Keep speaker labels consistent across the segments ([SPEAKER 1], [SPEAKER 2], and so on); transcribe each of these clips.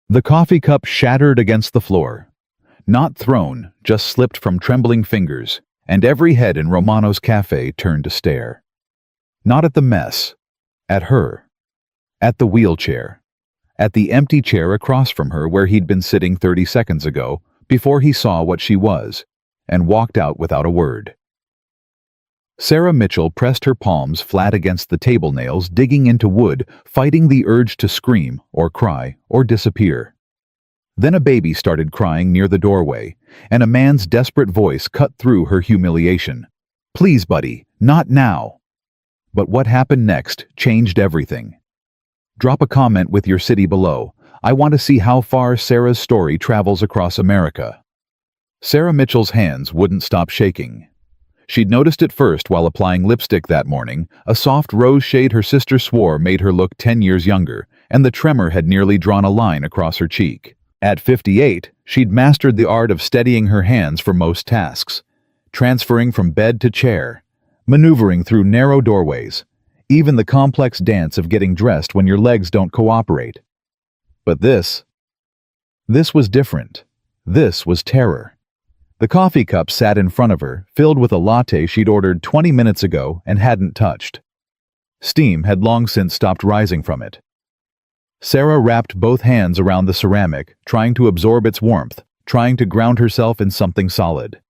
[SPEAKER 1] The coffee cup shattered against the floor. Not thrown, just slipped from trembling fingers, and every head in Romano's cafe turned to stare. Not at the mess. At her. At the wheelchair. At the empty chair across from her where he'd been sitting 30 seconds ago, before he saw what she was, and walked out without a word. Sarah Mitchell pressed her palms flat against the table nails, digging into wood, fighting the urge to scream, or cry, or disappear. Then a baby started crying near the doorway, and a man's desperate voice cut through her humiliation. "Please, buddy, not now." But what happened next changed everything. Drop a comment with your city below. I want to see how far Sarah's story travels across America. Sarah Mitchell's hands wouldn't stop shaking. She'd noticed it first while applying lipstick that morning, a soft rose shade her sister swore made her look 10 years younger, and the tremor had nearly drawn a line across her cheek. At 58, she'd mastered the art of steadying her hands for most tasks, transferring from bed to chair, maneuvering through narrow doorways, even the complex dance of getting dressed when your legs don't cooperate. But this was different. This was terror. The coffee cup sat in front of her, filled with a latte she'd ordered 20 minutes ago and hadn't touched. Steam had long since stopped rising from it. Sarah wrapped both hands around the ceramic, trying to absorb its warmth, trying to ground herself in something solid.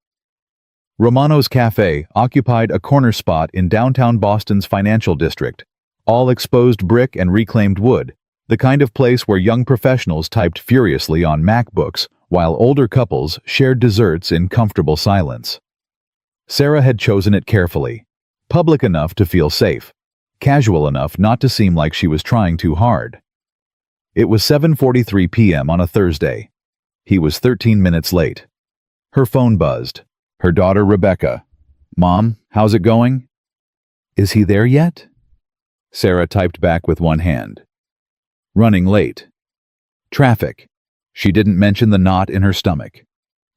[SPEAKER 1] Romano's Café occupied a corner spot in downtown Boston's financial district, all exposed brick and reclaimed wood, the kind of place where young professionals typed furiously on MacBooks, while older couples shared desserts in comfortable silence. Sarah had chosen it carefully, public enough to feel safe, casual enough not to seem like she was trying too hard. It was 7:43 p.m. on a Thursday. He was 13 minutes late. Her phone buzzed. Her daughter Rebecca. "Mom, how's it going?" "Is he there yet?" Sarah typed back with one hand. "Running late. Traffic." She didn't mention the knot in her stomach.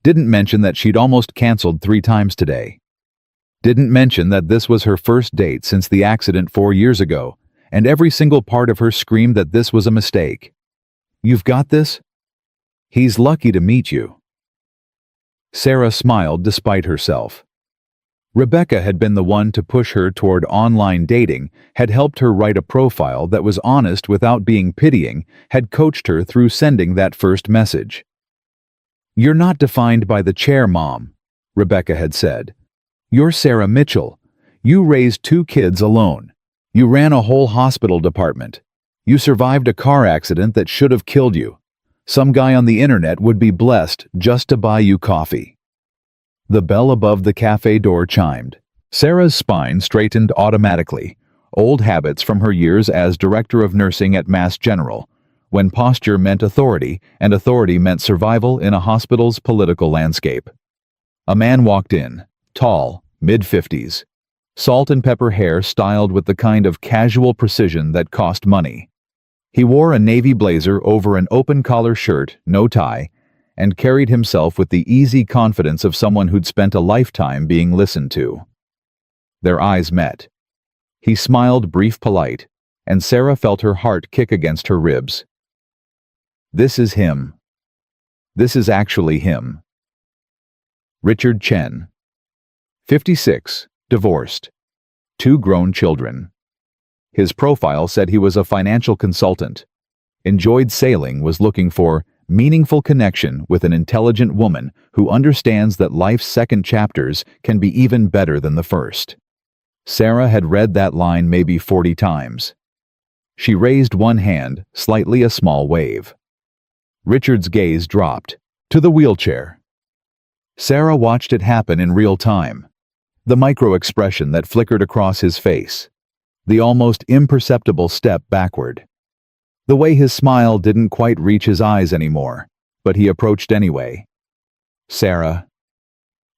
[SPEAKER 1] Didn't mention that she'd almost canceled 3 times today. Didn't mention that this was her first date since the accident 4 years ago, and every single part of her screamed that this was a mistake. "You've got this? He's lucky to meet you." Sarah smiled despite herself. Rebecca had been the one to push her toward online dating, had helped her write a profile that was honest without being pitying, had coached her through sending that first message. "You're not defined by the chair, Mom," Rebecca had said. "You're Sarah Mitchell. You raised 2 kids alone. You ran a whole hospital department. You survived a car accident that should have killed you. Some guy on the internet would be blessed just to buy you coffee." The bell above the cafe door chimed. Sarah's spine straightened automatically, old habits from her years as director of nursing at Mass General, when posture meant authority and authority meant survival in a hospital's political landscape. A man walked in, tall, mid-50s, salt and pepper hair styled with the kind of casual precision that cost money. He wore a navy blazer over an open-collar shirt, no tie, and carried himself with the easy confidence of someone who'd spent a lifetime being listened to. Their eyes met. He smiled brief polite, and Sarah felt her heart kick against her ribs. This is him. This is actually him. Richard Chen. 56, divorced. 2 grown children. His profile said he was a financial consultant. Enjoyed sailing, was looking for meaningful connection with an intelligent woman who understands that life's second chapters can be even better than the first. Sarah had read that line maybe 40 times. She raised one hand, slightly a small wave. Richard's gaze dropped to the wheelchair. Sarah watched it happen in real time. The micro-expression that flickered across his face. The almost imperceptible step backward. The way his smile didn't quite reach his eyes anymore, but he approached anyway. "Sarah."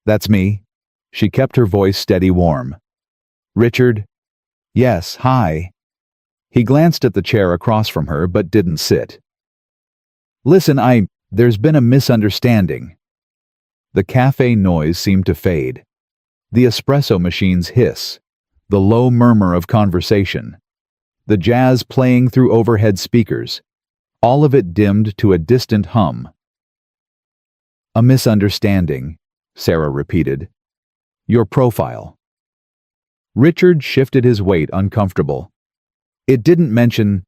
[SPEAKER 1] "That's me." She kept her voice steady warm. "Richard?" "Yes, hi." He glanced at the chair across from her but didn't sit. "Listen, there's been a misunderstanding." The cafe noise seemed to fade. The espresso machine's hiss. The low murmur of conversation. The jazz playing through overhead speakers. all of it dimmed to a distant hum. "A misunderstanding," Sarah repeated. "Your profile." Richard shifted his weight, uncomfortable. "It didn't mention...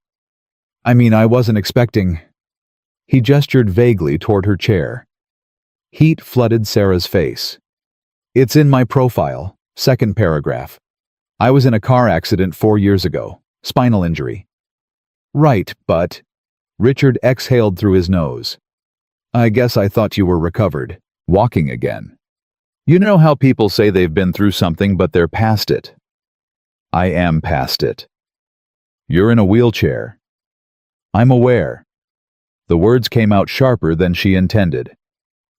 [SPEAKER 1] I wasn't expecting..." He gestured vaguely toward her chair. Heat flooded Sarah's face. "It's in my profile, second paragraph. I was in a car accident 4 years ago. Spinal injury." "Right, but..." Richard exhaled through his nose. "I guess I thought you were recovered, walking again. You know how people say they've been through something but they're past it? I am past it. You're in a wheelchair. I'm aware." The words came out sharper than she intended.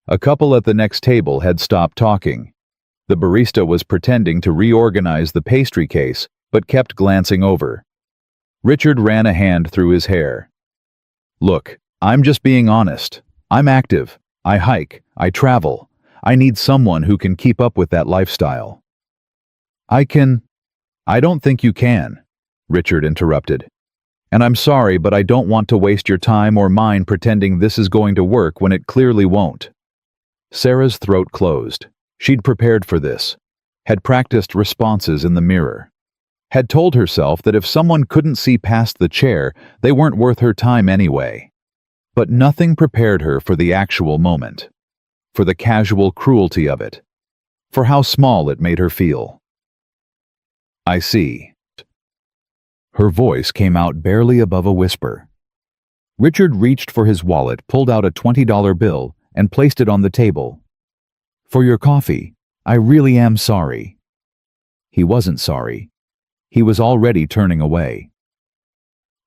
[SPEAKER 1] A couple at the next table had stopped talking. The barista was pretending to reorganize the pastry case, but kept glancing over. Richard ran a hand through his hair. "Look, I'm just being honest. I'm active. I hike. I travel. I need someone who can keep up with that lifestyle." "I don't think you can," Richard interrupted. "And I'm sorry, but I don't want to waste your time or mine pretending this is going to work when it clearly won't." Sarah's throat closed. She'd prepared for this, had practiced responses in the mirror, had told herself that if someone couldn't see past the chair, they weren't worth her time anyway. But nothing prepared her for the actual moment, for the casual cruelty of it, for how small it made her feel. "I see." Her voice came out barely above a whisper. Richard reached for his wallet, pulled out a $20 bill, and placed it on the table. "For your coffee, I really am sorry." He wasn't sorry. He was already turning away.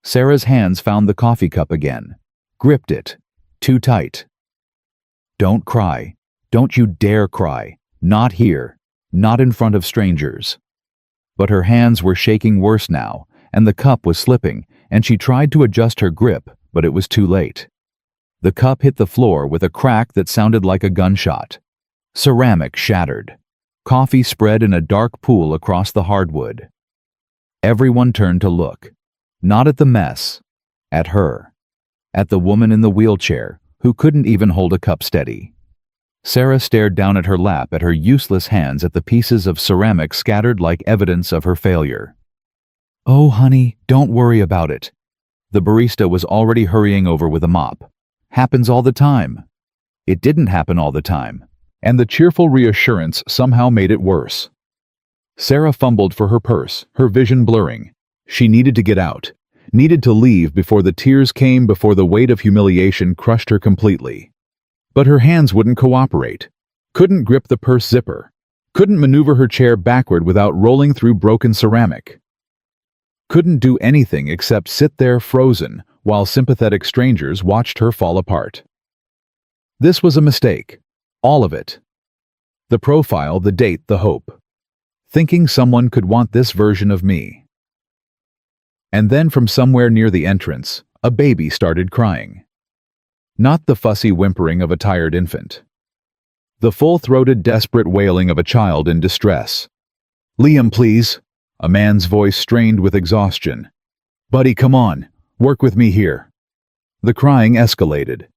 [SPEAKER 1] Sarah's hands found the coffee cup again, gripped it, too tight. "Don't cry. Don't you dare cry. Not here. Not in front of strangers." But her hands were shaking worse now, and the cup was slipping, and she tried to adjust her grip, but it was too late. The cup hit the floor with a crack that sounded like a gunshot. Ceramic shattered. Coffee spread in a dark pool across the hardwood. Everyone turned to look. Not at the mess. At her. At the woman in the wheelchair, who couldn't even hold a cup steady. Sarah stared down at her lap, at her useless hands, at the pieces of ceramic scattered like evidence of her failure. "Oh, honey, don't worry about it." The barista was already hurrying over with a mop. "Happens all the time." It didn't happen all the time, and the cheerful reassurance somehow made it worse. Sarah fumbled for her purse, her vision blurring. She needed to get out, needed to leave before the tears came, before the weight of humiliation crushed her completely. But her hands wouldn't cooperate, couldn't grip the purse zipper, couldn't maneuver her chair backward without rolling through broken ceramic. Couldn't do anything except sit there frozen while sympathetic strangers watched her fall apart. This was a mistake. All of it. The profile, the date, the hope. Thinking someone could want this version of me. And then from somewhere near the entrance, a baby started crying. Not the fussy whimpering of a tired infant. The full-throated, desperate wailing of a child in distress. "Liam, please." A man's voice strained with exhaustion. "Buddy, come on. Work with me here." The crying escalated.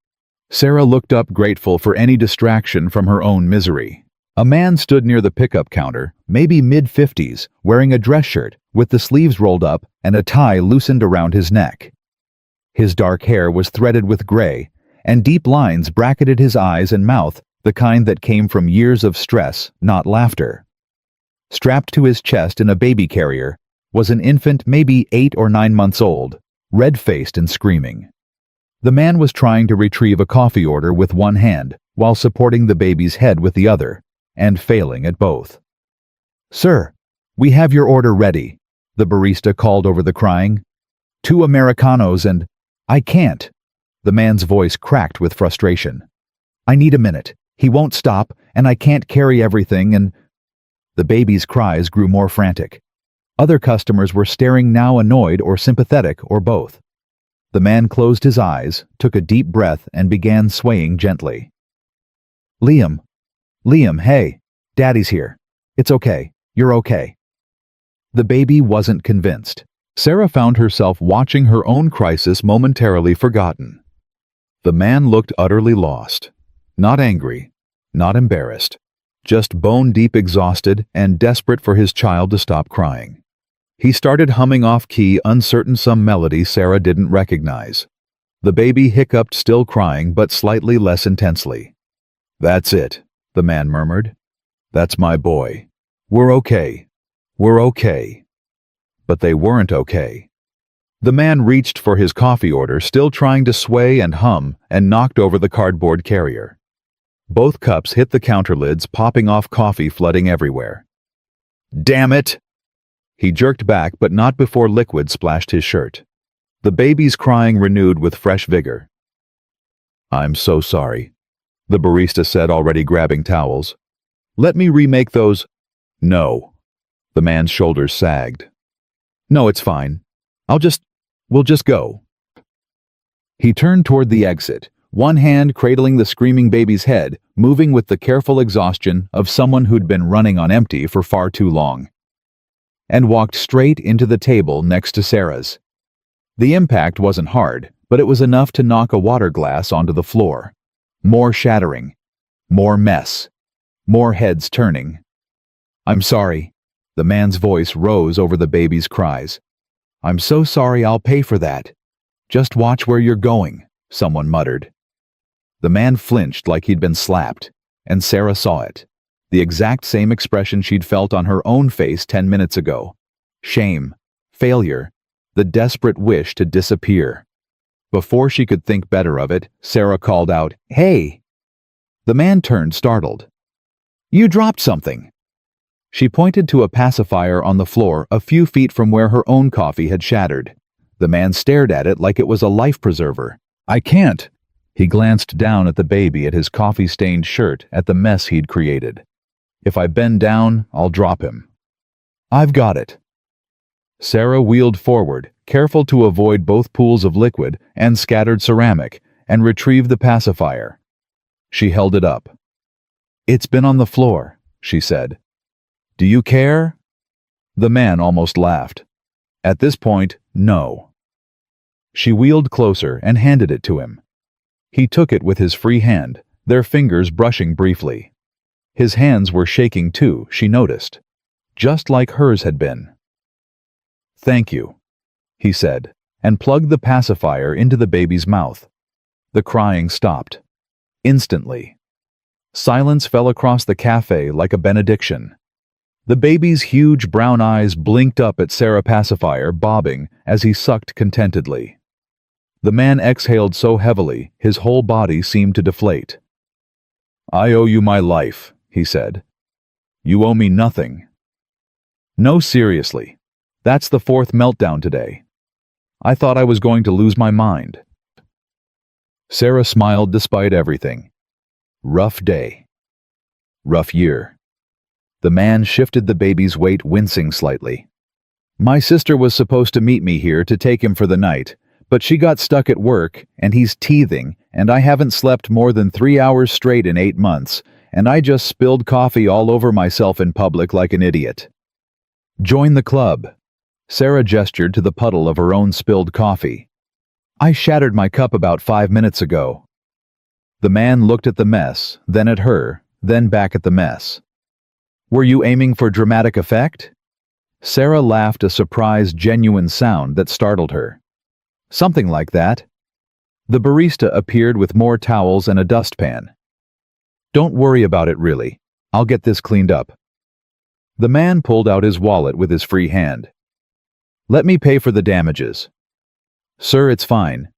[SPEAKER 1] Sarah looked up, grateful for any distraction from her own misery. A man stood near the pickup counter, maybe mid-50s, wearing a dress shirt, with the sleeves rolled up and a tie loosened around his neck. His dark hair was threaded with gray, and deep lines bracketed his eyes and mouth, the kind that came from years of stress, not laughter. Strapped to his chest in a baby carrier was an infant maybe 8 or 9 months old, red-faced and screaming. The man was trying to retrieve a coffee order with one hand while supporting the baby's head with the other, and failing at both. "Sir, we have your order ready," the barista called over the crying. "2 Americanos and..." "I can't." The man's voice cracked with frustration. "I need a minute. He won't stop, and I can't carry everything, and..." The baby's cries grew more frantic. Other customers were staring, now annoyed or sympathetic or both. The man closed his eyes, took a deep breath, and began swaying gently. Liam, hey, Daddy's here. It's okay. You're okay." The baby wasn't convinced. Sarah found herself watching her own crisis momentarily forgotten. The man looked utterly lost. Not angry, not embarrassed, just bone-deep exhausted and desperate for his child to stop crying. He started humming off-key, uncertain some melody Sarah didn't recognize. The baby hiccuped, still crying but slightly less intensely. "That's it," the man murmured. "That's my boy. We're okay. We're okay." But they weren't okay. The man reached for his coffee order, still trying to sway and hum, and knocked over the cardboard carrier. Both cups hit the counter lids, popping off coffee flooding everywhere. "Damn it!" He jerked back, but not before liquid splashed his shirt. The baby's crying renewed with fresh vigor. "I'm so sorry," the barista said, already grabbing towels. "Let me remake those." "No." The man's shoulders sagged. "No, it's fine. We'll just go." He turned toward the exit, one hand cradling the screaming baby's head, moving with the careful exhaustion of someone who'd been running on empty for far too long, and walked straight into the table next to Sarah's. The impact wasn't hard, but it was enough to knock a water glass onto the floor. More shattering. More mess. More heads turning. "I'm sorry." The man's voice rose over the baby's cries. "I'm so sorry, I'll pay for that." "Just watch where you're going," someone muttered. The man flinched like he'd been slapped, and Sarah saw it. The exact same expression she'd felt on her own face 10 minutes ago. Shame, failure, the desperate wish to disappear. Before she could think better of it, Sarah called out, "Hey!" The man turned, startled. "You dropped something." She pointed to a pacifier on the floor a few feet from where her own coffee had shattered. The man stared at it like it was a life preserver. "I can't." He glanced down at the baby, at his coffee-stained shirt, at the mess he'd created. "If I bend down, I'll drop him." "I've got it." Sarah wheeled forward, careful to avoid both pools of liquid and scattered ceramic, and retrieved the pacifier. She held it up. "It's been on the floor," she said. "Do you care?" The man almost laughed. "At this point, no." She wheeled closer and handed it to him. He took it with his free hand, their fingers brushing briefly. His hands were shaking too, she noticed, just like hers had been. "Thank you," he said, and plugged the pacifier into the baby's mouth. The crying stopped. Instantly. Silence fell across the cafe like a benediction. The baby's huge brown eyes blinked up at Sarah Pacifier, bobbing as he sucked contentedly. The man exhaled so heavily, his whole body seemed to deflate. "I owe you my life," he said. "You owe me nothing." "No, seriously. That's the 4th meltdown today. I thought I was going to lose my mind." Sarah smiled despite everything. Rough day. Rough year. The man shifted the baby's weight, wincing slightly. "My sister was supposed to meet me here to take him for the night, but she got stuck at work, and he's teething, and I haven't slept more than 3 hours straight in 8 months, and I just spilled coffee all over myself in public like an idiot." "Join the club." Sarah gestured to the puddle of her own spilled coffee. "I shattered my cup about 5 minutes ago." The man looked at the mess, then at her, then back at the mess. "Were you aiming for dramatic effect?" Sarah laughed, a surprised, genuine sound that startled her. "Something like that." The barista appeared with more towels and a dustpan. "Don't worry about it, really. I'll get this cleaned up." The man pulled out his wallet with his free hand. "Let me pay for the damages." "Sir, it's fine."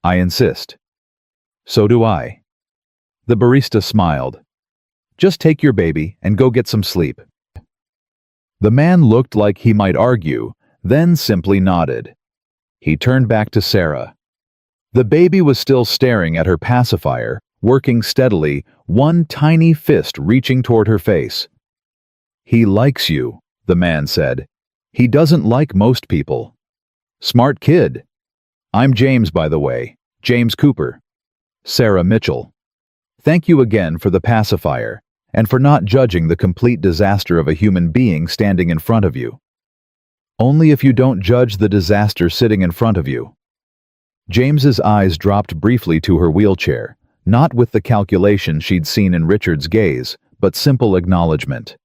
[SPEAKER 1] "I insist." "So do I." The barista smiled. "Just take your baby and go get some sleep." The man looked like he might argue, then simply nodded. He turned back to Sarah. The baby was still staring at her pacifier, working steadily, one tiny fist reaching toward her face. "He likes you," the man said. "He doesn't like most people." "Smart kid." "I'm James, by the way. James Cooper." "Sarah Mitchell. Thank you again for the pacifier, and for not judging the complete disaster of a human being standing in front of you." Only if you don't judge the disaster sitting in front of you. James's eyes dropped briefly to her wheelchair, not with the calculation she'd seen in Richard's gaze, but simple acknowledgement.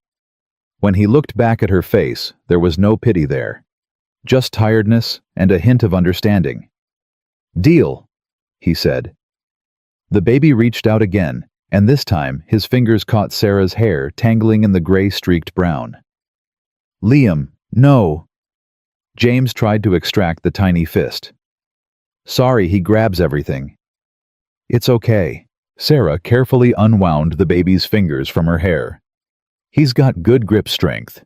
[SPEAKER 1] When he looked back at her face, there was no pity there. Just tiredness and a hint of understanding. "Deal," he said. The baby reached out again, and this time his fingers caught Sarah's hair tangling in the gray-streaked brown. "Liam, no." James tried to extract the tiny fist. "Sorry," he grabs everything. "It's okay." Sarah carefully unwound the baby's fingers from her hair. "He's got good grip strength.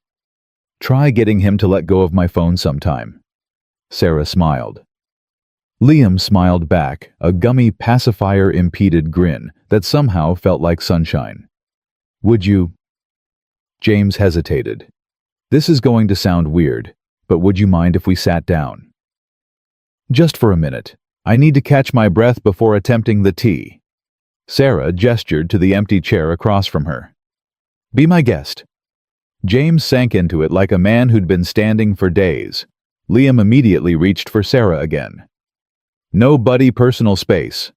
[SPEAKER 1] Try getting him to let go of my phone sometime." Sarah smiled. Liam smiled back, a gummy pacifier-impeded grin that somehow felt like sunshine. "Would you?" James hesitated. "This is going to sound weird, but would you mind if we sat down?" "Just for a minute. I need to catch my breath before attempting the tea." Sarah gestured to the empty chair across from her. "Be my guest." James sank into it like a man who'd been standing for days. Liam immediately reached for Sarah again. "No buddy personal space."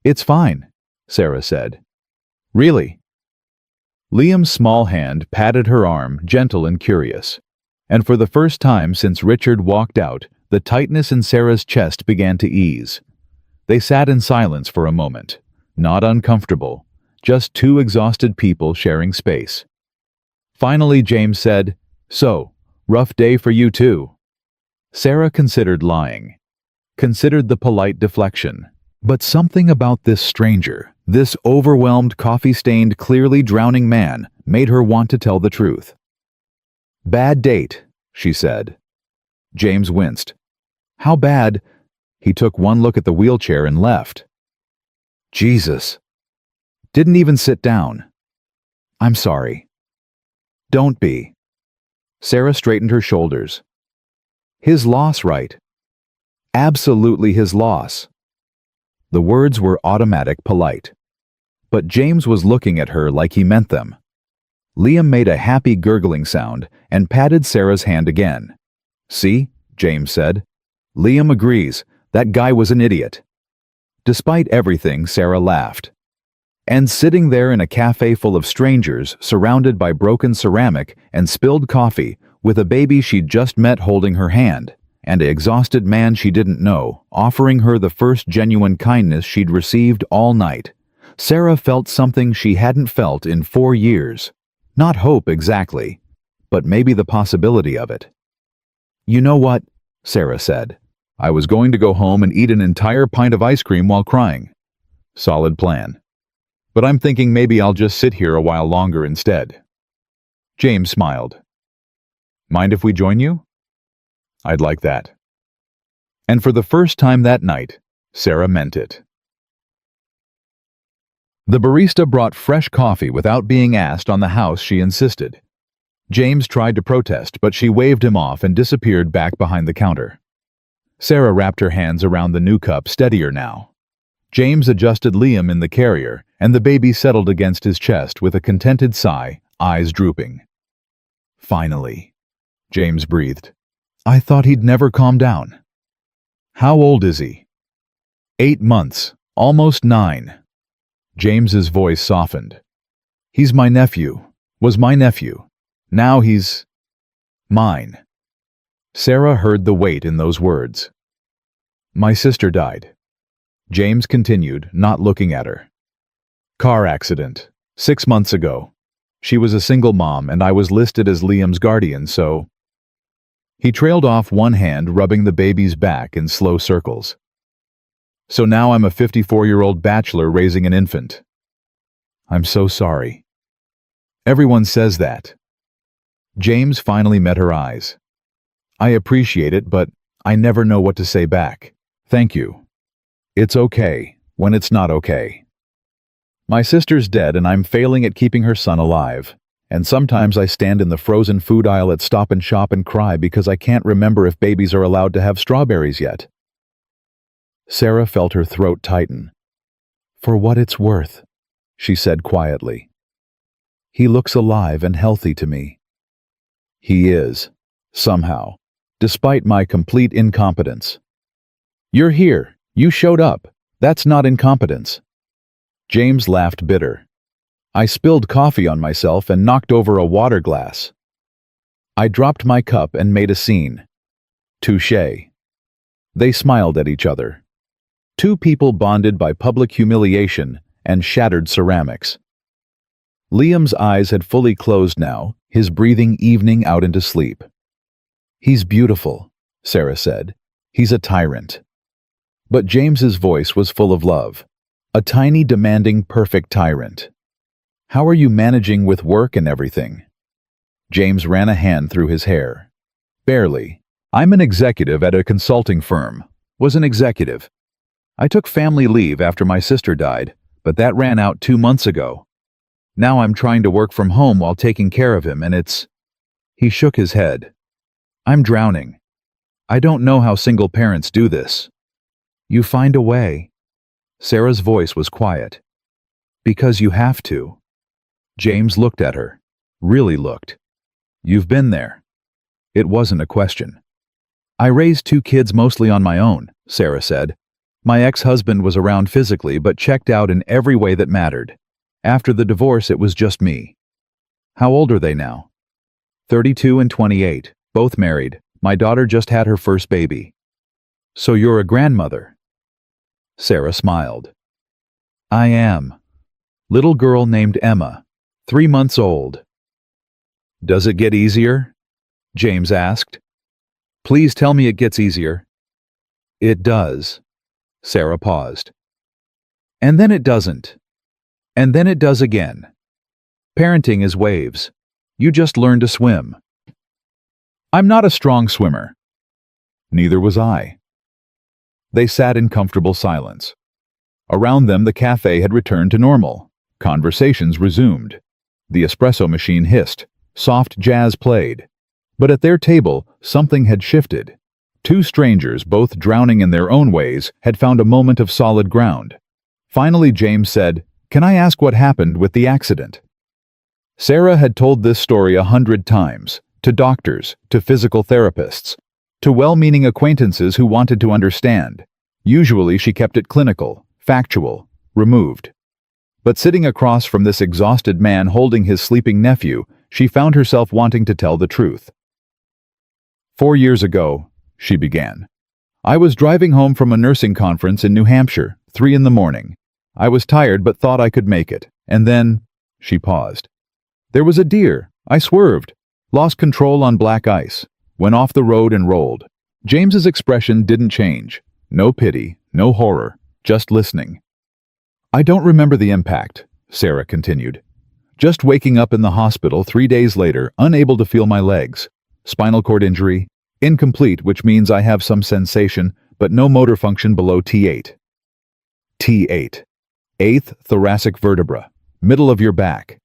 [SPEAKER 1] "It's fine," Sarah said. "Really?" Liam's small hand patted her arm, gentle and curious. And for the first time since Richard walked out, the tightness in Sarah's chest began to ease. They sat in silence for a moment, not uncomfortable, just two exhausted people sharing space. Finally, James said, "So, rough day for you too." Sarah considered lying, considered the polite deflection. But something about this stranger, this overwhelmed, coffee-stained, clearly drowning man, made her want to tell the truth. "Bad date," she said. James winced. "How bad?" He took one look at the wheelchair and left. "Jesus." Didn't even sit down. "I'm sorry." "Don't be." Sarah straightened her shoulders. "His loss, right?" "Absolutely his loss." The words were automatic, polite. But James was looking at her like he meant them. Liam made a happy gurgling sound and patted Sarah's hand again. "See?" James said. "Liam agrees. That guy was an idiot." Despite everything, Sarah laughed. And sitting there in a cafe full of strangers, surrounded by broken ceramic and spilled coffee, with a baby she'd just met holding her hand, and an exhausted man she didn't know, offering her the first genuine kindness she'd received all night, Sarah felt something she hadn't felt in 4 years. Not hope exactly, but maybe the possibility of it. "You know what?" Sarah said. "I was going to go home and eat an entire pint of ice cream while crying. Solid plan. But I'm thinking maybe I'll just sit here a while longer instead." James smiled. "Mind if we join you?" "I'd like that." And for the first time that night, Sarah meant it. The barista brought fresh coffee without being asked on the house she insisted. James tried to protest, but she waved him off and disappeared back behind the counter. Sarah wrapped her hands around the new cup, steadier now. James adjusted Liam in the carrier, and the baby settled against his chest with a contented sigh, eyes drooping. "Finally," James breathed. "I thought he'd never calm down." "How old is he?" 8 months, almost 9. James's voice softened. "He's my nephew, was my nephew. Now he's mine." Sarah heard the weight in those words. "My sister died." James continued, not looking at her. "Car accident, 6 months ago. She was a single mom and I was listed as Liam's guardian, so—" He trailed off, one hand rubbing the baby's back in slow circles. "So now I'm a 54-year-old bachelor raising an infant. I'm so sorry." "Everyone says that." James finally met her eyes. "I appreciate it, but I never know what to say back. Thank you. It's okay when it's not okay. My sister's dead and I'm failing at keeping her son alive. And sometimes I stand in the frozen food aisle at Stop and Shop and cry because I can't remember if babies are allowed to have strawberries yet." Sarah felt her throat tighten. "For what it's worth," she said quietly. "He looks alive and healthy to me." "He is," somehow, despite my complete incompetence. "You're here. You showed up. That's not incompetence." James laughed bitter. I spilled coffee on myself and knocked over a water glass. I dropped my cup and made a scene. Touché. They smiled at each other. Two people bonded by public humiliation and shattered ceramics. Liam's eyes had fully closed now, his breathing evening out into sleep. "He's beautiful," Sarah said. "He's a tyrant." But James's voice was full of love. A tiny, demanding, perfect tyrant. "How are you managing with work and everything?" James ran a hand through his hair. "Barely. I'm an executive at a consulting firm. Was an executive. I took family leave after my sister died, but that ran out 2 months ago. Now I'm trying to work from home while taking care of him, and it's—" He shook his head. "I'm drowning. I don't know how single parents do this." "You find a way." Sarah's voice was quiet. "Because you have to." James looked at her. Really looked. "You've been there." It wasn't a question. "I raised 2 kids mostly on my own," Sarah said. "My ex-husband was around physically but checked out in every way that mattered. After the divorce, it was just me." "How old are they now?" 32 and 28, both married. My daughter just had her first baby." "So you're a grandmother?" Sarah smiled. "I am. Little girl named Emma, 3 months old." "Does it get easier?" James asked. "Please tell me it gets easier." "It does." Sarah paused. "And then it doesn't. And then it does again. Parenting is waves. You just learn to swim." "I'm not a strong swimmer." Neither was I. They sat in comfortable silence. Around them, the cafe had returned to normal. Conversations resumed. The espresso machine hissed. Soft jazz played. But at their table, something had shifted. 2 strangers, both drowning in their own ways, had found a moment of solid ground. Finally, James said, "Can I ask what happened with the accident?" Sarah had told this story 100 times, to doctors, to physical therapists, to well-meaning acquaintances who wanted to understand. Usually she kept it clinical, factual, removed. But sitting across from this exhausted man holding his sleeping nephew, she found herself wanting to tell the truth. "4 years ago," she began, "I was driving home from a nursing conference in New Hampshire, 3 in the morning. I was tired but thought I could make it. And then—" she paused. "There was a deer. I swerved, lost control on black ice, went off the road and rolled." James's expression didn't change. No pity, no horror, just listening. "I don't remember the impact," Sarah continued. "Just waking up in the hospital 3 days later, unable to feel my legs. Spinal cord injury, incomplete, which means I have some sensation, but no motor function below T8. T8. 8th thoracic vertebra, middle of your back.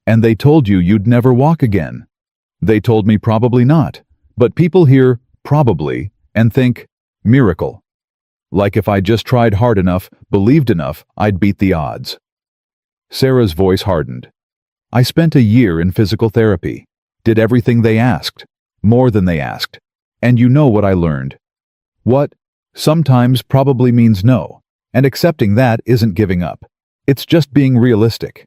[SPEAKER 1] And they told you you'd never walk again." They told me probably not, but people hear probably and think miracle. Like if I just tried hard enough, believed enough, I'd beat the odds. Sarah's voice hardened. "I spent a year in physical therapy, did everything they asked, more than they asked. And you know what I learned. What sometimes probably means no, and accepting that isn't giving up. It's just being realistic."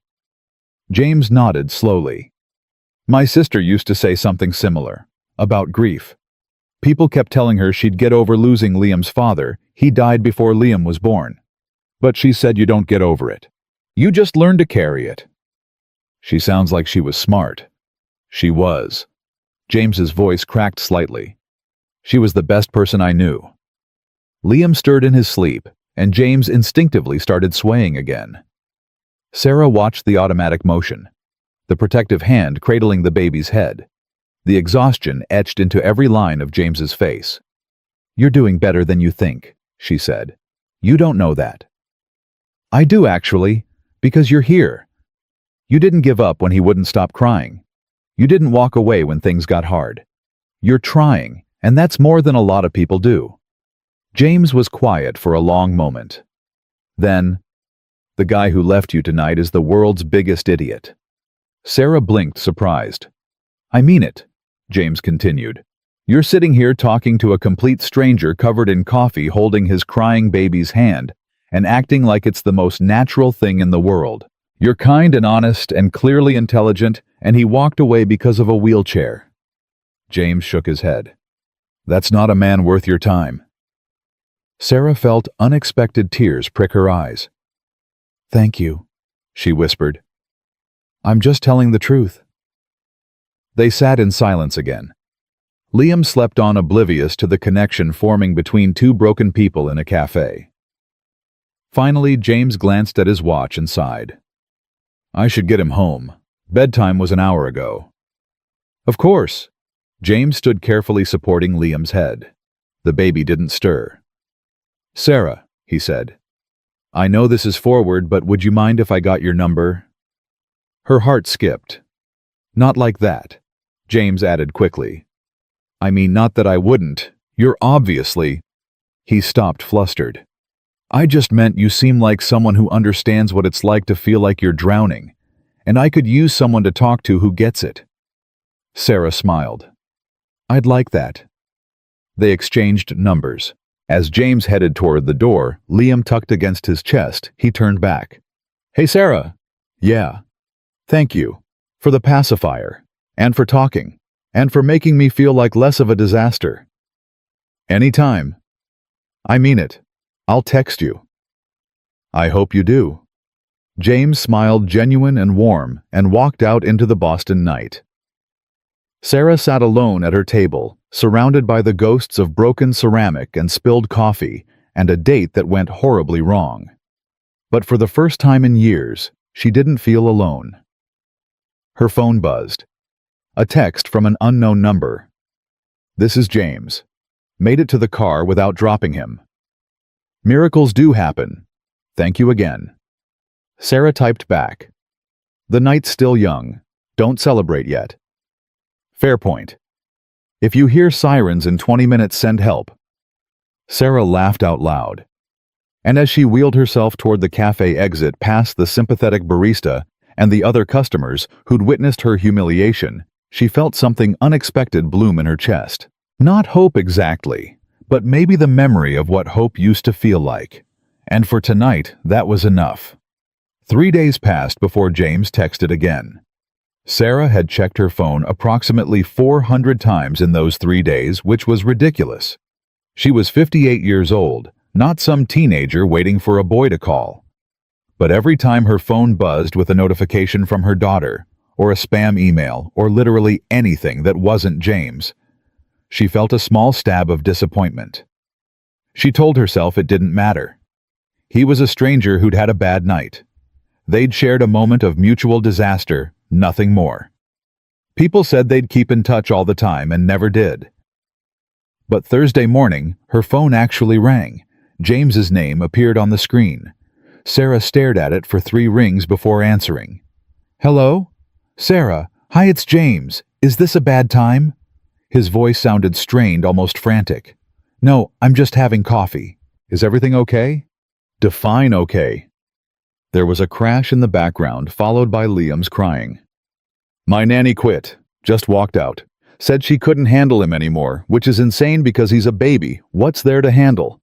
[SPEAKER 1] James nodded slowly. "My sister used to say something similar, about grief. People kept telling her she'd get over losing Liam's father. He died before Liam was born. But she said you don't get over it. You just learn to carry it." She sounds like she was smart. She was. James's voice cracked slightly. "She was the best person I knew." Liam stirred in his sleep, and James instinctively started swaying again. Sarah watched the automatic motion, the protective hand cradling the baby's head, the exhaustion etched into every line of James's face. "You're doing better than you think," she said. "You don't know that." "I do actually, because you're here. You didn't give up when he wouldn't stop crying. You didn't walk away when things got hard. You're trying, and that's more than a lot of people do." James was quiet for a long moment. Then, "The guy who left you tonight is the world's biggest idiot." Sarah blinked, surprised. "I mean it," James continued. You're sitting here talking to a complete stranger covered in coffee holding his crying baby's hand and acting like it's the most natural thing in the world. You're kind and honest and clearly intelligent, and he walked away because of a wheelchair." James shook his head. "That's not a man worth your time." Sarah felt unexpected tears prick her eyes. "Thank you," she whispered. "I'm just telling the truth." They sat in silence again. Liam slept on, oblivious to the connection forming between two broken people in a cafe. Finally, James glanced at his watch and sighed. "I should get him home. Bedtime was an hour ago." "Of course." James stood carefully supporting Liam's head. The baby didn't stir. "Sarah," he said, "I know this is forward, but would you mind if I got your number?" Her heart skipped. "Not like that," James added quickly. "I mean, not that I wouldn't. You're obviously—" He stopped, flustered. "I just meant you seem like someone who understands what it's like to feel like you're drowning, and I could use someone to talk to who gets it." Sarah smiled. "I'd like that." They exchanged numbers. As James headed toward the door, Liam tucked against his chest, he turned back. "Hey, Sarah." "Yeah. Thank you. For the pacifier. And for talking. And for making me feel like less of a disaster." "Anytime." "I mean it. I'll text you." "I hope you do." James smiled, genuine and warm, and walked out into the Boston night. Sarah sat alone at her table, surrounded by the ghosts of broken ceramic and spilled coffee, and a date that went horribly wrong. But for the first time in years, she didn't feel alone. Her phone buzzed. A text from an unknown number. "This is James. Made it to the car without dropping him. Miracles do happen. Thank you again." Sarah typed back. "The night's still young. Don't celebrate yet. Fair point. If you hear sirens in 20 minutes, send help." Sarah laughed out loud. And as she wheeled herself toward the cafe exit past the sympathetic barista and the other customers who'd witnessed her humiliation, she felt something unexpected bloom in her chest. Not hope exactly, but maybe the memory of what hope used to feel like. And for tonight, that was enough. 3 days passed before James texted again. Sarah had checked her phone approximately 400 times in those 3 days, which was ridiculous. She was 58 years old, not some teenager waiting for a boy to call. But every time her phone buzzed with a notification from her daughter, or a spam email, or literally anything that wasn't James, she felt a small stab of disappointment. She told herself it didn't matter. He was a stranger who'd had a bad night. They'd shared a moment of mutual disaster, nothing more. People said they'd keep in touch all the time and never did. But Thursday morning, her phone actually rang. James's name appeared on the screen. Sarah stared at it for 3 rings before answering. "Hello? Sarah, hi, it's James. Is this a bad time?" His voice sounded strained, almost frantic. "No, I'm just having coffee. Is everything okay?" "Define okay." There was a crash in the background, followed by Liam's crying. "My nanny quit. Just walked out. Said she couldn't handle him anymore, which is insane because he's a baby. What's there to handle?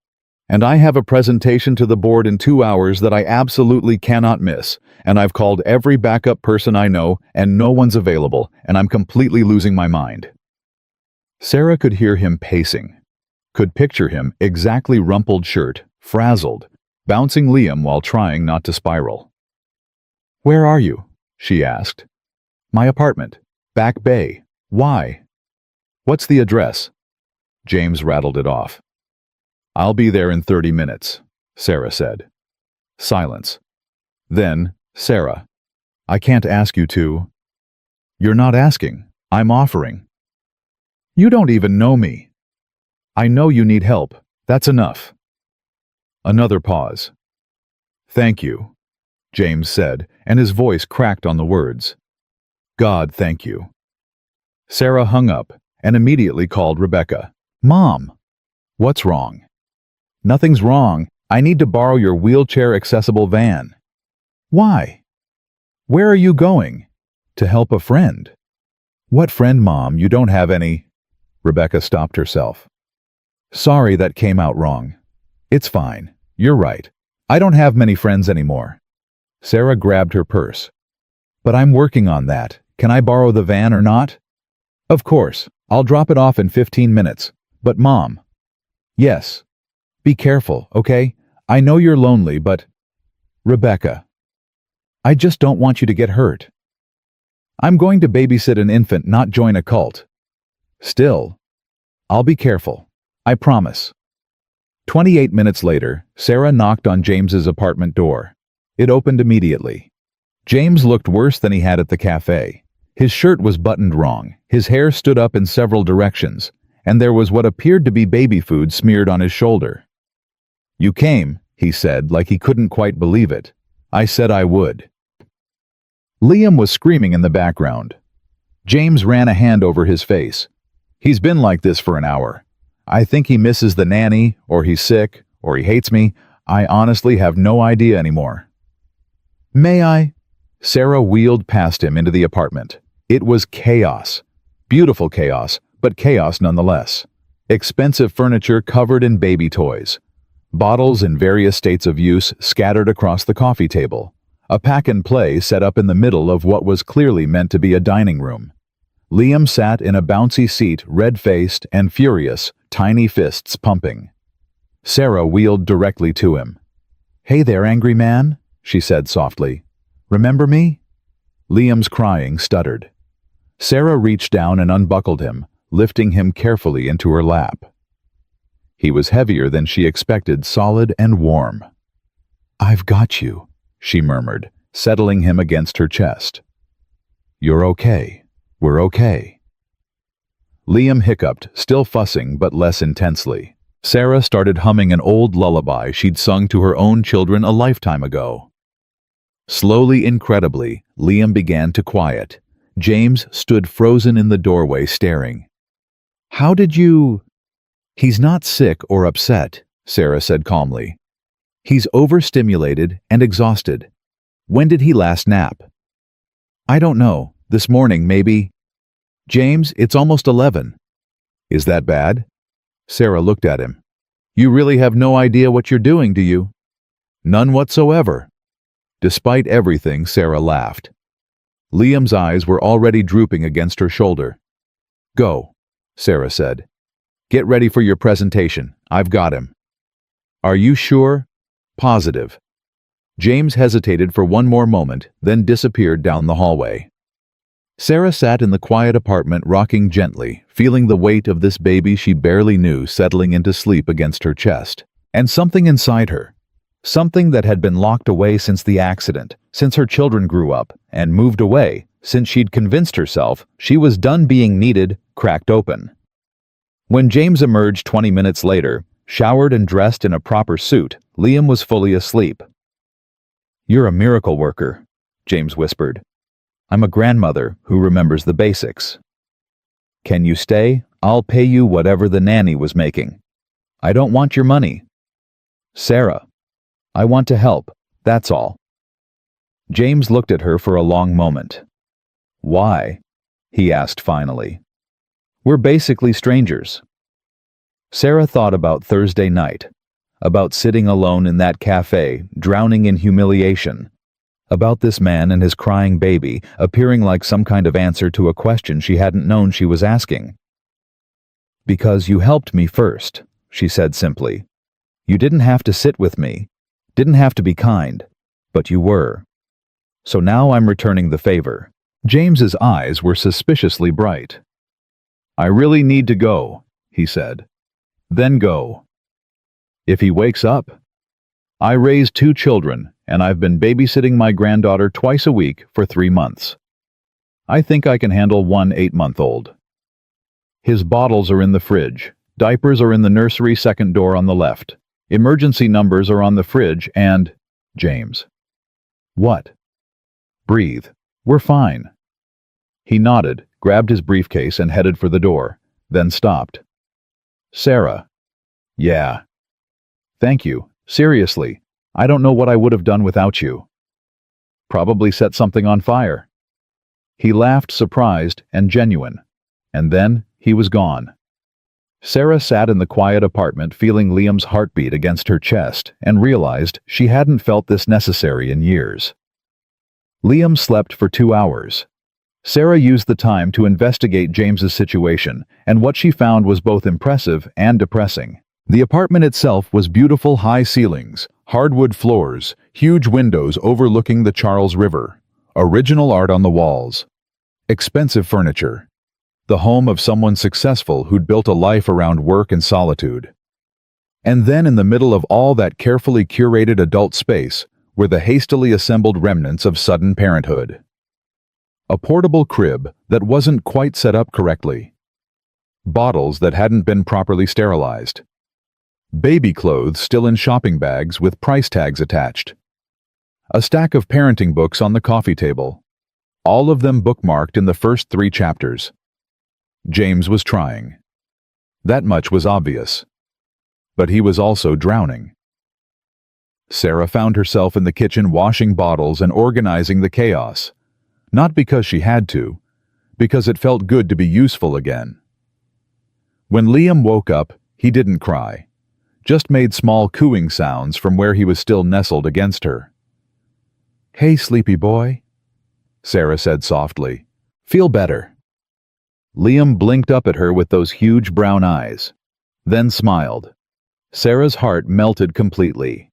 [SPEAKER 1] And I have a presentation to the board in 2 hours that I absolutely cannot miss, and I've called every backup person I know, and no one's available, and I'm completely losing my mind." Sarah could hear him pacing. Could picture him, exactly rumpled shirt, frazzled, bouncing Liam while trying not to spiral. "Where are you?" she asked. "My apartment. Back Bay. Why?" "What's the address?" James rattled it off. "I'll be there in 30 minutes, Sarah said. Silence. Then, "Sarah, I can't ask you to." "You're not asking. I'm offering." "You don't even know me." "I know you need help. That's enough." Another pause. "Thank you," James said, and his voice cracked on the words. "God, thank you." Sarah hung up and immediately called Rebecca. "Mom!" "What's wrong?" "Nothing's wrong. I need to borrow your wheelchair-accessible van." "Why?" "Where are you going?" "To help a friend." "What friend, Mom? You don't have any." Rebecca stopped herself. Sorry that came out wrong. It's fine. You're right. I don't have many friends anymore. Sarah grabbed her purse. But I'm working on that. Can I borrow the van or not? Of course. I'll drop it off in 15 minutes. But Mom. Yes. Be careful, okay? I know you're lonely, but... Rebecca. I just don't want you to get hurt. I'm going to babysit an infant, not join a cult. Still, I'll be careful. I promise. 28 minutes later, Sarah knocked on James's apartment door. It opened immediately. James looked worse than he had at the cafe. His shirt was buttoned wrong, his hair stood up in several directions, and there was what appeared to be baby food smeared on his shoulder. You came, he said, like he couldn't quite believe it. I said I would. Liam was screaming in the background. James ran a hand over his face. He's been like this for an hour. I think he misses the nanny, or he's sick, or he hates me. I honestly have no idea anymore. May I? Sarah wheeled past him into the apartment. It was chaos. Beautiful chaos, but chaos nonetheless. Expensive furniture covered in baby toys. Bottles in various states of use scattered across the coffee table. A pack-and-play set up in the middle of what was clearly meant to be a dining room. Liam sat in a bouncy seat, red-faced and furious, tiny fists pumping. Sarah wheeled directly to him. Hey there, angry man, she said softly. Remember me? Liam's crying stuttered. Sarah reached down and unbuckled him, lifting him carefully into her lap. He was heavier than she expected, solid and warm. I've got you, she murmured, settling him against her chest. You're okay. We're okay. Liam hiccuped, still fussing but less intensely. Sarah started humming an old lullaby she'd sung to her own children a lifetime ago. Slowly, incredibly, Liam began to quiet. James stood frozen in the doorway, staring. How did you... He's not sick or upset, Sarah said calmly. He's overstimulated and exhausted. When did he last nap? I don't know. This morning, maybe. James, it's almost 11. Is that bad? Sarah looked at him. You really have no idea what you're doing, do you? None whatsoever. Despite everything, Sarah laughed. Liam's eyes were already drooping against her shoulder. Go, Sarah said. Get ready for your presentation. I've got him. Are you sure? Positive. James hesitated for one more moment, then disappeared down the hallway. Sarah sat in the quiet apartment, rocking gently, feeling the weight of this baby she barely knew settling into sleep against her chest. And something inside her, something that had been locked away since the accident, since her children grew up, and moved away, since she'd convinced herself she was done being needed, cracked open. When James emerged 20 minutes later, showered and dressed in a proper suit, Liam was fully asleep. You're a miracle worker, James whispered. I'm a grandmother who remembers the basics. Can you stay? I'll pay you whatever the nanny was making. I don't want your money. Sarah, I want to help, that's all. James looked at her for a long moment. Why? He asked finally. We're basically strangers. Sarah thought about Thursday night, about sitting alone in that cafe, drowning in humiliation, about this man and his crying baby appearing like some kind of answer to a question she hadn't known she was asking. Because you helped me first, she said simply. You didn't have to sit with me, didn't have to be kind, but you were. So now I'm returning the favor. James's eyes were suspiciously bright. I really need to go, he said. Then go. If he wakes up? I raised 2 children, and I've been babysitting my granddaughter twice a week for 3 months. I think I can handle one 8-month-old. His bottles are in the fridge. Diapers are in the nursery second door on the left. Emergency numbers are on the fridge and... James. What? Breathe. We're fine. He nodded, grabbed his briefcase and headed for the door, then stopped. Sarah. Yeah. Thank you. Seriously, I don't know what I would have done without you. Probably set something on fire. He laughed, surprised and genuine, and then he was gone. Sarah sat in the quiet apartment feeling Liam's heartbeat against her chest and realized she hadn't felt this necessary in years. Liam slept for 2 hours. Sarah used the time to investigate James's situation, and what she found was both impressive and depressing. The apartment itself was beautiful high ceilings, hardwood floors, huge windows overlooking the Charles River, original art on the walls, expensive furniture. The home of someone successful who'd built a life around work and solitude. And then in the middle of all that carefully curated adult space were the hastily assembled remnants of sudden parenthood. A portable crib that wasn't quite set up correctly. Bottles that hadn't been properly sterilized. Baby clothes still in shopping bags with price tags attached. A stack of parenting books on the coffee table. All of them bookmarked in the first 3 chapters. James was trying. That much was obvious. But he was also drowning. Sarah found herself in the kitchen washing bottles and organizing the chaos. Not because she had to, because it felt good to be useful again. When Liam woke up, he didn't cry, just made small cooing sounds from where he was still nestled against her. "Hey, sleepy boy," Sarah said softly. "Feel better." Liam blinked up at her with those huge brown eyes, then smiled. Sarah's heart melted completely.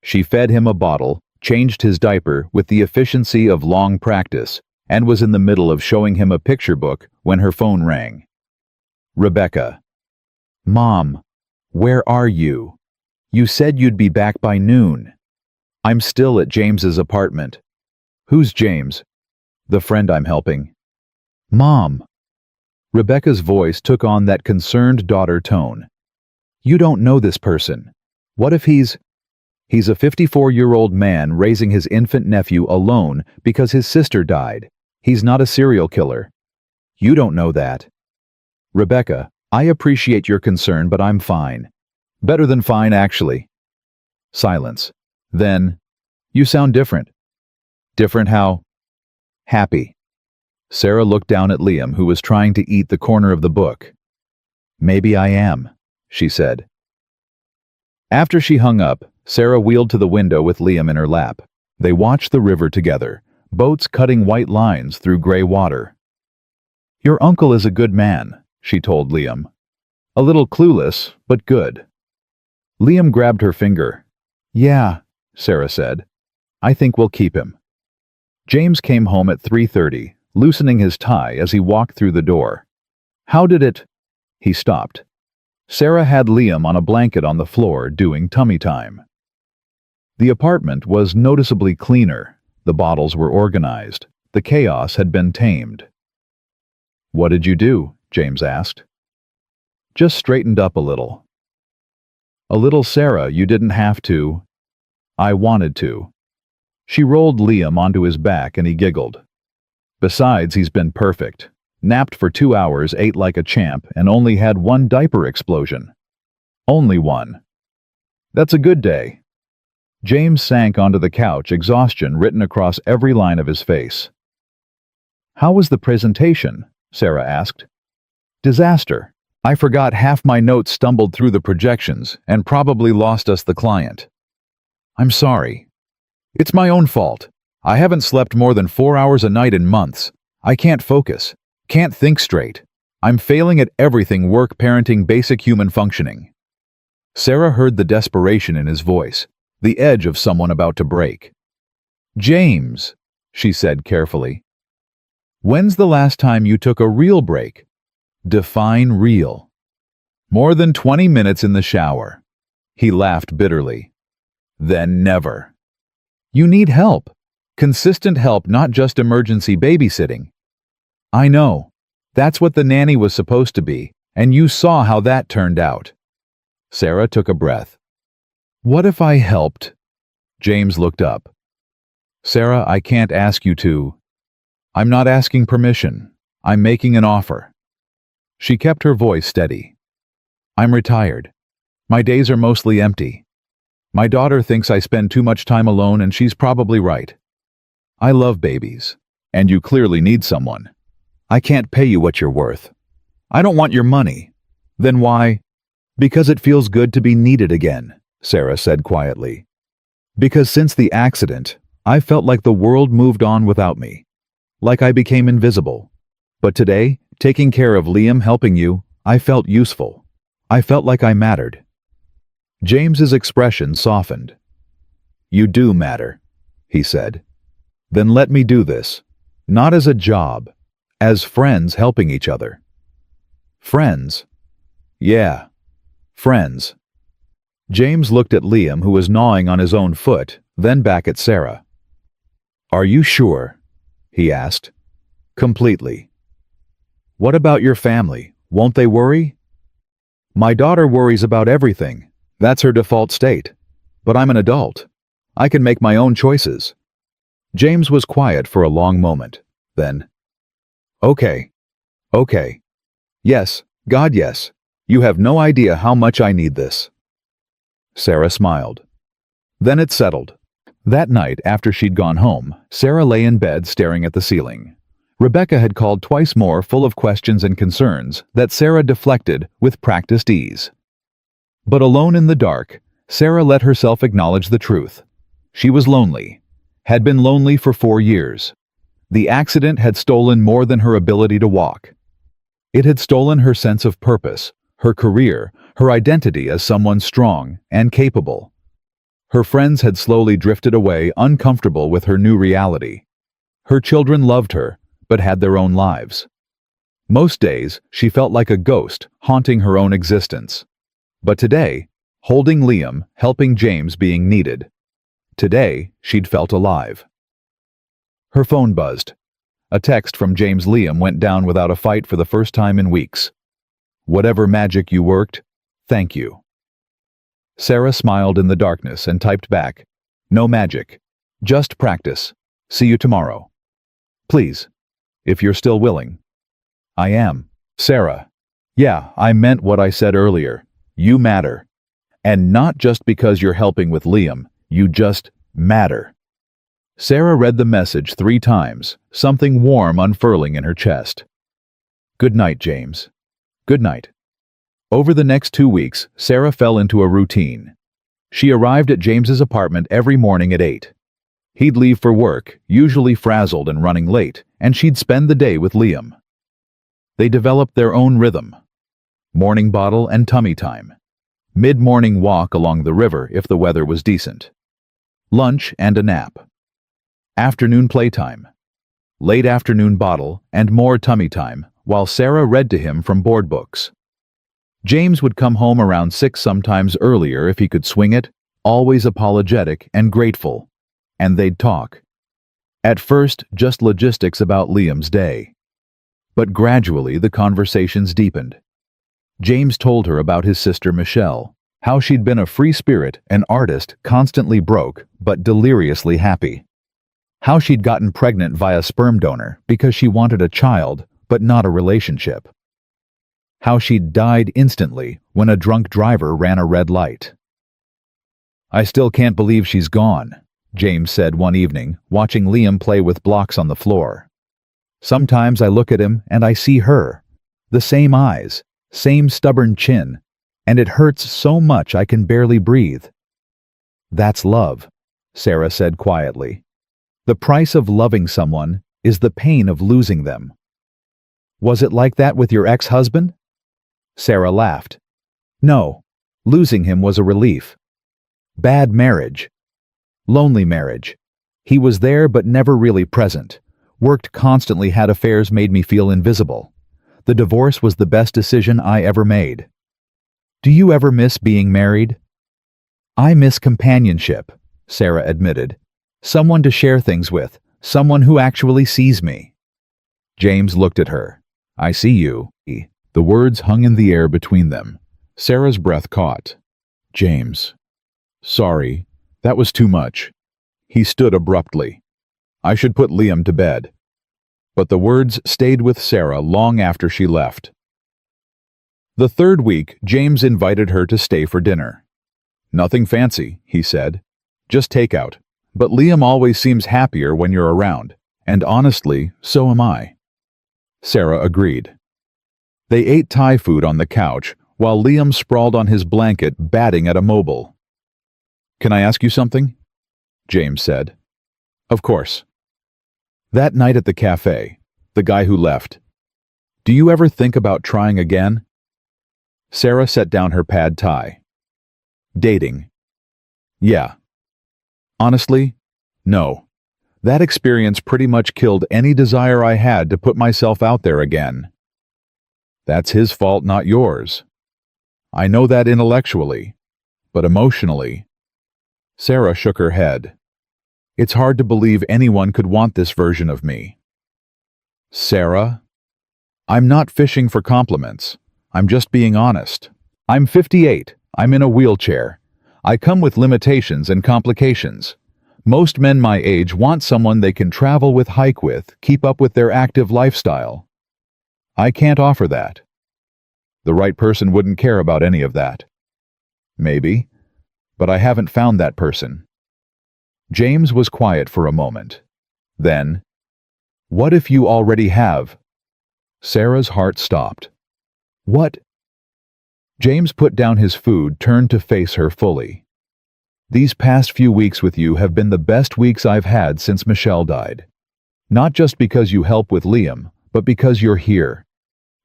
[SPEAKER 1] She fed him a bottle, changed his diaper with the efficiency of long practice, and was in the middle of showing him a picture book when her phone rang. Rebecca. "Mom, where are you? You said you'd be back by noon." "I'm still at James's apartment." "Who's James?" "The friend I'm helping." "Mom." Rebecca's voice took on that concerned daughter tone. "You don't know this person. What if he's a 54-year-old man raising his infant nephew alone because his sister died. He's not a serial killer. You don't know that." "Rebecca, I appreciate your concern, but I'm fine. Better than fine, actually." Silence. Then, "You sound different." "Different how?" "Happy." Sarah looked down at Liam, who was trying to eat the corner of the book. "Maybe I am," she said. After she hung up, Sarah wheeled to the window with Liam in her lap. They watched the river together, boats cutting white lines through gray water. "Your uncle is a good man," she told Liam. "A little clueless, but good." Liam grabbed her finger. "Yeah," Sarah said. "I think we'll keep him." James came home at 3:30, loosening his tie as he walked through the door. "How did it—" He stopped. Sarah had Liam on a blanket on the floor doing tummy time. The apartment was noticeably cleaner. The bottles were organized. The chaos had been tamed. "What did you do?" James asked. "Just straightened up a little." "A little, Sarah, you didn't have to." "I wanted to." She rolled Liam onto his back and he giggled. Besides, he's been perfect. Napped for 2 hours, ate like a champ, and only had 1 diaper explosion. Only 1. That's a good day. James sank onto the couch, exhaustion written across every line of his face. "How was the presentation?" Sarah asked. "Disaster. I forgot half my notes, stumbled through the projections, and probably lost us the client." "I'm sorry." "It's my own fault. I haven't slept more than 4 hours a night in months. I can't focus. Can't think straight. I'm failing at everything: work, parenting, basic human functioning." Sarah heard the desperation in his voice, the edge of someone about to break. "James," she said carefully, "when's the last time you took a real break? Define real." "More than 20 minutes in the shower." He laughed bitterly. "Then never." "You need help. Consistent help, not just emergency babysitting." "I know. That's what the nanny was supposed to be, and you saw how that turned out." Sarah took a breath. "What if I helped?" James looked up. "Sarah, I can't ask you to." "I'm not asking permission. I'm making an offer." She kept her voice steady. "I'm retired. My days are mostly empty. My daughter thinks I spend too much time alone, and she's probably right. I love babies, and you clearly need someone. I can't pay you what you're worth. I don't want your money. Then why? Because it feels good to be needed again, Sarah said quietly. Because since the accident, I felt like the world moved on without me. Like I became invisible. But today, taking care of Liam, helping you, I felt useful. I felt like I mattered. James's expression softened. You do matter, he said. Then let me do this. Not as a job, as friends helping each other. Friends? Yeah, friends. James looked at Liam, who was gnawing on his own foot, then back at Sarah. Are you sure? He asked. Completely. What about your family? Won't they worry? My daughter worries about everything. That's her default state. But I'm an adult. I can make my own choices. James was quiet for a long moment. Then, Okay. Yes, God, yes. You have no idea how much I need this. Sarah smiled. Then it settled. That night, after she'd gone home, Sarah lay in bed staring at the ceiling. Rebecca had called twice more, full of questions and concerns that Sarah deflected with practiced ease. But alone in the dark, Sarah let herself acknowledge the truth. She was lonely, had been lonely for 4 years. The accident had stolen more than her ability to walk. It had stolen her sense of purpose, her career, her identity as someone strong and capable. Her friends had slowly drifted away, uncomfortable with her new reality. Her children loved her, but had their own lives. Most days, she felt like a ghost, haunting her own existence. But today, holding Liam, helping James, being needed. Today, she'd felt alive. Her phone buzzed. A text from James. Liam went down without a fight for the first time in weeks. Whatever magic you worked, thank you. Sarah smiled in the darkness and typed back, No magic. Just practice. See you tomorrow. Please. If you're still willing. I am. Sarah. Yeah, I meant what I said earlier. You matter. And not just because you're helping with Liam, you just matter. Sarah read the message 3 times, something warm unfurling in her chest. Good night, James. Good night. Over the next 2 weeks, Sarah fell into a routine. She arrived at James's apartment every morning at 8. He'd leave for work, usually frazzled and running late, and she'd spend the day with Liam. They developed their own rhythm. Morning bottle and tummy time. Mid-morning walk along the river if the weather was decent. Lunch and a nap. Afternoon playtime. Late afternoon bottle and more tummy time, while Sarah read to him from board books. James would come home around 6, sometimes earlier if he could swing it, always apologetic and grateful. And they'd talk. At first, just logistics about Liam's day. But gradually the conversations deepened. James told her about his sister Michelle, how she'd been a free spirit, an artist, constantly broke, but deliriously happy. How she'd gotten pregnant via sperm donor because she wanted a child, but not a relationship. How she'd died instantly when a drunk driver ran a red light. I still can't believe she's gone, James said one evening, watching Liam play with blocks on the floor. Sometimes I look at him and I see her. The same eyes, same stubborn chin, and it hurts so much I can barely breathe. That's love, Sarah said quietly. The price of loving someone is the pain of losing them. Was it like that with your ex-husband? Sarah laughed. No, losing him was a relief. Bad marriage. Lonely marriage. He was there but never really present. Worked constantly, had affairs, made me feel invisible. The divorce was the best decision I ever made. Do you ever miss being married? I miss companionship, Sarah admitted. Someone to share things with, someone who actually sees me. James looked at her. I see you. The words hung in the air between them. Sarah's breath caught. James. Sorry, that was too much. He stood abruptly. I should put Liam to bed. But the words stayed with Sarah long after she left. The 3rd week, James invited her to stay for dinner. Nothing fancy, he said. Just takeout. But Liam always seems happier when you're around, and honestly, so am I. Sarah agreed. They ate Thai food on the couch, while Liam sprawled on his blanket, batting at a mobile. "Can I ask you something?" James said. "Of course." "That night at the cafe, the guy who left, do you ever think about trying again?" Sarah set down her pad thai. "Dating. Yeah. Honestly, no. That experience pretty much killed any desire I had to put myself out there again." "That's his fault, not yours. I know that intellectually, but emotionally." Sarah shook her head. "It's hard to believe anyone could want this version of me." "Sarah, I'm not fishing for compliments. I'm just being honest. I'm 58. I'm in a wheelchair. I come with limitations and complications. Most men my age want someone they can travel with, hike with, keep up with their active lifestyle. I can't offer that. The right person wouldn't care about any of that. Maybe, but I haven't found that person." James was quiet for a moment. Then, "What if you already have?" Sarah's heart stopped. "What?" James put down his food, turned to face her fully. "These past few weeks with you have been the best weeks I've had since Michelle died. Not just because you help with Liam, but because you're here.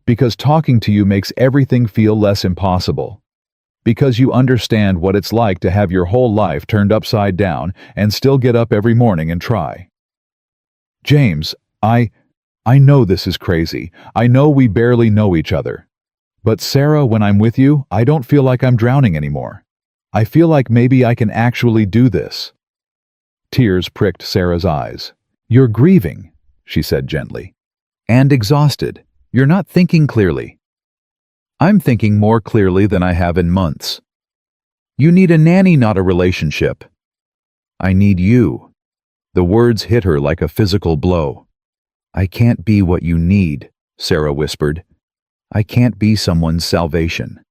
[SPEAKER 1] Because talking to you makes everything feel less impossible. Because you understand what it's like to have your whole life turned upside down and still get up every morning and try." "James, I know this is crazy. I know we barely know each other. But Sarah, when I'm with you, I don't feel like I'm drowning anymore. I feel like maybe I can actually do this." Tears pricked Sarah's eyes. "You're grieving," she said gently. "And exhausted. You're not thinking clearly." "I'm thinking more clearly than I have in months. You need a nanny, not a relationship." "I need you." The words hit her like a physical blow. "I can't be what you need," Sarah whispered. "I can't be someone's salvation."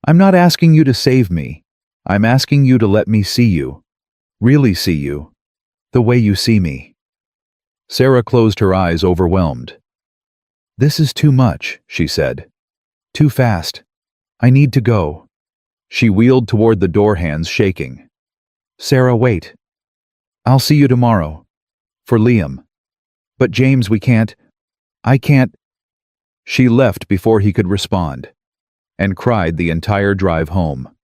[SPEAKER 1] "I'm not asking you to save me. I'm asking you to let me see you. Really see you. The way you see me." Sarah closed her eyes, overwhelmed. "This is too much," she said. "Too fast. I need to go." She wheeled toward the door, hands shaking. "Sarah, wait. I'll see you tomorrow. For Liam. But James, we can't. I can't." She left before he could respond, and cried the entire drive home.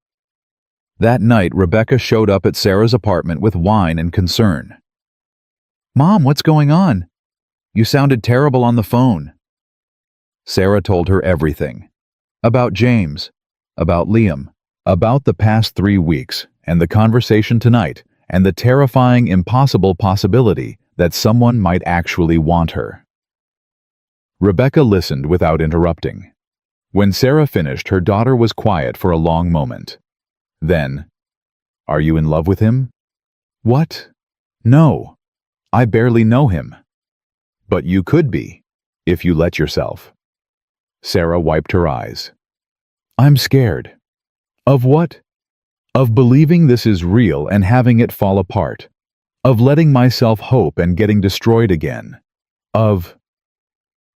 [SPEAKER 1] That night, Rebecca showed up at Sarah's apartment with wine and concern. "Mom, what's going on? You sounded terrible on the phone." Sarah told her everything. About James, about Liam, about the past 3 weeks, and the conversation tonight, and the terrifying, impossible possibility that someone might actually want her. Rebecca listened without interrupting. When Sarah finished, her daughter was quiet for a long moment. Then, "Are you in love with him?" "What? No. I barely know him." "But you could be, if you let yourself." Sarah wiped her eyes. "I'm scared." "Of what?" "Of believing this is real and having it fall apart. Of letting myself hope and getting destroyed again. Of—"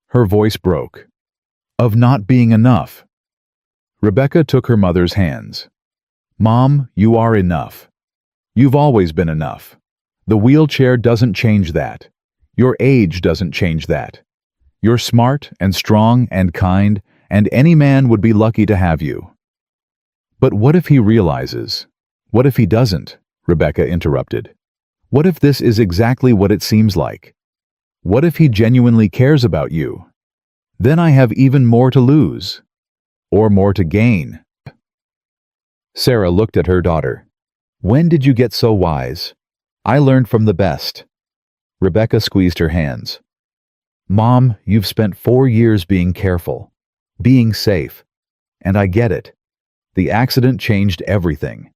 [SPEAKER 1] Her voice broke. "Of not being enough." Rebecca took her mother's hands. "Mom, you are enough. You've always been enough. The wheelchair doesn't change that. Your age doesn't change that. You're smart and strong and kind, and any man would be lucky to have you." "But what if he realizes? What if he doesn't?" Rebecca interrupted. "What if this is exactly what it seems like? What if he genuinely cares about you? Then I have even more to lose. Or more to gain." Sarah looked at her daughter. "When did you get so wise? I learned from the best." Rebecca squeezed her hands. "Mom, you've spent 4 years being careful, being safe. And I get it. The accident changed everything.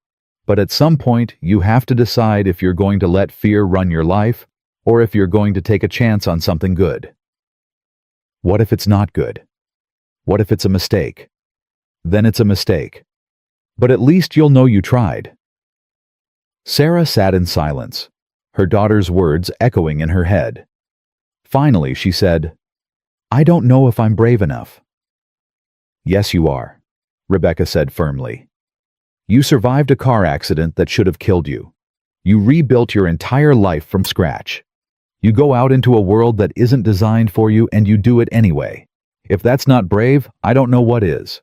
[SPEAKER 1] But at some point, you have to decide if you're going to let fear run your life, or if you're going to take a chance on something good. What if it's not good? What if it's a mistake? Then it's a mistake. But at least you'll know you tried." Sarah sat in silence, her daughter's words echoing in her head. Finally, she said, "I don't know if I'm brave enough." "Yes, you are. Rebecca said firmly. You survived a car accident that should have killed you. You rebuilt your entire life from scratch. You go out into a world that isn't designed for you and you do it anyway. If that's not brave, I don't know what is.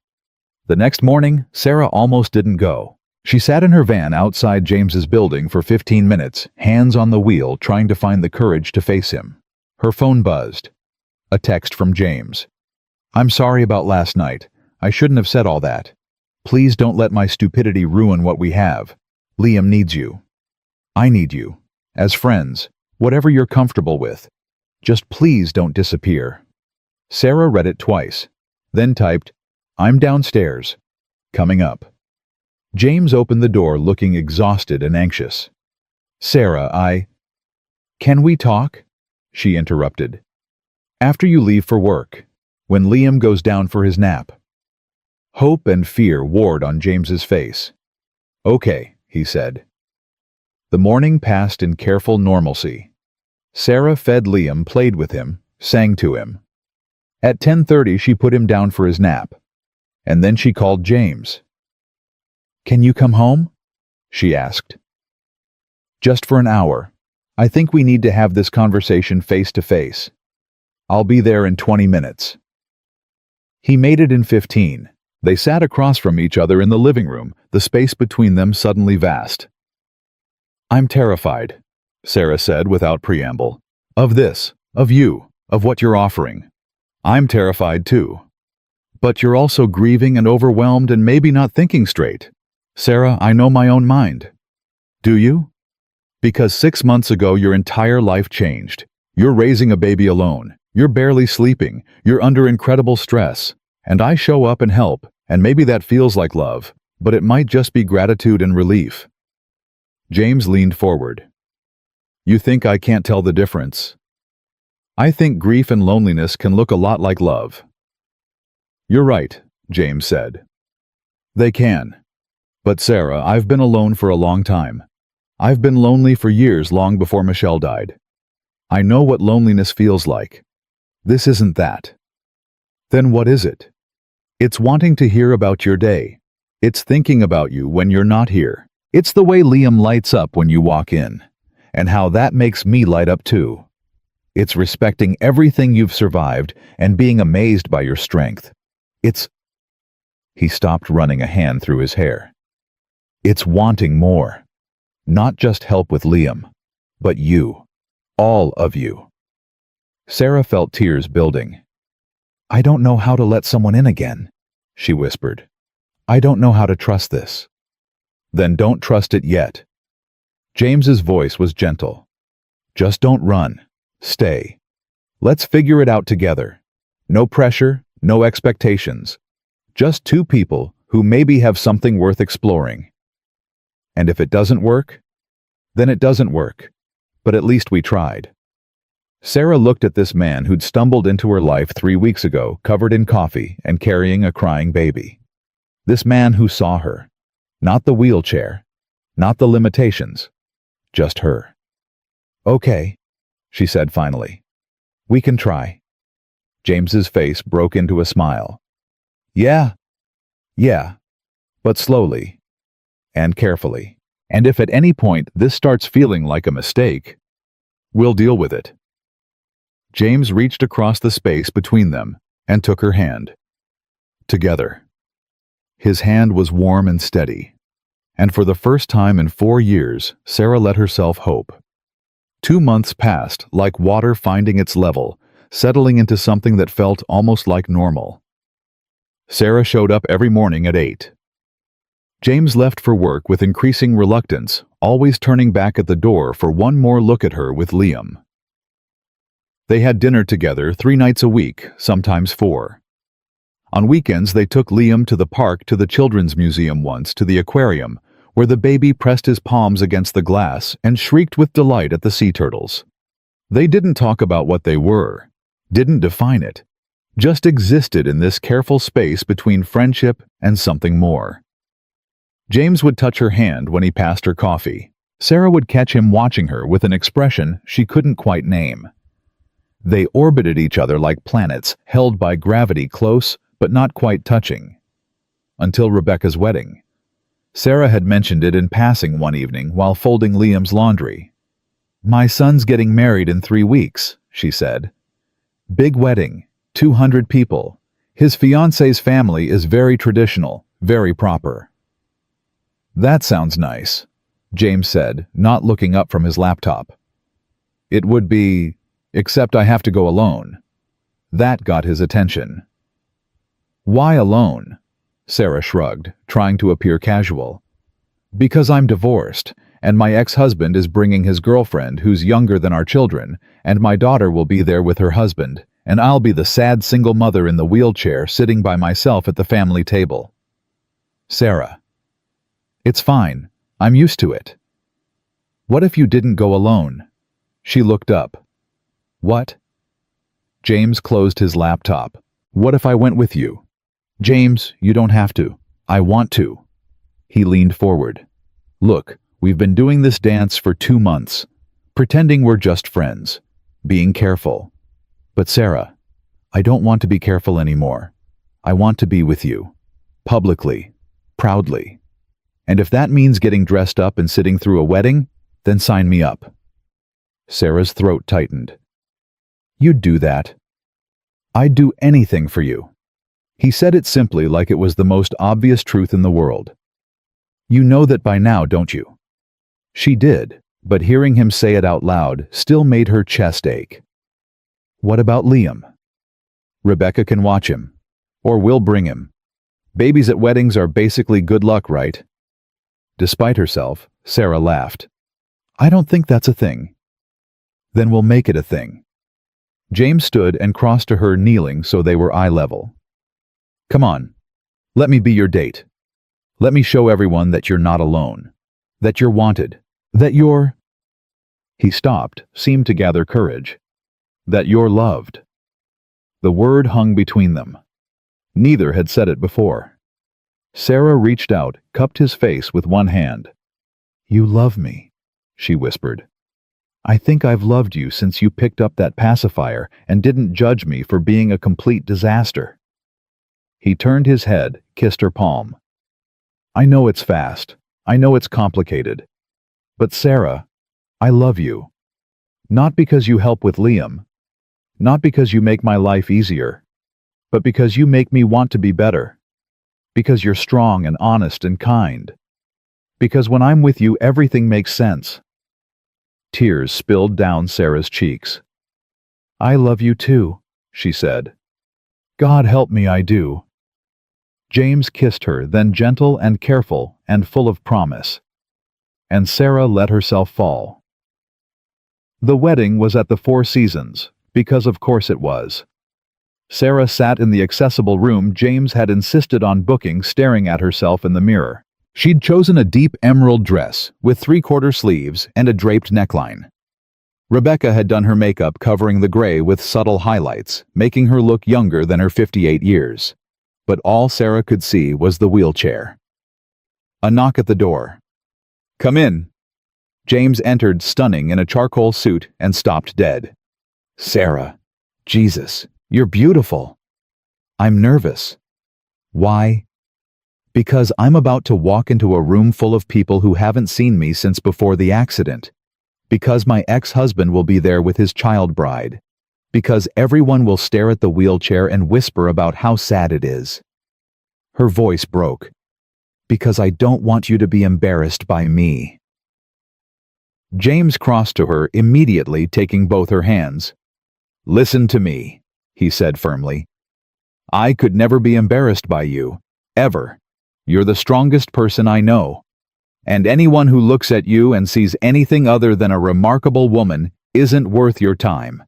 [SPEAKER 1] The next morning, Sarah almost didn't go. She sat in her van outside James's building for 15 minutes, hands on the wheel, trying to find the courage to face him. Her phone buzzed. A text from James. I'm sorry about last night. I shouldn't have said all that. Please don't let my stupidity ruin what we have. Liam needs you. I need you. As friends, whatever you're comfortable with. Just please don't disappear. Sarah read it twice, then typed, I'm downstairs. Coming up. James opened the door looking exhausted and anxious. Sarah, Can we talk? She interrupted. After you leave for work, when Liam goes down for his nap. Hope and fear warred on James's face. Okay, he said. The morning passed in careful normalcy. Sarah fed Liam, played with him, sang to him. At 10:30 she put him down for his nap, and then she called James. Can you come home? She asked. Just for an hour. I think we need to have this conversation face to face. I'll be there in 20 minutes. He made it in 15. They sat across from each other in the living room, the space between them suddenly vast. I'm terrified, Sarah said without preamble. Of this, of you, of what you're offering. I'm terrified too. But you're also grieving and overwhelmed and maybe not thinking straight. Sarah, I know my own mind. Do you? Because 6 months ago your entire life changed. You're raising a baby alone. You're barely sleeping. You're under incredible stress. And I show up and help, and maybe that feels like love, but it might just be gratitude and relief. James leaned forward. You think I can't tell the difference? I think grief and loneliness can look a lot like love. You're right, James said. They can. But Sarah, I've been alone for a long time. I've been lonely for years, long before Michelle died. I know what loneliness feels like. This isn't that. Then what is it? It's wanting to hear about your day. It's thinking about you when you're not here. It's the way Liam lights up when you walk in, and how that makes me light up too. It's respecting everything you've survived and being amazed by your strength. He stopped, running a hand through his hair. It's wanting more. Not just help with Liam, but you. All of you. Sarah felt tears building. I don't know how to let someone in again, she whispered. I don't know how to trust this. Then don't trust it yet. James's voice was gentle. Just don't run. Stay. Let's figure it out together. No pressure, no expectations. Just two people who maybe have something worth exploring. And if it doesn't work, then it doesn't work. But at least we tried. Sarah looked at this man who'd stumbled into her life 3 weeks ago, covered in coffee and carrying a crying baby. This man who saw her. Not the wheelchair. Not the limitations. Just her. Okay, she said finally. We can try. James's face broke into a smile. Yeah. But slowly. And carefully. And if at any point this starts feeling like a mistake, we'll deal with it. James reached across the space between them and took her hand. Together. His hand was warm and steady. And for the first time in 4 years, Sarah let herself hope. 2 months passed like water finding its level, settling into something that felt almost like normal. Sarah showed up every morning at 8. James left for work with increasing reluctance, always turning back at the door for one more look at her with Liam. They had dinner together 3 nights a week, sometimes 4. On weekends they took Liam to the park, to the children's museum, once to the aquarium, where the baby pressed his palms against the glass and shrieked with delight at the sea turtles. They didn't talk about what they were, didn't define it, just existed in this careful space between friendship and something more. James would touch her hand when he passed her coffee. Sarah would catch him watching her with an expression she couldn't quite name. They orbited each other like planets, held by gravity, close but not quite touching. until Rebecca's wedding. Sarah had mentioned it in passing one evening while folding Liam's laundry. "My son's getting married in 3 weeks," she said. "Big wedding, 200 people. His fiancée's family is very traditional, very proper." "That sounds nice," James said, not looking up from his laptop. "It would be, except I have to go alone." That got his attention. "Why alone?" Sarah shrugged, trying to appear casual. "Because I'm divorced, and my ex-husband is bringing his girlfriend who's younger than our children, and my daughter will be there with her husband, and I'll be the sad single mother in the wheelchair sitting by myself at the family table." "Sarah." "It's fine. I'm used to it." "What if you didn't go alone?" She looked up. "What?" James closed his laptop. "What if I went with you?" "James, you don't have to. I want to." He leaned forward. "Look, we've been doing this dance for 2 months, pretending we're just friends, being careful. But Sarah, I don't want to be careful anymore. I want to be with you. Publicly. Proudly. And if that means getting dressed up and sitting through a wedding, then sign me up." Sarah's throat tightened. "You'd do that." "I'd do anything for you." He said it simply, like it was the most obvious truth in the world. "You know that by now, don't you?" She did, but hearing him say it out loud still made her chest ache. "What about Liam?" "Rebecca can watch him. Or we'll bring him. Babies at weddings are basically good luck, right?" Despite herself, Sarah laughed. "I don't think that's a thing." "Then we'll make it a thing." James stood and crossed to her, kneeling so they were eye level. "Come on. Let me be your date. Let me show everyone that you're not alone. That you're wanted. That you're—" He stopped, seemed to gather courage. "That you're loved." The word hung between them. Neither had said it before. Sarah reached out, cupped his face with one hand. "You love me," she whispered. "I think I've loved you since you picked up that pacifier and didn't judge me for being a complete disaster." He turned his head, kissed her palm. "I know it's fast. I know it's complicated. But Sarah, I love you. Not because you help with Liam. Not because you make my life easier. But because you make me want to be better. Because you're strong and honest and kind. Because when I'm with you, everything makes sense." Tears spilled down Sarah's cheeks. "I love you too," she said. "God help me, I do." James kissed her, then gentle and careful and full of promise. And Sarah let herself fall. The wedding was at the Four Seasons, because of course it was. Sarah sat in the accessible room James had insisted on booking, staring at herself in the mirror. She'd chosen a deep emerald dress with 3/4 sleeves and a draped neckline. Rebecca had done her makeup, covering the gray with subtle highlights, making her look younger than her 58 years. But all Sarah could see was the wheelchair. A knock at the door. "Come in." James entered, stunning in a charcoal suit, and stopped dead. "Sarah, Jesus, you're beautiful." "I'm nervous." "Why?" "Because I'm about to walk into a room full of people who haven't seen me since before the accident. Because my ex-husband will be there with his child bride. Because everyone will stare at the wheelchair and whisper about how sad it is." Her voice broke. "Because I don't want you to be embarrassed by me." James crossed to her immediately, taking both her hands. "Listen to me," he said firmly. "I could never be embarrassed by you. Ever. You're the strongest person I know. And anyone who looks at you and sees anything other than a remarkable woman isn't worth your time."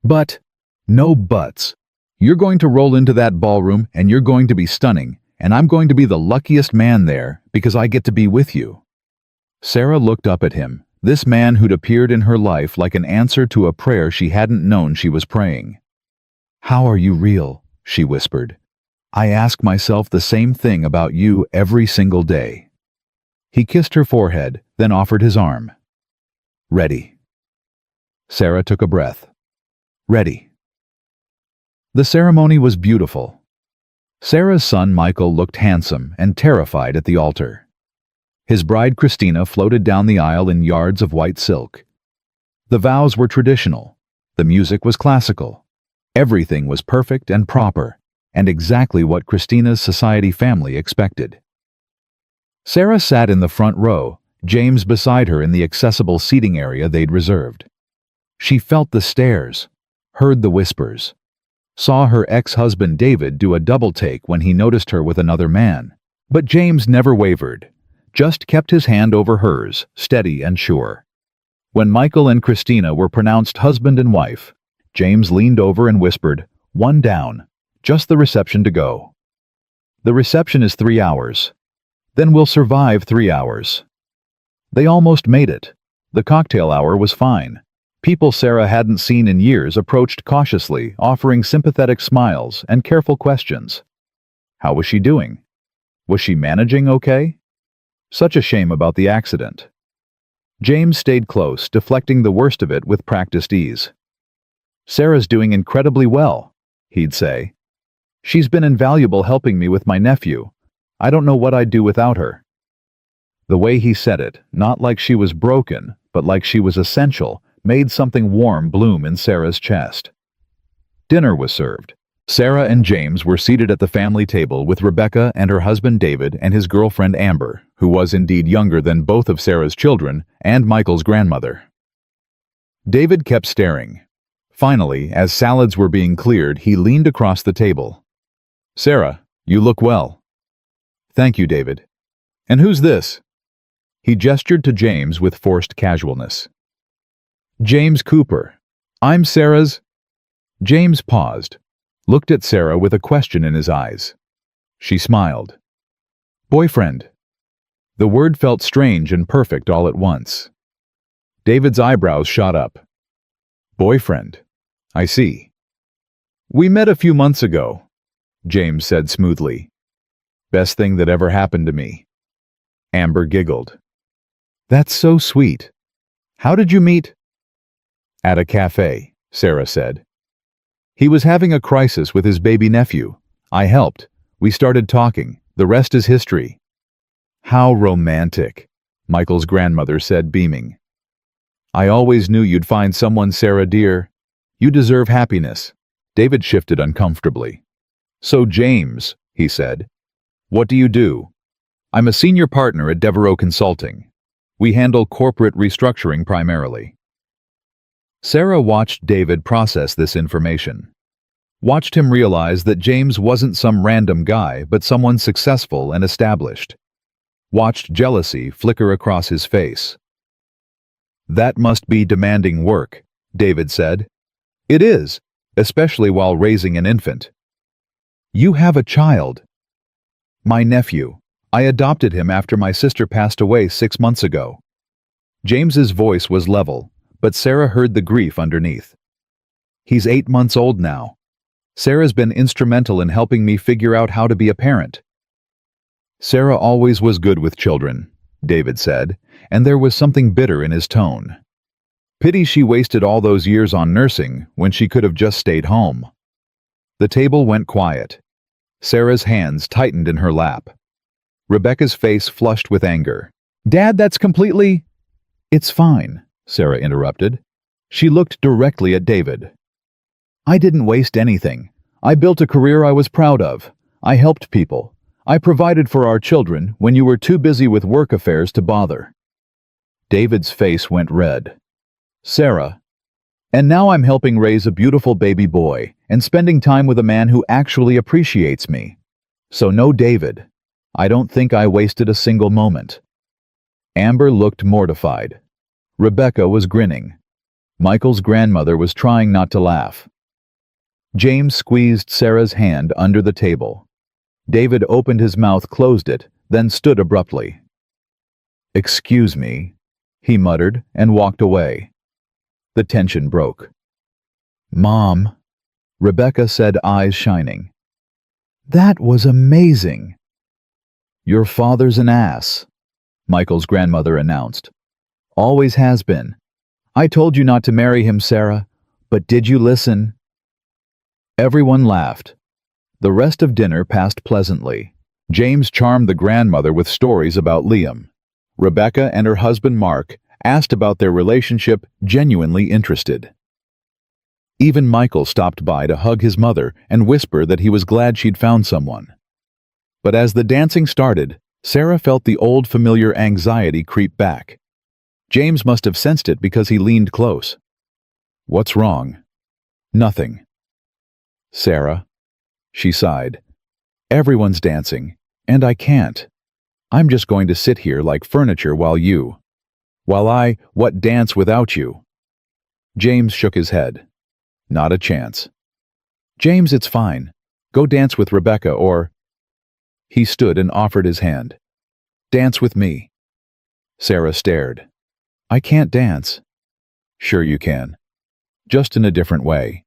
[SPEAKER 1] "But," "No buts. You're going to roll into that ballroom and you're going to be stunning, and I'm going to be the luckiest man there because I get to be with you." Sarah looked up at him, this man who'd appeared in her life like an answer to a prayer she hadn't known she was praying. "How are you real?" she whispered. "I ask myself the same thing about you every single day." He kissed her forehead, then offered his arm. "Ready." Sarah took a breath. "Ready." The ceremony was beautiful. Sarah's son Michael looked handsome and terrified at the altar. His bride Christina floated down the aisle in yards of white silk. The vows were traditional. The music was classical. Everything was perfect and proper, and exactly what Christina's society family expected. Sarah sat in the front row, James beside her in the accessible seating area they'd reserved. She felt the stares, heard the whispers, saw her ex-husband David do a double-take when he noticed her with another man. But James never wavered, just kept his hand over hers, steady and sure. When Michael and Christina were pronounced husband and wife, James leaned over and whispered, "One down, just the reception to go. The reception is 3 hours. Then we'll survive 3 hours." They almost made it. The cocktail hour was fine. People Sarah hadn't seen in years approached cautiously, offering sympathetic smiles and careful questions. How was she doing? Was she managing okay? Such a shame about the accident. James stayed close, deflecting the worst of it with practiced ease. "Sarah's doing incredibly well," he'd say. "She's been invaluable helping me with my nephew. I don't know what I'd do without her." The way he said it, not like she was broken, but like she was essential, made something warm bloom in Sarah's chest. Dinner was served. Sarah and James were seated at the family table with Rebecca and her husband David and his girlfriend Amber, who was indeed younger than both of Sarah's children and Michael's grandmother. David kept staring. Finally, as salads were being cleared, he leaned across the table. "Sarah, you look well." "Thank you, David. And who's this?" He gestured to James with forced casualness. "James Cooper. I'm Sarah's—" James paused, looked at Sarah with a question in his eyes. She smiled. "Boyfriend." The word felt strange and perfect all at once. David's eyebrows shot up. "Boyfriend. I see." "We met a few months ago," James said smoothly. "Best thing that ever happened to me." Amber giggled. "That's so sweet. How did you meet?" "At a cafe," Sarah said. "He was having a crisis with his baby nephew. I helped. We started talking. The rest is history." "How romantic," Michael's grandmother said, beaming. "I always knew you'd find someone, Sarah dear. You deserve happiness." David shifted uncomfortably. "So James," he said, "what do you do?" "I'm a senior partner at Devereaux Consulting. We handle corporate restructuring primarily." Sarah watched David process this information. Watched him realize that James wasn't some random guy, but someone successful and established. Watched jealousy flicker across his face. "That must be demanding work," David said. "It is, especially while raising an infant." "You have a child." "My nephew. I adopted him after my sister passed away 6 months ago." James's voice was level, but Sarah heard the grief underneath. "He's 8 months old now. Sarah's been instrumental in helping me figure out how to be a parent." "Sarah always was good with children," David said, and there was something bitter in his tone. Pity she wasted all those years on nursing when she could have just stayed home. The table went quiet. Sarah's hands tightened in her lap. Rebecca's face flushed with anger. "Dad, that's completely—" "It's fine," Sarah interrupted. She looked directly at David. "I didn't waste anything. I built a career I was proud of. I helped people. I provided for our children when you were too busy with work affairs to bother." David's face went red. "Sarah, and now I'm helping raise a beautiful baby boy and spending time with a man who actually appreciates me. So no, David, I don't think I wasted a single moment." Amber looked mortified. Rebecca was grinning. Michael's grandmother was trying not to laugh. James squeezed Sarah's hand under the table. David opened his mouth, closed it, then stood abruptly. "Excuse me," he muttered and walked away. The tension broke. "Mom," Rebecca said, eyes shining. "That was amazing." "Your father's an ass," Michael's grandmother announced. "Always has been. I told you not to marry him, Sarah, but did you listen?" Everyone laughed. The rest of dinner passed pleasantly. James charmed the grandmother with stories about Liam. Rebecca and her husband Mark asked about their relationship, genuinely interested. Even Michael stopped by to hug his mother and whisper that he was glad she'd found someone. But as the dancing started, Sarah felt the old familiar anxiety creep back. James must have sensed it because he leaned close. "What's wrong?" "Nothing." "Sarah," she sighed, "everyone's dancing, and I can't. I'm just going to sit here like furniture while I dance without you." James shook his head. "Not a chance." "James, it's fine. Go dance with Rebecca or—" He stood and offered his hand. "Dance with me." Sarah stared. "I can't dance." "Sure you can. Just in a different way."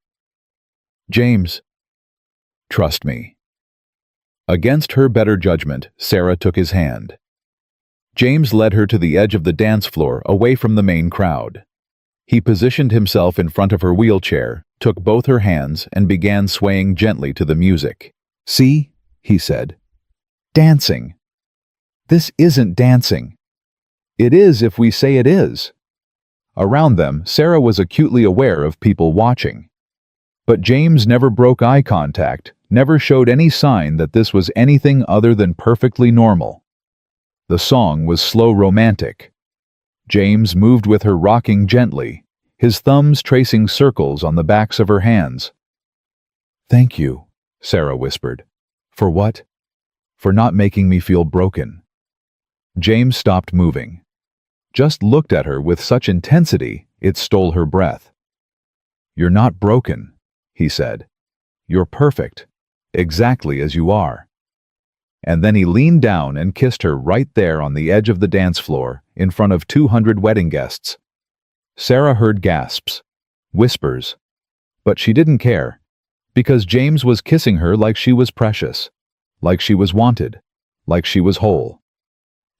[SPEAKER 1] "James." "Trust me." Against her better judgment, Sarah took his hand. James led her to the edge of the dance floor, away from the main crowd. He positioned himself in front of her wheelchair, took both her hands, and began swaying gently to the music. "See," he said. "Dancing. This isn't dancing." "It is if we say it is." Around them, Sarah was acutely aware of people watching. But James never broke eye contact, never showed any sign that this was anything other than perfectly normal. The song was slow romantic. James moved with her, rocking gently, his thumbs tracing circles on the backs of her hands. "Thank you," Sarah whispered. "For what?" "For not making me feel broken." James stopped moving. Just looked at her with such intensity, it stole her breath. "You're not broken," he said. "You're perfect, exactly as you are." And then he leaned down and kissed her right there on the edge of the dance floor, in front of 200 wedding guests. Sarah heard gasps, whispers, but she didn't care, because James was kissing her like she was precious, like she was wanted, like she was whole.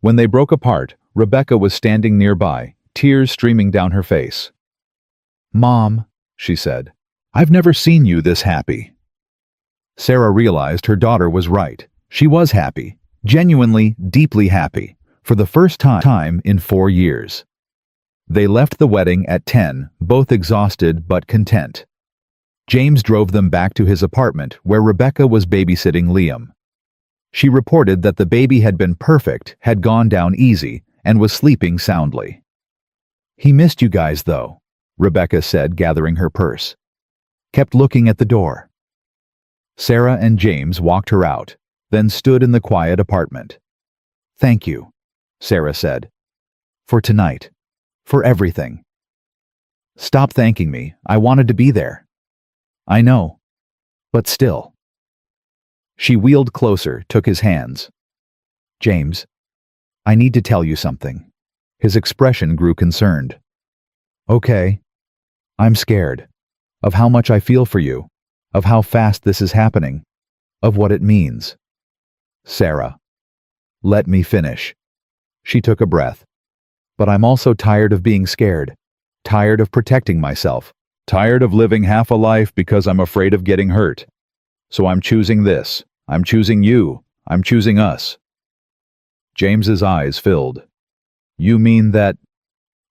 [SPEAKER 1] When they broke apart, Rebecca was standing nearby, tears streaming down her face. "Mom," she said, "I've never seen you this happy." Sarah realized her daughter was right. She was happy, genuinely, deeply happy, for the first time in 4 years. They left the wedding at 10, both exhausted but content. James drove them back to his apartment where Rebecca was babysitting Liam. She reported that the baby had been perfect, had gone down easy, and was sleeping soundly. "He missed you guys, though," Rebecca said, gathering her purse. "Kept looking at the door." Sarah and James walked her out, then stood in the quiet apartment. "Thank you," Sarah said. "For tonight. For everything." "Stop thanking me. I wanted to be there." "I know. But still." She wheeled closer, took his hands. "James, I need to tell you something." His expression grew concerned. "Okay. I'm scared. Of how much I feel for you. Of how fast this is happening. Of what it means." "Sarah, let me finish." She took a breath. "But I'm also tired of being scared. Tired of protecting myself. Tired of living half a life because I'm afraid of getting hurt. So I'm choosing this. I'm choosing you. I'm choosing us." James's eyes filled. "You mean that—"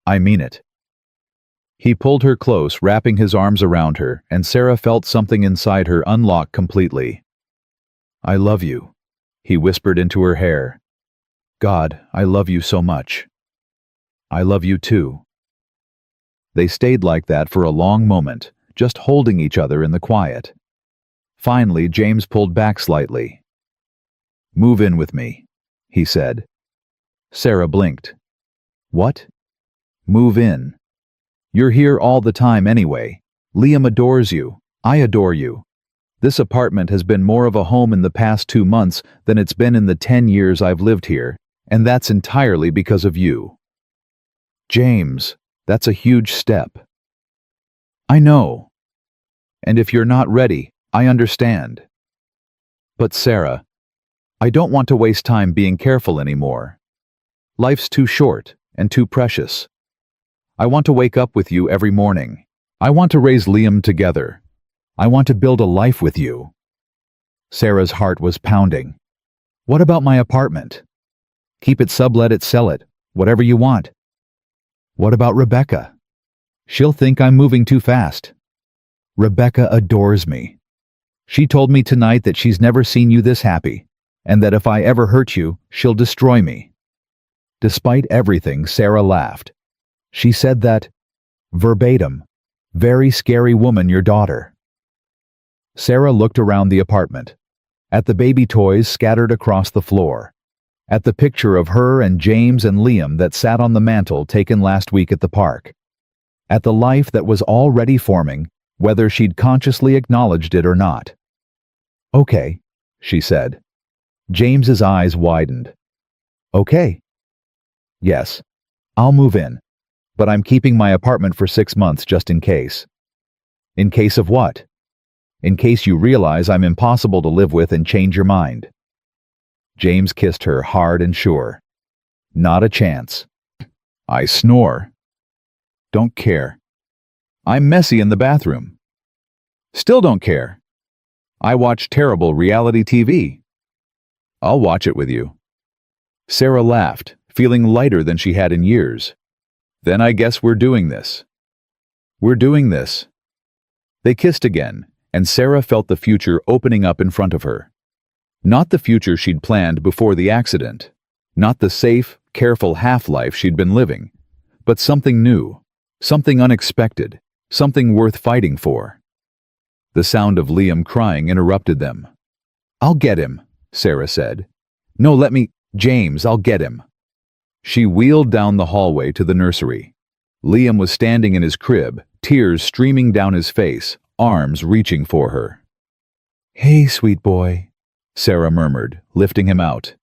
[SPEAKER 1] "I mean it." He pulled her close, wrapping his arms around her, and Sarah felt something inside her unlock completely. "I love you," he whispered into her hair. "God, I love you so much." "I love you too." They stayed like that for a long moment, just holding each other in the quiet. Finally, James pulled back slightly. "Move in with me," he said. Sarah blinked. "What?" "Move in. You're here all the time anyway. Liam adores you. I adore you. This apartment has been more of a home in the past 2 months than it's been in the 10 years I've lived here, and that's entirely because of you." "James, that's a huge step." "I know. And if you're not ready, I understand. But Sarah, I don't want to waste time being careful anymore. Life's too short and too precious. I want to wake up with you every morning. I want to raise Liam together. I want to build a life with you." Sarah's heart was pounding. What about my apartment? Keep it sublet it, sell it, whatever you want. What about Rebecca? She'll think I'm moving too fast. Rebecca adores me. She told me tonight that she's never seen you this happy, and that if I ever hurt you, she'll destroy me. Despite everything, Sarah laughed. She said that, verbatim, very scary woman, your daughter. Sarah looked around the apartment, at the baby toys scattered across the floor, at the picture of her and James and Liam that sat on the mantel taken last week at the park, at the life that was already forming, whether she'd consciously acknowledged it or not. Okay, she said. James's eyes widened. Okay. Yes, I'll move in, but I'm keeping my apartment for 6 months just in case. In case of what? In case you realize I'm impossible to live with and change your mind. James kissed her hard and sure. Not a chance. I snore. Don't care. I'm messy in the bathroom. Still don't care. I watch terrible reality TV. I'll watch it with you. Sarah laughed, feeling lighter than she had in years. Then I guess we're doing this. We're doing this. They kissed again, and Sarah felt the future opening up in front of her. Not the future she'd planned before the accident, not the safe, careful half-life she'd been living, but something new, something unexpected, something worth fighting for. The sound of Liam crying interrupted them. I'll get him, Sarah said. No, let me, James, I'll get him. She wheeled down the hallway to the nursery. Liam was standing in his crib, tears streaming down his face, arms reaching for her. Hey, sweet boy, Sarah murmured, lifting him out.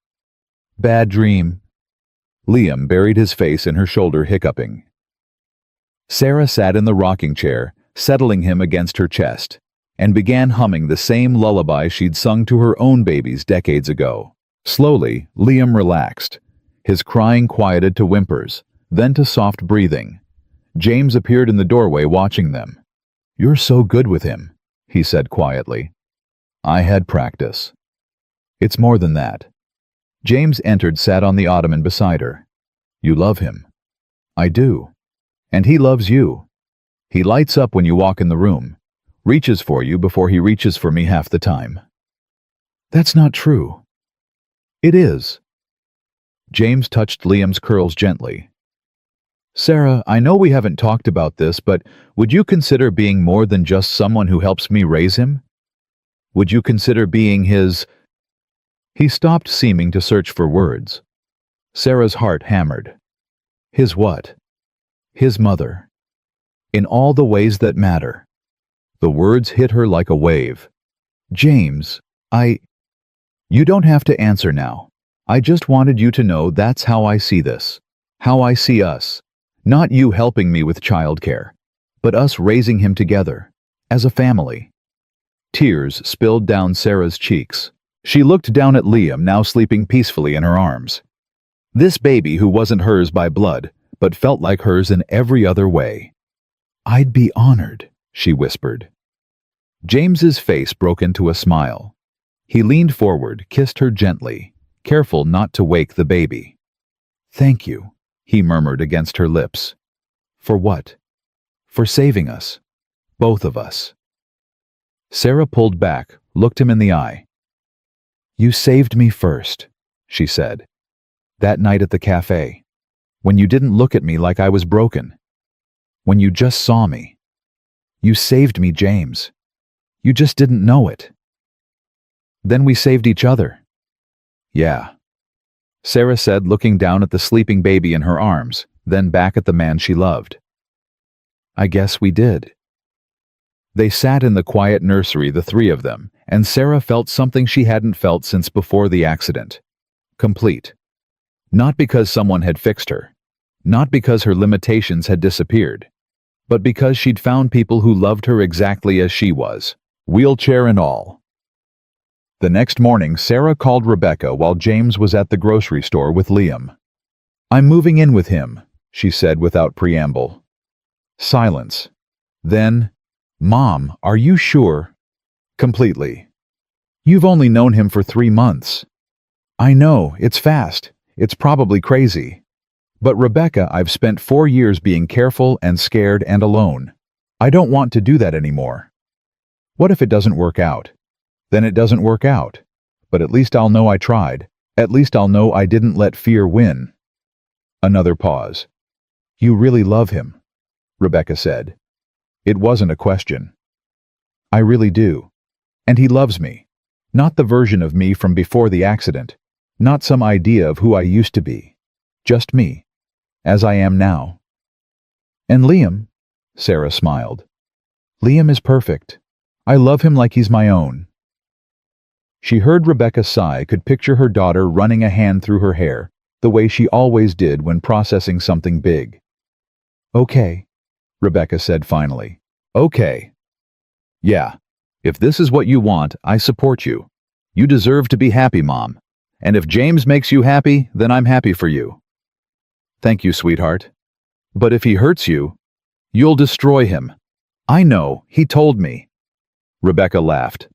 [SPEAKER 1] Bad dream. Liam buried his face in her shoulder, hiccuping. Sarah sat in the rocking chair, settling him against her chest, and began humming the same lullaby she'd sung to her own babies decades ago. Slowly, Liam relaxed. His crying quieted to whimpers, then to soft breathing. James appeared in the doorway watching them. You're so good with him, he said quietly. I had practice. It's more than that. James entered, sat on the ottoman beside her. You love him. I do. And he loves you. He lights up when you walk in the room, reaches for you before he reaches for me half the time. That's not true. It is. James touched Liam's curls gently. Sarah, I know we haven't talked about this, but would you consider being more than just someone who helps me raise him? Would you consider being his... He stopped, seeming to search for words. Sarah's heart hammered. His what? His mother. In all the ways that matter. The words hit her like a wave. James, You don't have to answer now. I just wanted you to know that's how I see this. How I see us. Not you helping me with childcare, but us raising him together, as a family. Tears spilled down Sarah's cheeks. She looked down at Liam, now sleeping peacefully in her arms. This baby who wasn't hers by blood, but felt like hers in every other way. I'd be honored, she whispered. James's face broke into a smile. He leaned forward, kissed her gently, careful not to wake the baby. Thank you, he murmured against her lips. For what? For saving us. Both of us. Sarah pulled back, looked him in the eye. You saved me first, she said. That night at the cafe. When you didn't look at me like I was broken. When you just saw me. You saved me, James. You just didn't know it. Then we saved each other. Yeah. Sarah said, looking down at the sleeping baby in her arms, then back at the man she loved. I guess we did. They sat in the quiet nursery, the three of them, and Sarah felt something she hadn't felt since before the accident. Complete. Not because someone had fixed her. Not because her limitations had disappeared. But because she'd found people who loved her exactly as she was, wheelchair and all. The next morning, Sarah called Rebecca while James was at the grocery store with Liam. I'm moving in with him, she said without preamble. Silence. Then, Mom, are you sure? Completely. You've only known him for 3 months. I know, it's fast. It's probably crazy. But Rebecca, I've spent 4 years being careful and scared and alone. I don't want to do that anymore. What if it doesn't work out? Then it doesn't work out. But at least I'll know I tried. At least I'll know I didn't let fear win. Another pause. You really love him, Rebecca said. It wasn't a question. I really do. And he loves me. Not the version of me from before the accident. Not some idea of who I used to be. Just me. As I am now. And Liam, Sarah smiled. Liam is perfect. I love him like he's my own. She heard Rebecca sigh, could picture her daughter running a hand through her hair, the way she always did when processing something big. Okay, Rebecca said finally. Okay. Yeah, if this is what you want, I support you. You deserve to be happy, Mom. And if James makes you happy, then I'm happy for you. Thank you, sweetheart. But if he hurts you, you'll destroy him. I know, he told me. Rebecca laughed.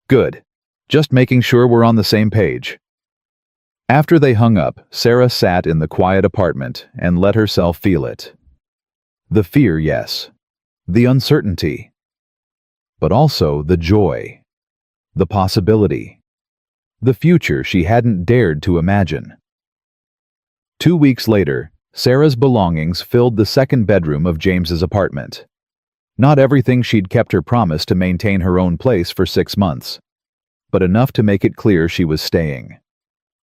[SPEAKER 1] Good. Just making sure we're on the same page. After they hung up, Sarah sat in the quiet apartment and let herself feel it. The fear, yes. The uncertainty. But also the joy. The possibility. The future she hadn't dared to imagine. 2 weeks later, Sarah's belongings filled the second bedroom of James's apartment. Not everything she'd kept her promise to maintain her own place for 6 months, but enough to make it clear she was staying.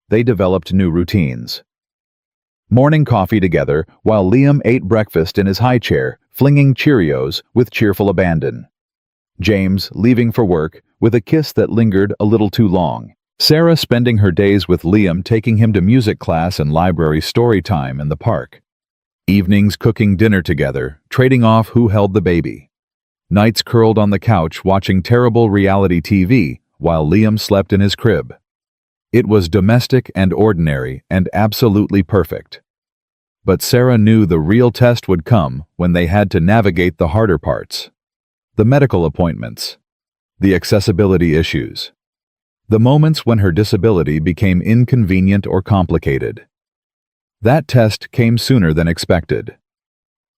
[SPEAKER 1] They developed new routines. Morning coffee together while Liam ate breakfast in his high chair, flinging Cheerios with cheerful abandon. James leaving for work with a kiss that lingered a little too long. Sarah spending her days with Liam, taking him to music class and library story time in the park. Evenings cooking dinner together, trading off who held the baby. Nights curled on the couch watching terrible reality TV while Liam slept in his crib. It was domestic and ordinary and absolutely perfect. But Sarah knew the real test would come when they had to navigate the harder parts. The medical appointments. The accessibility issues. The moments when her disability became inconvenient or complicated. That test came sooner than expected.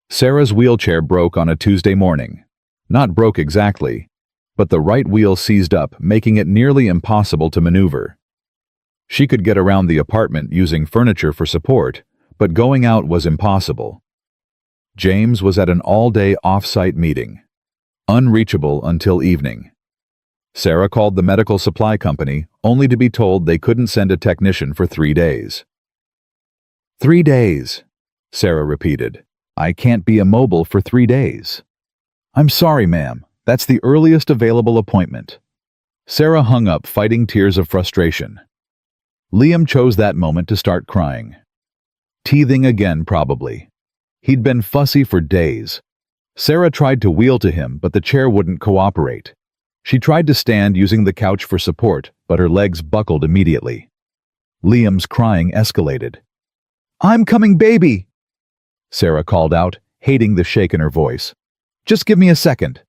[SPEAKER 1] Sarah's wheelchair broke on a Tuesday morning. Not broke exactly, but the right wheel seized up, making it nearly impossible to maneuver. She could get around the apartment using furniture for support, but going out was impossible. James was at an all-day off-site meeting. Unreachable until evening. Sarah called the medical supply company, only to be told they couldn't send a technician for 3 days. 3 days, Sarah repeated. I can't be immobile for 3 days. I'm sorry, ma'am. That's the earliest available appointment. Sarah hung up, fighting tears of frustration. Liam chose that moment to start crying. Teething again, probably. He'd been fussy for days. Sarah tried to wheel to him, but the chair wouldn't cooperate. She tried to stand using the couch for support, but her legs buckled immediately. Liam's crying escalated. I'm coming, baby! Sarah called out, hating the shake in her voice. Just give me a second.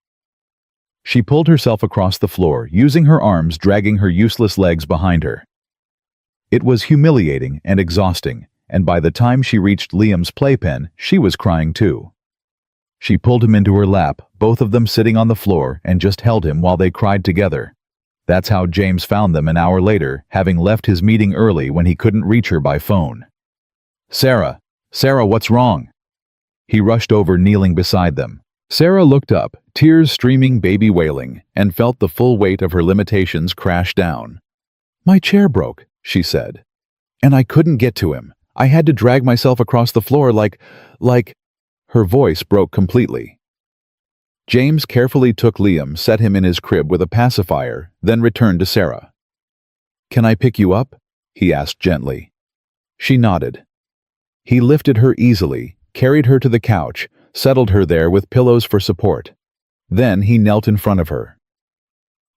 [SPEAKER 1] She pulled herself across the floor, using her arms dragging her useless legs behind her. It was humiliating and exhausting, and by the time she reached Liam's playpen, she was crying too. She pulled him into her lap, both of them sitting on the floor, and just held him while they cried together. That's how James found them an hour later, having left his meeting early when he couldn't reach her by phone. Sarah, what's wrong? He rushed over, kneeling beside them. Sarah looked up, tears streaming, baby wailing, and felt the full weight of her limitations crash down. My chair broke, she said. And I couldn't get to him. I had to drag myself across the floor like... Her voice broke completely. James carefully took Liam, set him in his crib with a pacifier, then returned to Sarah. Can I pick you up? He asked gently. She nodded. He lifted her easily, carried her to the couch, settled her there with pillows for support. Then he knelt in front of her.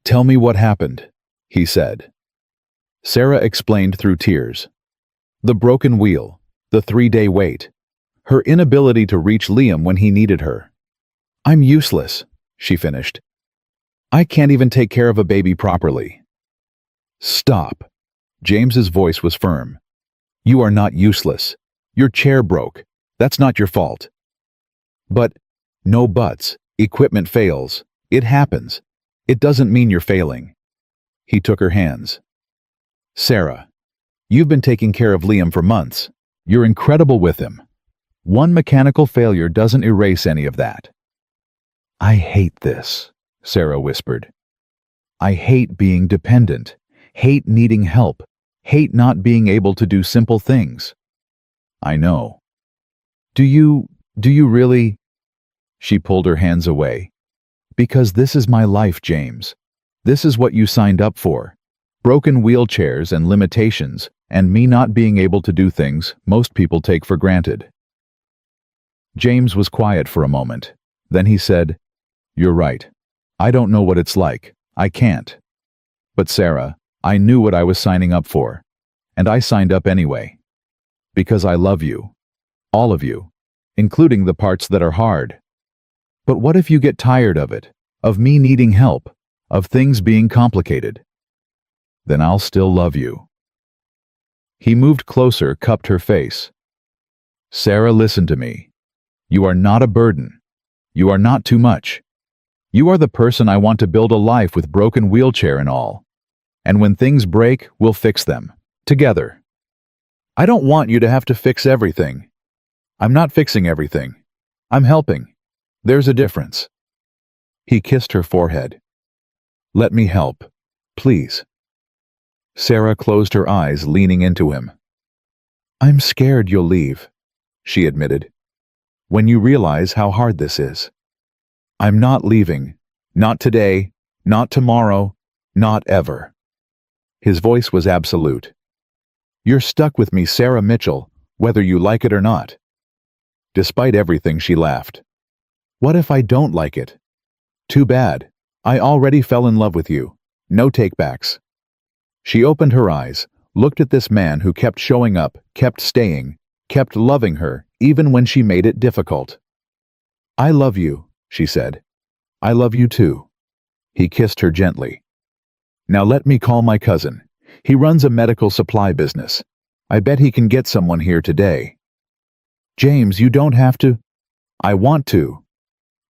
[SPEAKER 1] Tell me what happened, he said. Sarah explained through tears. The broken wheel, the 3-day wait, her inability to reach Liam when he needed her. I'm useless, she finished. I can't even take care of a baby properly. Stop. James's voice was firm. You are not useless. Your chair broke. That's not your fault. But, no buts. Equipment fails. It happens. It doesn't mean you're failing. He took her hands. Sarah, you've been taking care of Liam for months. You're incredible with him. One mechanical failure doesn't erase any of that. I hate this, Sarah whispered. I hate being dependent, hate needing help, hate not being able to do simple things. I know. Do you really? She pulled her hands away. Because this is my life, James. This is what you signed up for. Broken wheelchairs and limitations, and me not being able to do things most people take for granted. James was quiet for a moment. Then he said, You're right. I don't know what it's like. I can't. But Sarah, I knew what I was signing up for. And I signed up anyway. Because I love you. All of you. Including the parts that are hard. But what if you get tired of it? Of me needing help? Of things being complicated? Then I'll still love you. He moved closer, cupped her face. Sarah, listen to me. You are not a burden. You are not too much. You are the person I want to build a life with broken wheelchair and all. And when things break, we'll fix them. Together. I don't want you to have to fix everything. I'm not fixing everything. I'm helping. There's a difference. He kissed her forehead. Let me help. Please. Sarah closed her eyes, leaning into him. I'm scared you'll leave, she admitted. When you realize how hard this is. I'm not leaving. Not today. Not tomorrow. Not ever. His voice was absolute. You're stuck with me, Sarah Mitchell, whether you like it or not. Despite everything, she laughed. What if I don't like it? Too bad. I already fell in love with you. No takebacks. She opened her eyes, looked at this man who kept showing up, kept staying, kept loving her, even when she made it difficult. I love you, she said. I love you too. He kissed her gently. Now let me call my cousin. He runs a medical supply business. I bet he can get someone here today. James, you don't have to. I want to.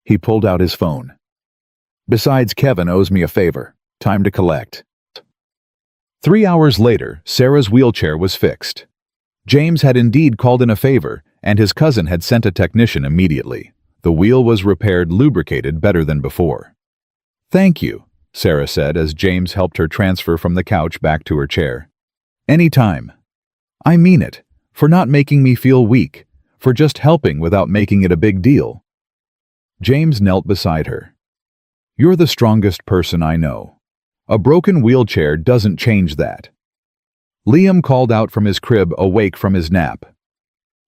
[SPEAKER 1] He pulled out his phone. Besides, Kevin owes me a favor. Time to collect. 3 hours later, Sarah's wheelchair was fixed. James had indeed called in a favor, and his cousin had sent a technician immediately. The wheel was repaired, lubricated better than before. Thank you, Sarah said as James helped her transfer from the couch back to her chair. Anytime. I mean it, for not making me feel weak, for just helping without making it a big deal. James knelt beside her. You're the strongest person I know. A broken wheelchair doesn't change that. Liam called out from his crib, awake from his nap.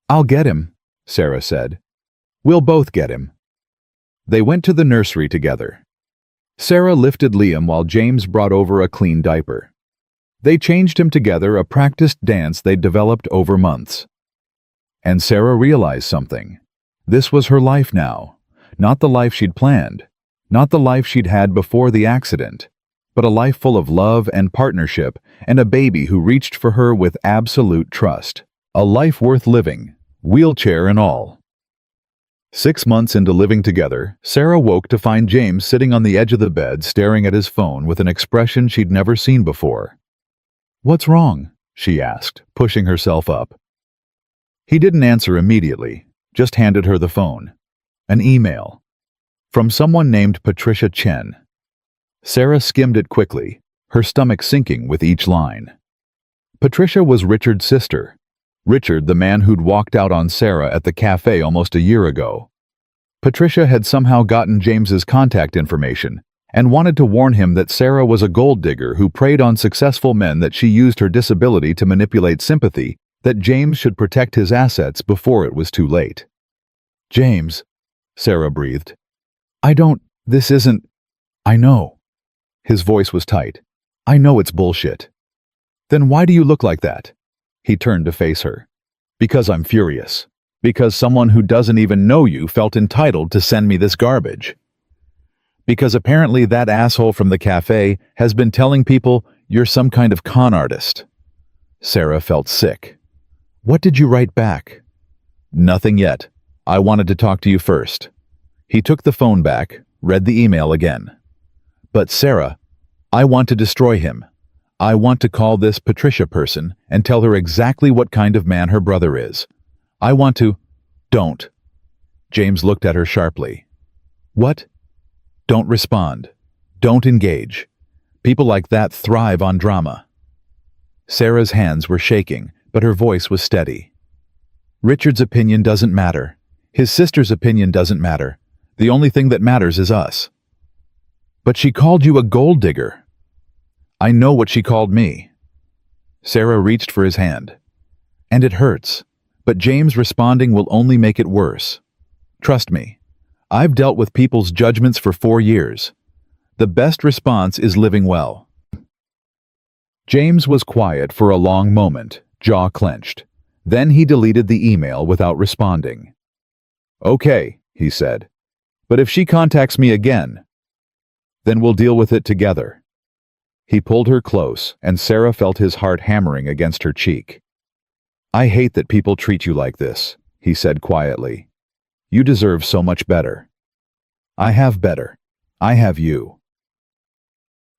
[SPEAKER 1] I'll get him, Sarah said. We'll both get him. They went to the nursery together. Sarah lifted Liam while James brought over a clean diaper. They changed him together, a practiced dance they'd developed over months. And Sarah realized something. This was her life now, not the life she'd planned, not the life she'd had before the accident, but a life full of love and partnership and a baby who reached for her with absolute trust. A life worth living, wheelchair and all. 6 months into living together, Sarah woke to find James sitting on the edge of the bed staring at his phone with an expression she'd never seen before. What's wrong? She asked, pushing herself up. He didn't answer immediately, just handed her the phone. An email. From someone named Patricia Chen. Sarah skimmed it quickly, her stomach sinking with each line. Patricia was Richard's sister. Richard, the man who'd walked out on Sarah at the cafe almost a year ago. Patricia had somehow gotten James's contact information and wanted to warn him that Sarah was a gold digger who preyed on successful men, that she used her disability to manipulate sympathy, that James should protect his assets before it was too late. James, Sarah breathed. This isn't... I know. His voice was tight. I know it's bullshit. Then why do you look like that? He turned to face her. Because I'm furious. Because someone who doesn't even know you felt entitled to send me this garbage. Because apparently that asshole from the cafe has been telling people You're some kind of con artist. Sarah felt sick. What did you write back? Nothing yet. I wanted to talk to you first. He took the phone back, read the email again. But Sarah, I want to destroy him. I want to call this Patricia person and tell her exactly what kind of man her brother is. I want to... Don't. James looked at her sharply. What? Don't respond. Don't engage. People like that thrive on drama. Sarah's hands were shaking, but her voice was steady. Richard's opinion doesn't matter. His sister's opinion doesn't matter. The only thing that matters is us. But she called you a gold digger. I know what she called me. Sarah reached for his hand. And it hurts, but James responding will only make it worse. Trust me, I've dealt with people's judgments for 4 years. The best response is living well. James was quiet for a long moment, jaw clenched. Then he deleted the email without responding. Okay, he said. But if she contacts me again, then we'll deal with it together. He pulled her close, and Sarah felt his heart hammering against her cheek. I hate that people treat you like this, he said quietly. You deserve so much better. I have better. I have you.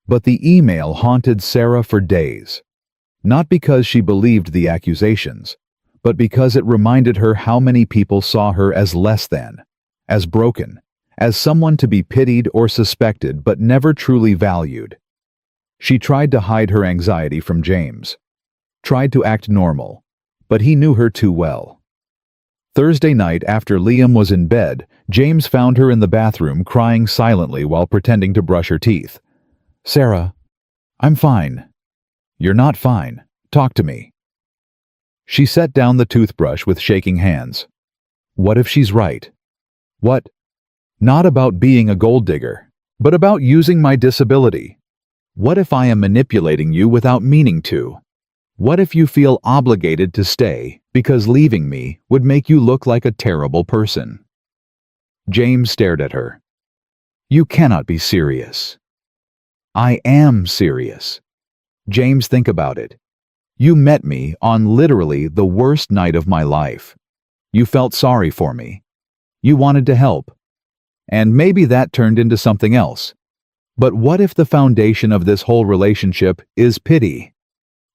[SPEAKER 1] But the email haunted Sarah for days. Not because she believed the accusations, but because it reminded her how many people saw her as less than, as broken, as someone to be pitied or suspected but never truly valued. She tried to hide her anxiety from James, tried to act normal, but he knew her too well. Thursday night after Liam was in bed, James found her in the bathroom crying silently while pretending to brush her teeth. Sarah, I'm fine. You're not fine. Talk to me. She set down the toothbrush with shaking hands. What if she's right? What? Not about being a gold digger, but about using my disability. What if I am manipulating you without meaning to? What if you feel obligated to stay because leaving me would make you look like a terrible person? James stared at her. You cannot be serious. I am serious. James, think about it. You met me on literally the worst night of my life. You felt sorry for me. You wanted to help. And maybe that turned into something else. But what if the foundation of this whole relationship is pity?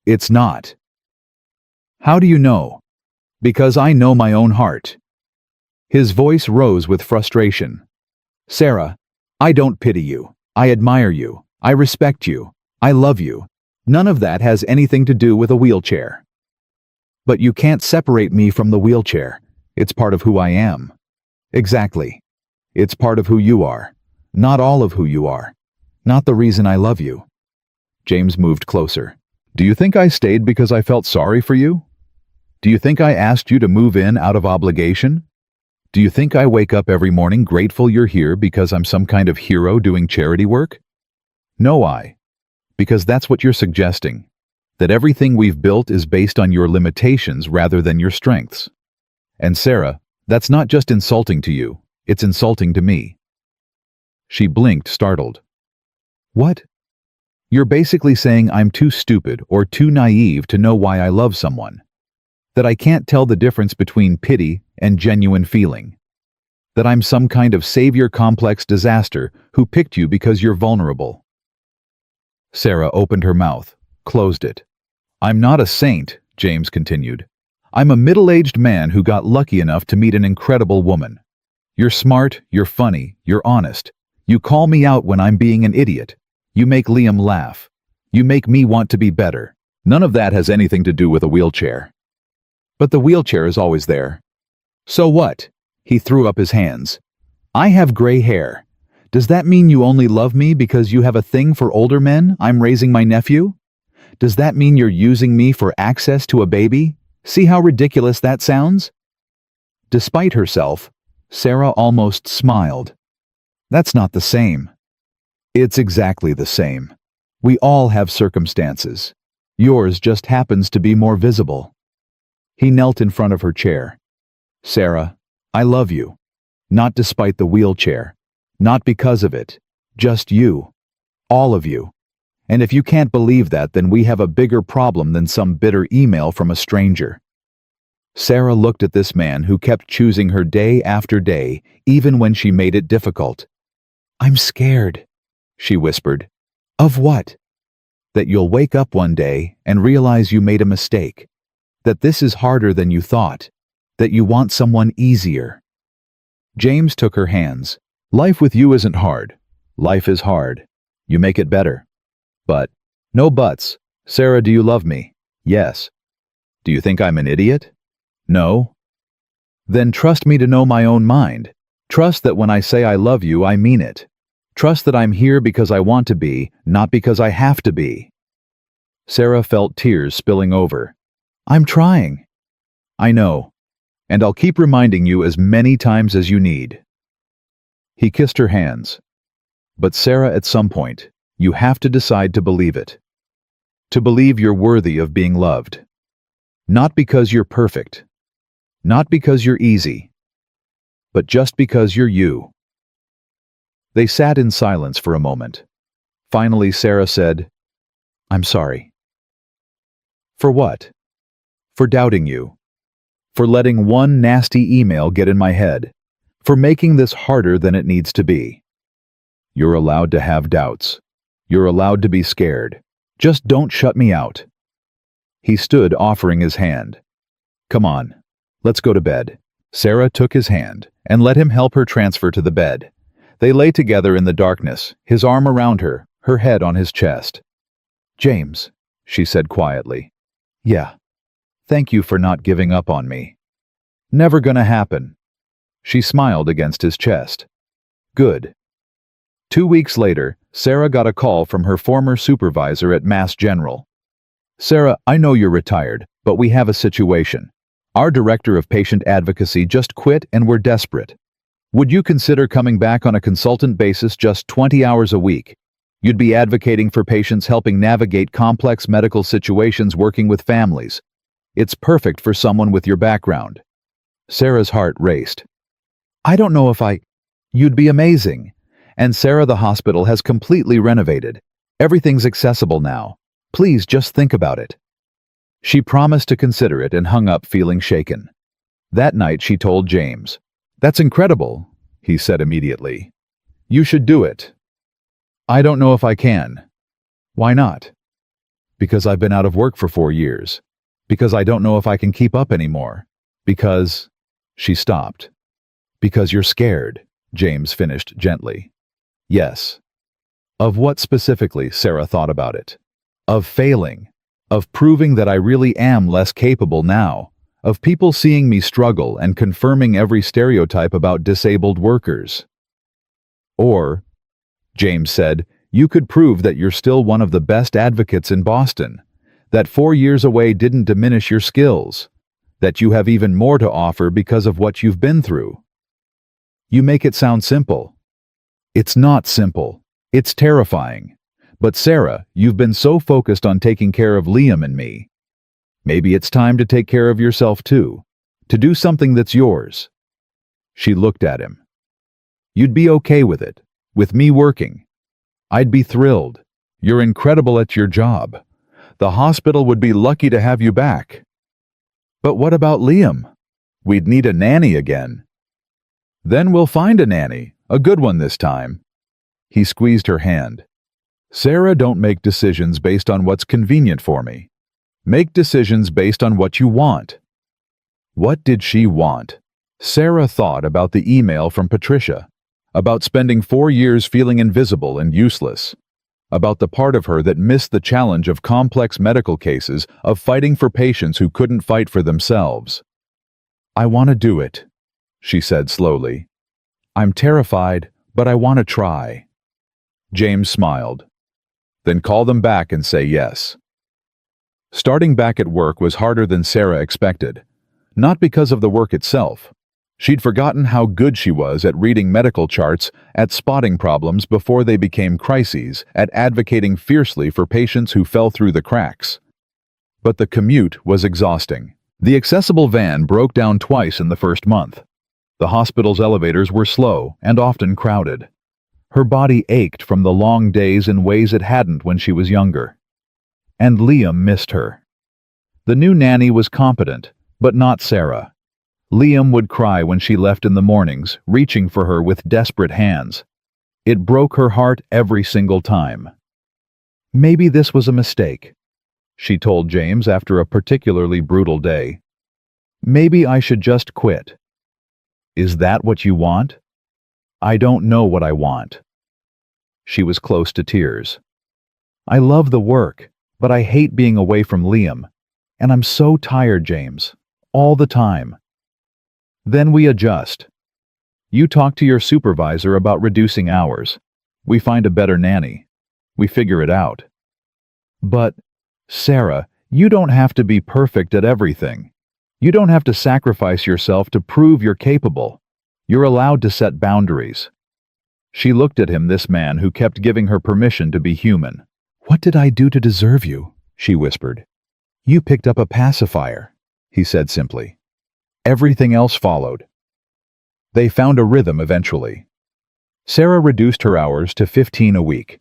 [SPEAKER 1] It's not. How do you know? Because I know my own heart. His voice rose with frustration. Sarah, I don't pity you. I admire you. I respect you. I love you. None of that has anything to do with a wheelchair. But you can't separate me from the wheelchair. It's part of who I am. Exactly. It's part of who you are. Not all of who you are. Not the reason I love you. James moved closer. Do you think I stayed because I felt sorry for you? Do you think I asked you to move in out of obligation? Do you think I wake up every morning grateful you're here because I'm some kind of hero doing charity work? No, because that's what you're suggesting. That everything we've built is based on your limitations rather than your strengths. And Sarah, that's not just insulting to you, it's insulting to me. She blinked, startled. What? You're basically saying I'm too stupid or too naive to know why I love someone. That I can't tell the difference between pity and genuine feeling. That I'm some kind of savior complex disaster who picked you because you're vulnerable. Sarah opened her mouth, closed it. I'm not a saint, James continued. I'm a middle-aged man who got lucky enough to meet an incredible woman. You're smart, you're funny, you're honest. You call me out when I'm being an idiot. You make Liam laugh. You make me want to be better. None of that has anything to do with a wheelchair. But the wheelchair is always there. So what? He threw up his hands. I have gray hair. Does that mean you only love me because you have a thing for older men? I'm raising my nephew? Does that mean you're using me for access to a baby? See how ridiculous that sounds? Despite herself, Sarah almost smiled. That's not the same. It's exactly the same. We all have circumstances. Yours just happens to be more visible. He knelt in front of her chair. Sarah, I love you. Not despite the wheelchair. Not because of it. Just you. All of you. And if you can't believe that, then we have a bigger problem than some bitter email from a stranger." Sarah looked at this man who kept choosing her day after day, even when she made it difficult. "I'm scared," she whispered. "Of what?" "That you'll wake up one day and realize you made a mistake. That this is harder than you thought. That you want someone easier." James took her hands. "Life with you isn't hard. Life is hard. You make it better. But, no buts. Sarah, do you love me? Yes. Do you think I'm an idiot? No. Then trust me to know my own mind. Trust that when I say I love you, I mean it. Trust that I'm here because I want to be, not because I have to be." Sarah felt tears spilling over. "I'm trying." "I know. And I'll keep reminding you as many times as you need." He kissed her hands. "But Sarah, at some point, you have to decide to believe it. To believe you're worthy of being loved. Not because you're perfect. Not because you're easy. But just because you're you." They sat in silence for a moment. Finally, Sarah said, "I'm sorry." "For what?" "For doubting you. For letting one nasty email get in my head. For making this harder than it needs to be. You're allowed to have doubts. You're allowed to be scared. Just don't shut me out." He stood, offering his hand. "Come on, let's go to bed." Sarah took his hand and let him help her transfer to the bed. They lay together in the darkness, his arm around her, her head on his chest. "James," she said quietly. "Yeah. Thank you for not giving up on me." "Never gonna happen." She smiled against his chest. "Good." 2 weeks later, Sarah got a call from her former supervisor at Mass General. "Sarah, I know you're retired, but we have a situation. Our director of patient advocacy just quit and we're desperate. Would you consider coming back on a consultant basis just 20 hours a week? You'd be advocating for patients, helping navigate complex medical situations, working with families. It's perfect for someone with your background." Sarah's heart raced. "I don't know if I—" "You'd be amazing. And Sarah, the hospital has completely renovated. Everything's accessible now. Please just think about it." She promised to consider it and hung up feeling shaken. That night she told James. "That's incredible," he said immediately. "You should do it." "I don't know if I can." "Why not?" "Because I've been out of work for 4 years. Because I don't know if I can keep up anymore. Because—" She stopped. "Because you're scared," James finished gently. "Yes." "Of what specifically?" Sarah thought about it. "Of failing. Of proving that I really am less capable now. Of people seeing me struggle and confirming every stereotype about disabled workers." "Or," James said, "you could prove that you're still one of the best advocates in Boston. That 4 years away didn't diminish your skills. That you have even more to offer because of what you've been through." "You make it sound simple." "It's not simple. It's terrifying. But Sarah, you've been so focused on taking care of Liam and me. Maybe it's time to take care of yourself too. To do something that's yours." She looked at him. "You'd be okay with it, with me working." "I'd be thrilled. You're incredible at your job. The hospital would be lucky to have you back." "But what about Liam? We'd need a nanny again." "Then we'll find a nanny, a good one this time." He squeezed her hand. "Sarah, don't make decisions based on what's convenient for me. Make decisions based on what you want." What did she want? Sarah thought about the email from Patricia, about spending 4 years feeling invisible and useless, about the part of her that missed the challenge of complex medical cases, of fighting for patients who couldn't fight for themselves. "I want to do it," she said slowly. "I'm terrified, but I want to try." James smiled. "Then call them back and say yes." Starting back at work was harder than Sarah expected. Not because of the work itself. She'd forgotten how good she was at reading medical charts, at spotting problems before they became crises, at advocating fiercely for patients who fell through the cracks. But the commute was exhausting. The accessible van broke down twice in the first month. The hospital's elevators were slow and often crowded. Her body ached from the long days in ways it hadn't when she was younger. And Liam missed her. The new nanny was competent, but not Sarah. Liam would cry when she left in the mornings, reaching for her with desperate hands. It broke her heart every single time. Maybe this was a mistake, she told James after a particularly brutal day. Maybe I should just quit. Is that what you want? I don't know what I want. She was close to tears. I love the work, but I hate being away from Liam. And I'm so tired, James. All the time. Then we adjust. You talk to your supervisor about reducing hours. We find a better nanny. We figure it out. But, Sarah, you don't have to be perfect at everything. You don't have to sacrifice yourself to prove you're capable. You're allowed to set boundaries. She looked at him, this man who kept giving her permission to be human. What did I do to deserve you? She whispered. You picked up a pacifier, he said simply. Everything else followed. They found a rhythm eventually. Sarah reduced her hours to 15 a week.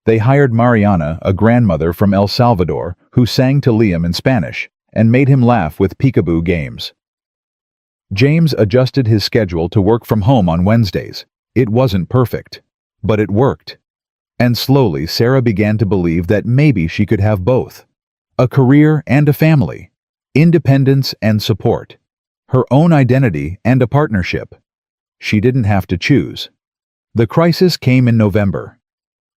[SPEAKER 1] They hired Mariana, a grandmother from El Salvador, who sang to Liam in Spanish and made him laugh with peekaboo games. James adjusted his schedule to work from home on Wednesdays. It wasn't perfect, but it worked. And slowly Sarah began to believe that maybe she could have both. A career and a family. Independence and support. Her own identity and a partnership. She didn't have to choose. The crisis came in November.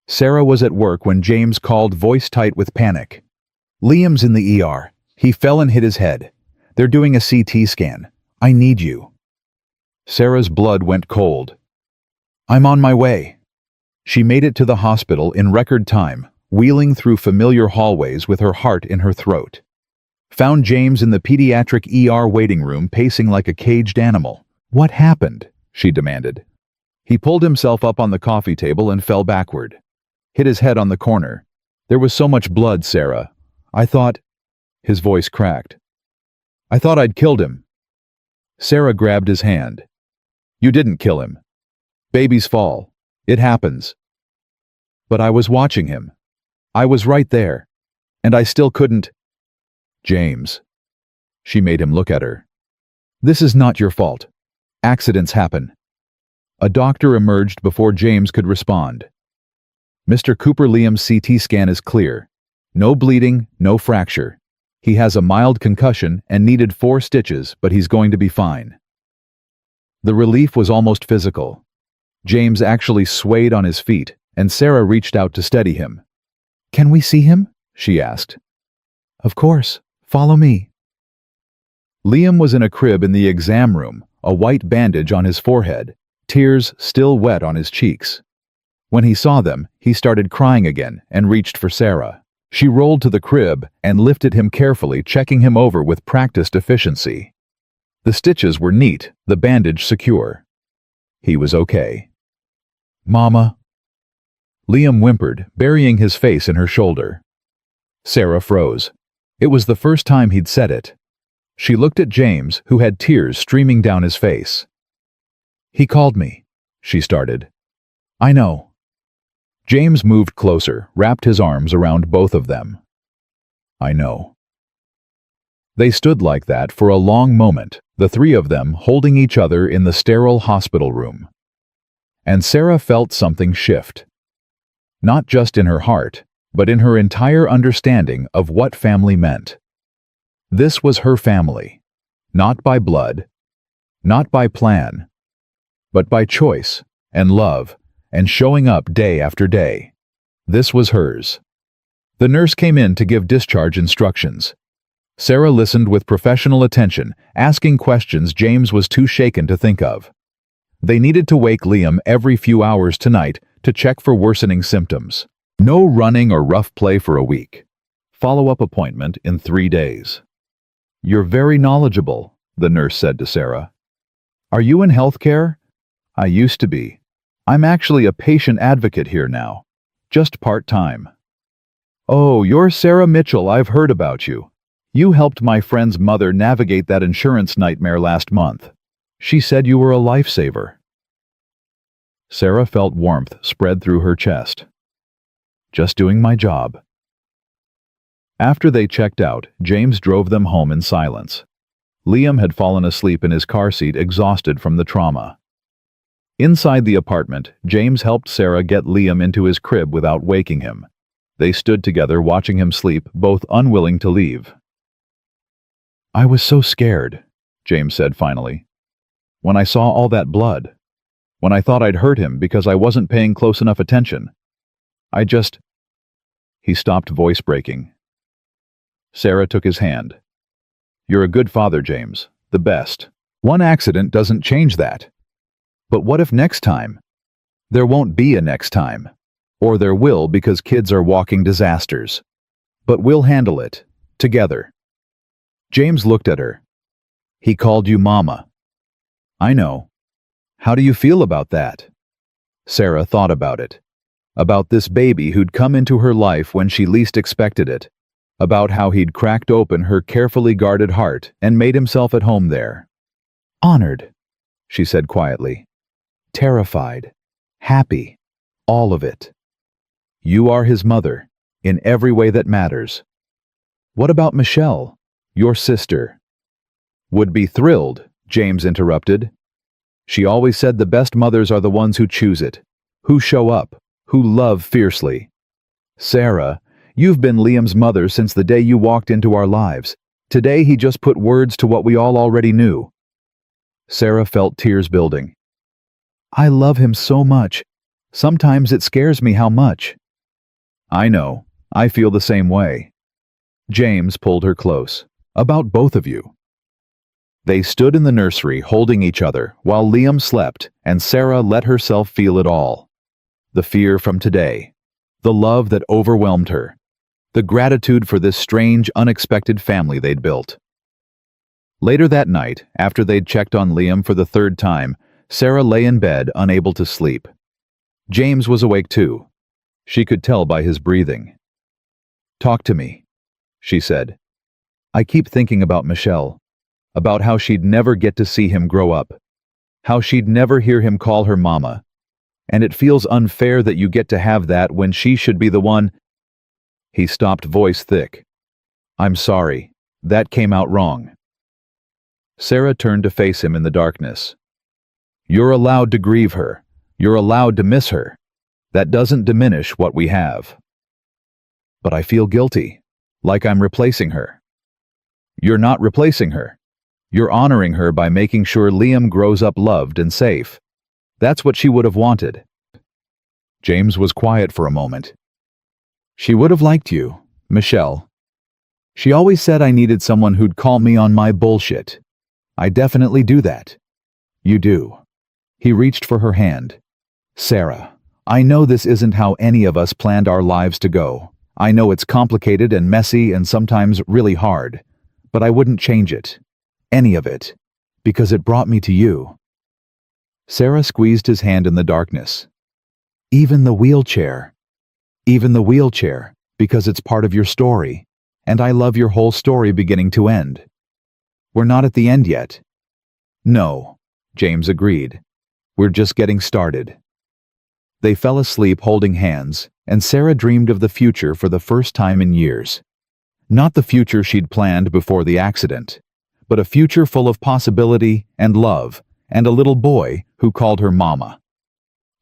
[SPEAKER 1] Sarah was at work when James called, voice tight with panic. Liam's in the ER. He fell and hit his head. They're doing a CT scan. I need you. Sarah's blood went cold. I'm on my way. She made it to the hospital in record time, wheeling through familiar hallways with her heart in her throat. Found James in the pediatric ER waiting room pacing like a caged animal. What happened? She demanded. He pulled himself up on the coffee table and fell backward. Hit his head on the corner. There was so much blood, Sarah. I thought... His voice cracked. I thought I'd killed him. Sarah grabbed his hand. You didn't kill him. Babies fall. It happens. But I was watching him. I was right there. And I still couldn't... James. She made him look at her. This is not your fault. Accidents happen. A doctor emerged before James could respond. Mr. Cooper, Liam's CT scan is clear. No bleeding, no fracture. He has a mild concussion and needed 4 stitches, but he's going to be fine. The relief was almost physical. James actually swayed on his feet, and Sarah reached out to steady him. Can we see him? She asked. Of course. Follow me. Liam was in a crib in the exam room, a white bandage on his forehead, tears still wet on his cheeks. When he saw them, he started crying again and reached for Sarah. She rolled to the crib and lifted him carefully, checking him over with practiced efficiency. The stitches were neat, the bandage secure. He was okay. Mama. Liam whimpered, burying his face in her shoulder. Sarah froze. It was the first time he'd said it. She looked at James, who had tears streaming down his face. He called me, she started. I know. James moved closer, wrapped his arms around both of them. I know. They stood like that for a long moment, the 3 of them holding each other in the sterile hospital room. And Sarah felt something shift. Not just in her heart, but in her entire understanding of what family meant. This was her family, not by blood, not by plan, but by choice and love and showing up day after day. This was hers. The nurse came in to give discharge instructions. Sarah listened with professional attention, asking questions James was too shaken to think of. They needed to wake Liam every few hours tonight to check for worsening symptoms. No running or rough play for a week. Follow-up appointment in 3 days. You're very knowledgeable, the nurse said to Sarah. Are you in healthcare? I used to be. I'm actually a patient advocate here now. Just part-time. Oh, you're Sarah Mitchell. I've heard about you. You helped my friend's mother navigate that insurance nightmare last month. She said you were a lifesaver. Sarah felt warmth spread through her chest. Just doing my job. After they checked out, James drove them home in silence. Liam had fallen asleep in his car seat, exhausted from the trauma. Inside the apartment, James helped Sarah get Liam into his crib without waking him. They stood together watching him sleep, both unwilling to leave. "I was so scared," James said finally. "When I saw all that blood. When I thought I'd hurt him because I wasn't paying close enough attention. I just—" He stopped, voice breaking. Sarah took his hand. "You're a good father, James. The best. One accident doesn't change that. But what if next time? There won't be a next time. Or there will, because kids are walking disasters. But we'll handle it. Together." James looked at her. "He called you Mama." "I know. How do you feel about that?" Sarah thought about it. About this baby who'd come into her life when she least expected it. About how he'd cracked open her carefully guarded heart and made himself at home there. "Honored," she said quietly. "Terrified. Happy. All of it. You are his mother, in every way that matters. What about Michelle, your sister?" "Would be thrilled," James interrupted. "She always said the best mothers are the ones who choose it, who show up, who love fiercely. Sarah, you've been Liam's mother since the day you walked into our lives. Today he just put words to what we all already knew." Sarah felt tears building. "I love him so much. Sometimes it scares me how much." "I know. I feel the same way." James pulled her close. "About both of you." They stood in the nursery holding each other while Liam slept, and Sarah let herself feel it all. The fear from today. The love that overwhelmed her. The gratitude for this strange, unexpected family they'd built. Later that night, after they'd checked on Liam for the third time, Sarah lay in bed, unable to sleep. James was awake too. She could tell by his breathing. "Talk to me," she said. "I keep thinking about Michelle, about how she'd never get to see him grow up, how she'd never hear him call her Mama, and it feels unfair that you get to have that when she should be the one—" He stopped, voice thick. "I'm sorry. That came out wrong." Sarah turned to face him in the darkness. "You're allowed to grieve her. You're allowed to miss her. That doesn't diminish what we have." "But I feel guilty, like I'm replacing her." "You're not replacing her. You're honoring her by making sure Liam grows up loved and safe. That's what she would have wanted." James was quiet for a moment. "She would have liked you, Michelle. She always said I needed someone who'd call me on my bullshit. I definitely do that." "You do." He reached for her hand. "Sarah, I know this isn't how any of us planned our lives to go. I know it's complicated and messy and sometimes really hard. But I wouldn't change it. Any of it. Because it brought me to you." Sarah squeezed his hand in the darkness. "Even the wheelchair. Even the wheelchair, because it's part of your story. And I love your whole story beginning to end. We're not at the end yet." "No," James agreed. "We're just getting started." They fell asleep holding hands, and Sarah dreamed of the future for the first time in years. Not the future she'd planned before the accident, but a future full of possibility and love, and a little boy who called her Mama.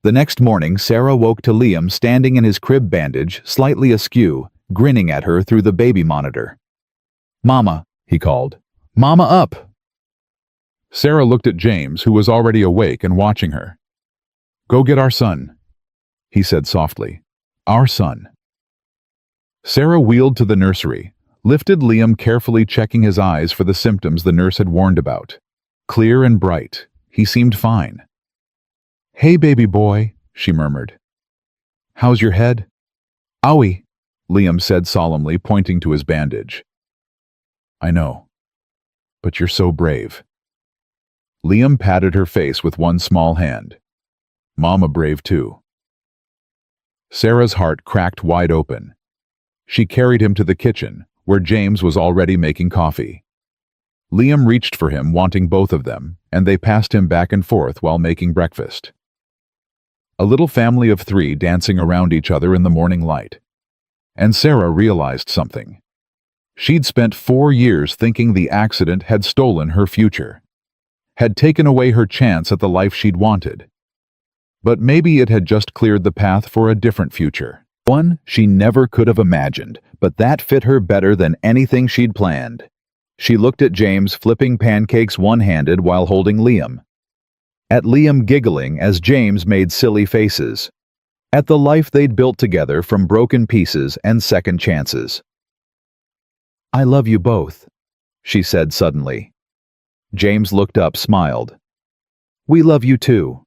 [SPEAKER 1] The next morning, Sarah woke to Liam standing in his crib, bandage slightly askew, grinning at her through the baby monitor. "Mama," he called. "Mama up!" Sarah looked at James, who was already awake and watching her. "Go get our son," he said softly. "Our son." Sarah wheeled to the nursery, lifted Liam, carefully checking his eyes for the symptoms the nurse had warned about. Clear and bright. He seemed fine. "Hey, baby boy," she murmured. "How's your head?" "Owie," Liam said solemnly, pointing to his bandage. "I know. But you're so brave." Liam patted her face with one small hand. "Mama brave too." Sarah's heart cracked wide open. She carried him to the kitchen, where James was already making coffee. Liam reached for him, wanting both of them, and they passed him back and forth while making breakfast. A little family of 3 dancing around each other in the morning light. And Sarah realized something. She'd spent 4 years thinking the accident had stolen her future, had taken away her chance at the life she'd wanted. But maybe it had just cleared the path for a different future. One she never could have imagined, but that fit her better than anything she'd planned. She looked at James flipping pancakes one-handed while holding Liam. At Liam giggling as James made silly faces. At the life they'd built together from broken pieces and second chances. "I love you both," she said suddenly. James looked up, smiled. "We love you too."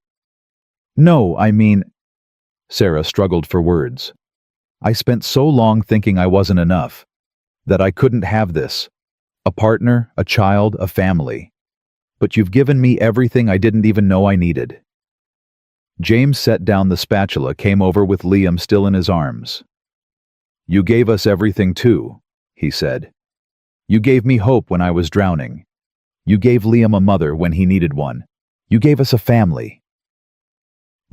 [SPEAKER 1] "No, I mean..." Sarah struggled for words. "I spent so long thinking I wasn't enough, that I couldn't have this. A partner, a child, a family. But you've given me everything I didn't even know I needed." James set down the spatula, came over with Liam still in his arms. "You gave us everything too," he said. "You gave me hope when I was drowning. You gave Liam a mother when he needed one. You gave us a family."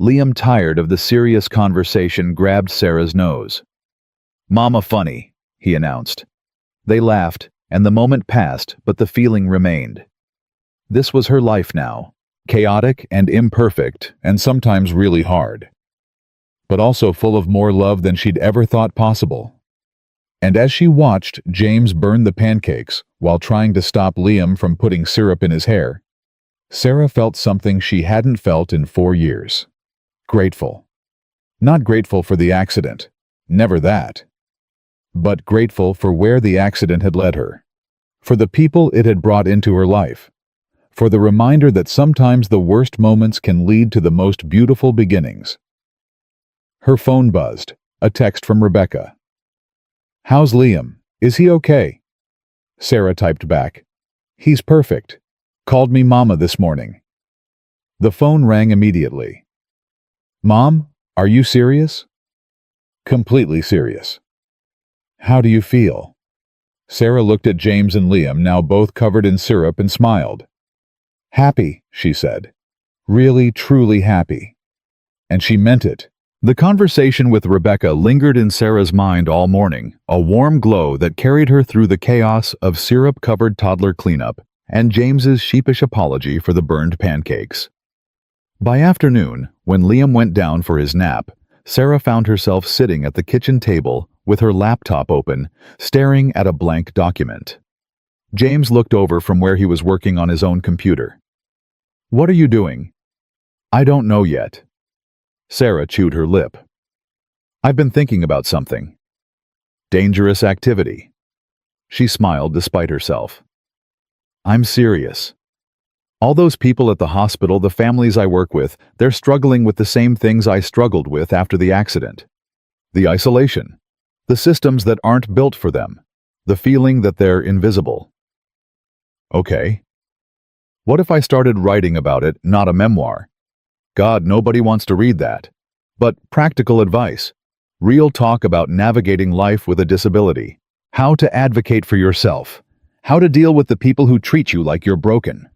[SPEAKER 1] Liam, tired of the serious conversation, grabbed Sarah's nose. "Mama funny," he announced. They laughed, and the moment passed, but the feeling remained. This was her life now, chaotic and imperfect, and sometimes really hard, but also full of more love than she'd ever thought possible. And as she watched James burn the pancakes while trying to stop Liam from putting syrup in his hair, Sarah felt something she hadn't felt in 4 years. Grateful. Not grateful for the accident, never that. But grateful for where the accident had led her. For the people it had brought into her life. For the reminder that sometimes the worst moments can lead to the most beautiful beginnings. Her phone buzzed, a text from Rebecca. "How's Liam? Is he okay?" Sarah typed back. "He's perfect. Called me Mama this morning." The phone rang immediately. "Mom, are you serious?" "Completely serious." "How do you feel?" Sarah looked at James and Liam, now both covered in syrup, and smiled. "Happy," she said. "Really, truly happy." And she meant it. The conversation with Rebecca lingered in Sarah's mind all morning, a warm glow that carried her through the chaos of syrup-covered toddler cleanup and James's sheepish apology for the burned pancakes. By afternoon, when Liam went down for his nap, Sarah found herself sitting at the kitchen table with her laptop open, staring at a blank document. James looked over from where he was working on his own computer. "What are you doing?" "I don't know yet." Sarah chewed her lip. "I've been thinking about something." "Dangerous activity." She smiled despite herself. "I'm serious. All those people at the hospital, the families I work with, they're struggling with the same things I struggled with after the accident. The isolation. The systems that aren't built for them. The feeling that they're invisible." "Okay. What if I started writing about it, not a memoir? God, nobody wants to read that. But practical advice. Real talk about navigating life with a disability. How to advocate for yourself. How to deal with the people who treat you like you're broken."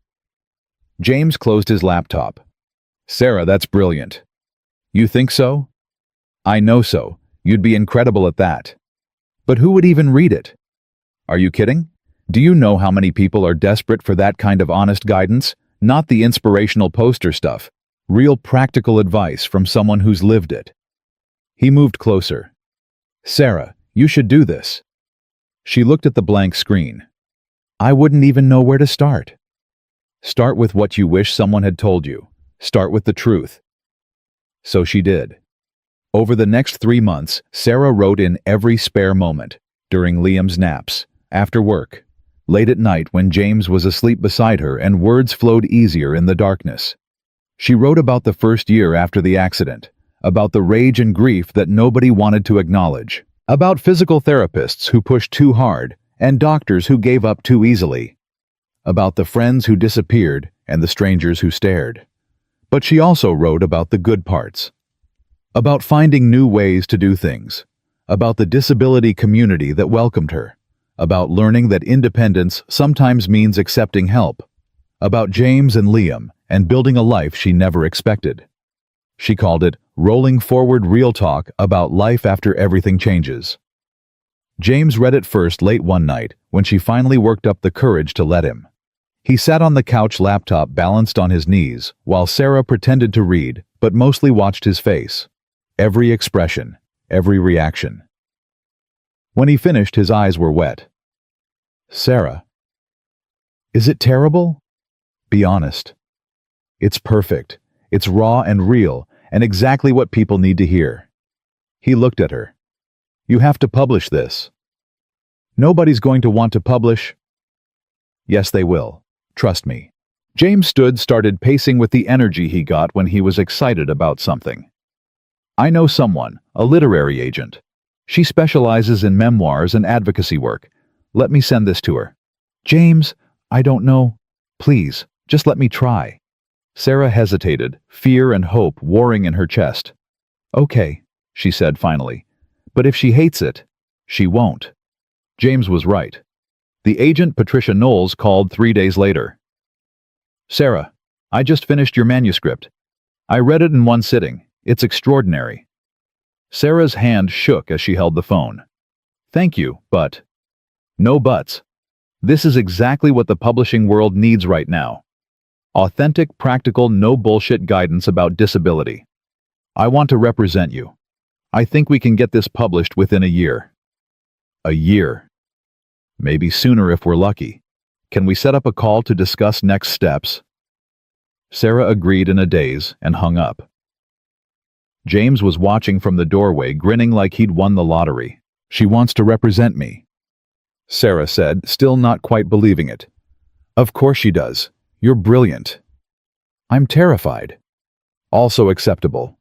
[SPEAKER 1] James closed his laptop. "Sarah, that's brilliant." "You think so?" "I know so. You'd be incredible at that." "But who would even read it?" "Are you kidding? Do you know how many people are desperate for that kind of honest guidance? Not the inspirational poster stuff. Real practical advice from someone who's lived it." He moved closer. "Sarah, you should do this." She looked at the blank screen. "I wouldn't even know where to start." "Start with what you wish someone had told you. Start with the truth." So she did. Over the next 3 months, Sarah wrote in every spare moment, during Liam's naps, after work, late at night when James was asleep beside her and words flowed easier in the darkness. She wrote about the first year after the accident, about the rage and grief that nobody wanted to acknowledge, about physical therapists who pushed too hard and doctors who gave up too easily, about the friends who disappeared and the strangers who stared. But she also wrote about the good parts, about finding new ways to do things, about the disability community that welcomed her, about learning that independence sometimes means accepting help, about James and Liam and building a life she never expected. She called it Rolling Forward Real Talk About Life After Everything Changes. James read it first late one night when she finally worked up the courage to let him. He sat on the couch, laptop balanced on his knees, while Sarah pretended to read, but mostly watched his face. Every expression, every reaction. When he finished, his eyes were wet. "Sarah, is it terrible? Be honest." "It's perfect. It's raw and real, and exactly what people need to hear." He looked at her. "You have to publish this." "Nobody's going to want to publish." "Yes, they will. Trust me." James started pacing with the energy he got when he was excited about something. "I know someone, a literary agent. She specializes in memoirs and advocacy work. Let me send this to her." "James, I don't know. Please, just let me try." Sarah hesitated, fear and hope warring in her chest. "Okay," she said finally. "But if she hates it, she won't." James was right. The agent, Patricia Knowles, called 3 days later. "Sarah, I just finished your manuscript. I read it in one sitting. It's extraordinary." Sarah's hand shook as she held the phone. "Thank you, but..." "No buts. This is exactly what the publishing world needs right now. Authentic, practical, no bullshit guidance about disability. I want to represent you. I think we can get this published within a year." "A year? Maybe sooner if we're lucky. Can we set up a call to discuss next steps?" Sarah agreed in a daze and hung up. James was watching from the doorway, grinning like he'd won the lottery. "She wants to represent me," Sarah said, still not quite believing it. "Of course she does. You're brilliant." "I'm terrified." "Also acceptable."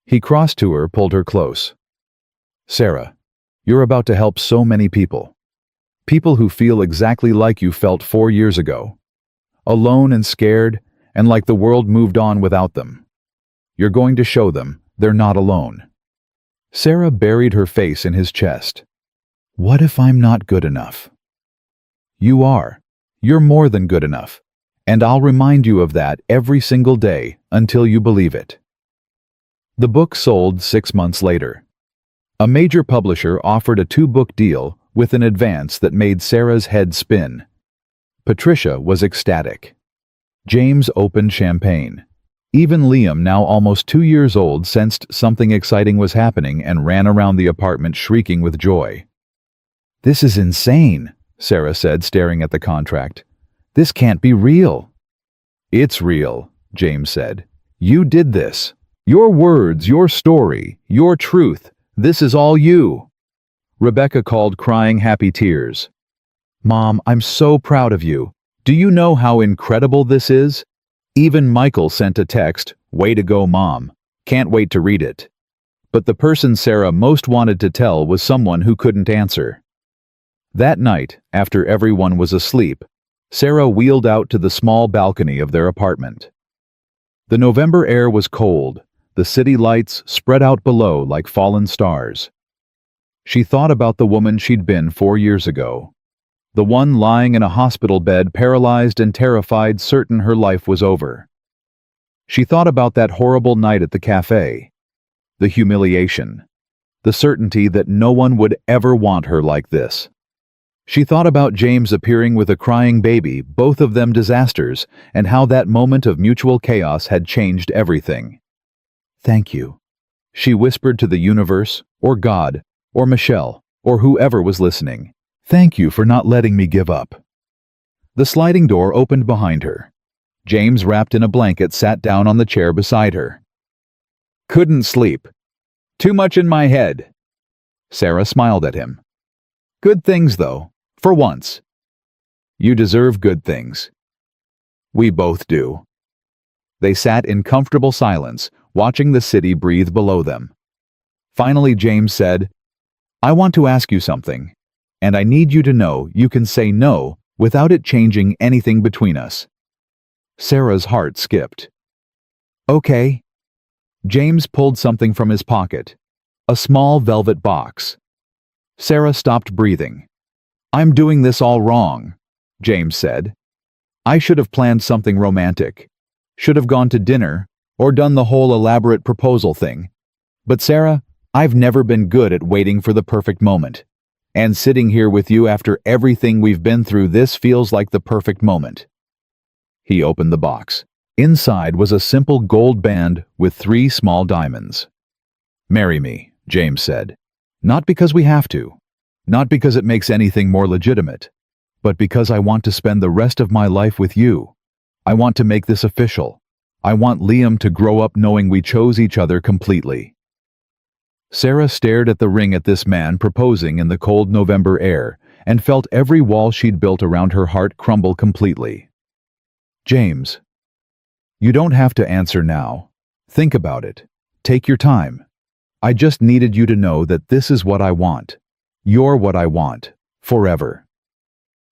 [SPEAKER 1] He crossed to her, pulled her close. "Sarah, you're about to help so many people. People who feel exactly like you felt 4 years ago. Alone and scared, and like the world moved on without them. You're going to show them they're not alone." Sarah buried her face in his chest. "What if I'm not good enough?" "You are. You're more than good enough. And I'll remind you of that every single day until you believe it." The book sold 6 months later. A major publisher offered a 2-book deal with an advance that made Sarah's head spin. Patricia was ecstatic. James opened champagne. Even Liam, now almost 2 years old, sensed something exciting was happening and ran around the apartment shrieking with joy. "This is insane," Sarah said, staring at the contract. "This can't be real." "It's real," James said. "You did this. Your words, your story, your truth. This is all you." Rebecca called, crying happy tears. "Mom, I'm so proud of you. Do you know how incredible this is?" Even Michael sent a text, "Way to go, Mom. Can't wait to read it." But the person Sarah most wanted to tell was someone who couldn't answer. That night, after everyone was asleep, Sarah wheeled out to the small balcony of their apartment. The November air was cold, the city lights spread out below like fallen stars. She thought about the woman she'd been 4 years ago. The one lying in a hospital bed, paralyzed and terrified, certain her life was over. She thought about that horrible night at the cafe. The humiliation. The certainty that no one would ever want her like this. She thought about James appearing with a crying baby, both of them disasters, and how that moment of mutual chaos had changed everything. "Thank you," she whispered to the universe, or God, or Michelle, or whoever was listening. "Thank you for not letting me give up." The sliding door opened behind her. James, wrapped in a blanket, sat down on the chair beside her. "Couldn't sleep. Too much in my head." Sarah smiled at him. "Good things, though, for once." "You deserve good things." "We both do." They sat in comfortable silence, watching the city breathe below them. Finally, James said, "I want to ask you something, and I need you to know you can say no without it changing anything between us." Sarah's heart skipped. "Okay." James pulled something from his pocket, a small velvet box. Sarah stopped breathing. "I'm doing this all wrong," James said. "I should have planned something romantic. Should have gone to dinner, or done the whole elaborate proposal thing. But Sarah, I've never been good at waiting for the perfect moment. And sitting here with you after everything we've been through, this feels like the perfect moment. He opened the box. Inside was a simple gold band with 3 small diamonds. "Marry me," James said. "Not because we have to. Not because it makes anything more legitimate. But because I want to spend the rest of my life with you. I want to make this official. I want Liam to grow up knowing we chose each other completely." Sarah stared at the ring at this man proposing in the cold November air and felt every wall she'd built around her heart crumble completely. "James, you don't have to answer now. Think about it. Take your time. I just needed you to know that this is what I want. You're what I want. Forever."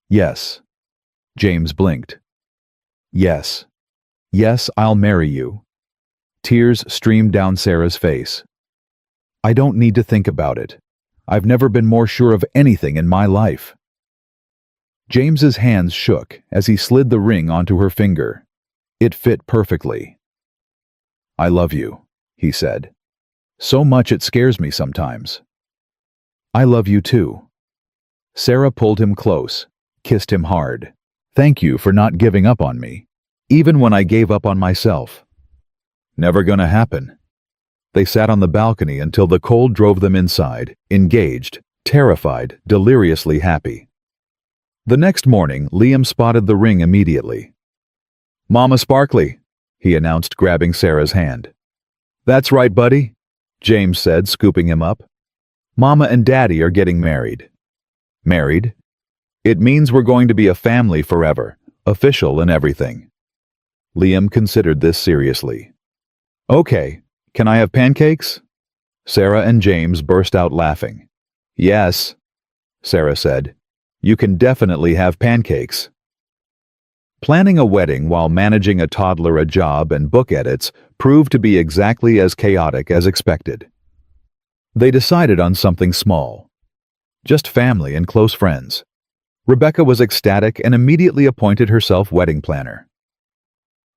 [SPEAKER 1] "Yes." James blinked. "Yes. Yes, I'll marry you." Tears streamed down Sarah's face. "I don't need to think about it. I've never been more sure of anything in my life." James's hands shook as he slid the ring onto her finger. It fit perfectly. "I love you," he said. "So much it scares me sometimes." "I love you too." Sarah pulled him close, kissed him hard. "Thank you for not giving up on me, even when I gave up on myself." "Never gonna happen." They sat on the balcony until the cold drove them inside, engaged, terrified, deliriously happy. The next morning, Liam spotted the ring immediately. "Mama Sparkly," he announced, grabbing Sarah's hand. "That's right, buddy," James said, scooping him up. "Mama and Daddy are getting married." "Married? It means we're going to be a family forever, official and everything." Liam considered this seriously. "Okay, can I have pancakes?" Sarah and James burst out laughing. "Yes," Sarah said. "You can definitely have pancakes." Planning a wedding while managing a toddler, a job, and book edits proved to be exactly as chaotic as expected. They decided on something small. Just family and close friends. Rebecca was ecstatic and immediately appointed herself wedding planner.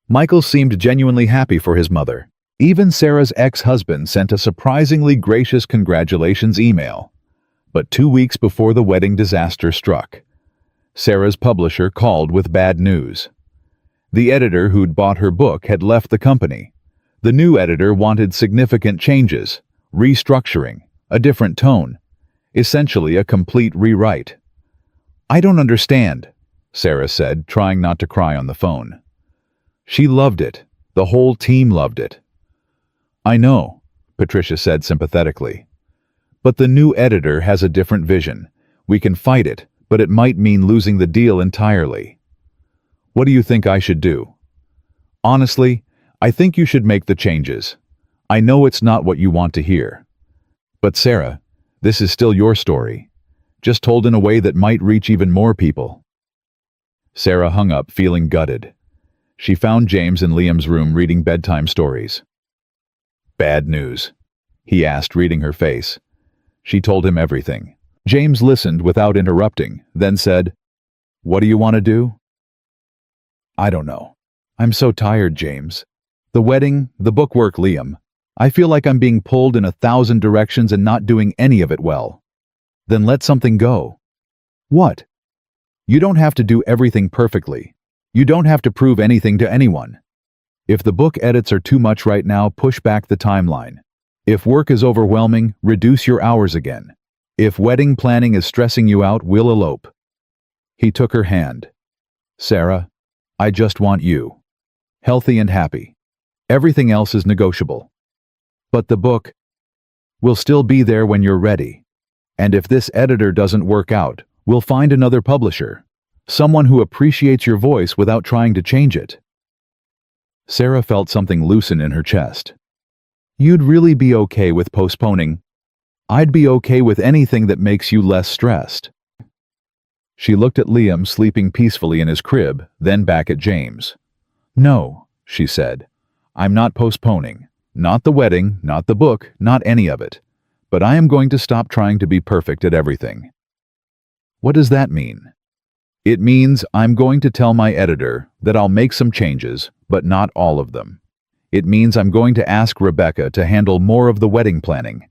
[SPEAKER 1] Michael seemed genuinely happy for his mother. Even Sarah's ex-husband sent a surprisingly gracious congratulations email. But 2 weeks before the wedding disaster struck, Sarah's publisher called with bad news. The editor who'd bought her book had left the company. The new editor wanted significant changes, restructuring, a different tone, essentially a complete rewrite. "I don't understand," Sarah said, trying not to cry on the phone. She loved it. The whole team loved it. "I know," Patricia said sympathetically. "But the new editor has a different vision. We can fight it, but it might mean losing the deal entirely. What do you think I should do?" "Honestly, I think you should make the changes. I know it's not what you want to hear. But Sarah, this is still your story, just told in a way that might reach even more people." Sarah hung up, feeling gutted. She found James in Liam's room reading bedtime stories. "Bad news?" he asked, reading her face. She told him everything. James listened without interrupting, then said, "What do you want to do?" "I don't know. I'm so tired, James. The wedding, the book work, Liam. I feel like I'm being pulled in 1,000 directions and not doing any of it well." "Then let something go." "What?" "You don't have to do everything perfectly. You don't have to prove anything to anyone. If the book edits are too much right now, push back the timeline. If work is overwhelming, reduce your hours again. If wedding planning is stressing you out, we'll elope." He took her hand. "Sarah, I just want you. Healthy and happy. Everything else is negotiable. But the book will still be there when you're ready. And if this editor doesn't work out, we'll find another publisher. Someone who appreciates your voice without trying to change it." Sarah felt something loosen in her chest. "You'd really be okay with postponing?" "I'd be okay with anything that makes you less stressed." She looked at Liam sleeping peacefully in his crib, then back at James. "No," she said. "I'm not postponing. Not the wedding, not the book, not any of it. But I am going to stop trying to be perfect at everything." "What does that mean?" "It means I'm going to tell my editor that I'll make some changes, but not all of them. It means I'm going to ask Rebecca to handle more of the wedding planning.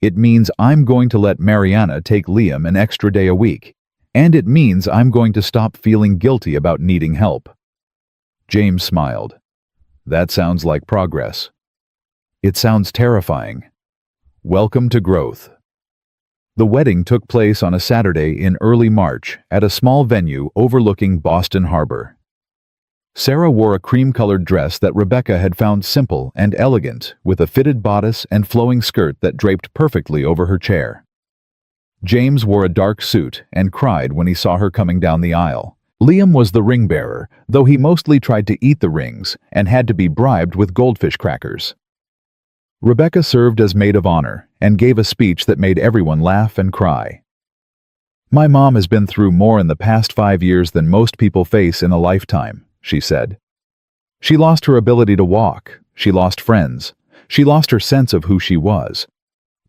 [SPEAKER 1] It means I'm going to let Mariana take Liam an extra day a week. And it means I'm going to stop feeling guilty about needing help." James smiled. "That sounds like progress." "It sounds terrifying." Welcome to growth. The wedding took place on a Saturday in early March at a small venue overlooking Boston Harbor. Sarah wore a cream-colored dress that Rebecca had found simple and elegant, with a fitted bodice and flowing skirt that draped perfectly over her chair. James wore a dark suit and cried when he saw her coming down the aisle. Liam was the ring bearer, though he mostly tried to eat the rings and had to be bribed with goldfish crackers. Rebecca served as maid of honor and gave a speech that made everyone laugh and cry. "My mom has been through more in the past 5 years than most people face in a lifetime," she said. "She lost her ability to walk, she lost friends, she lost her sense of who she was.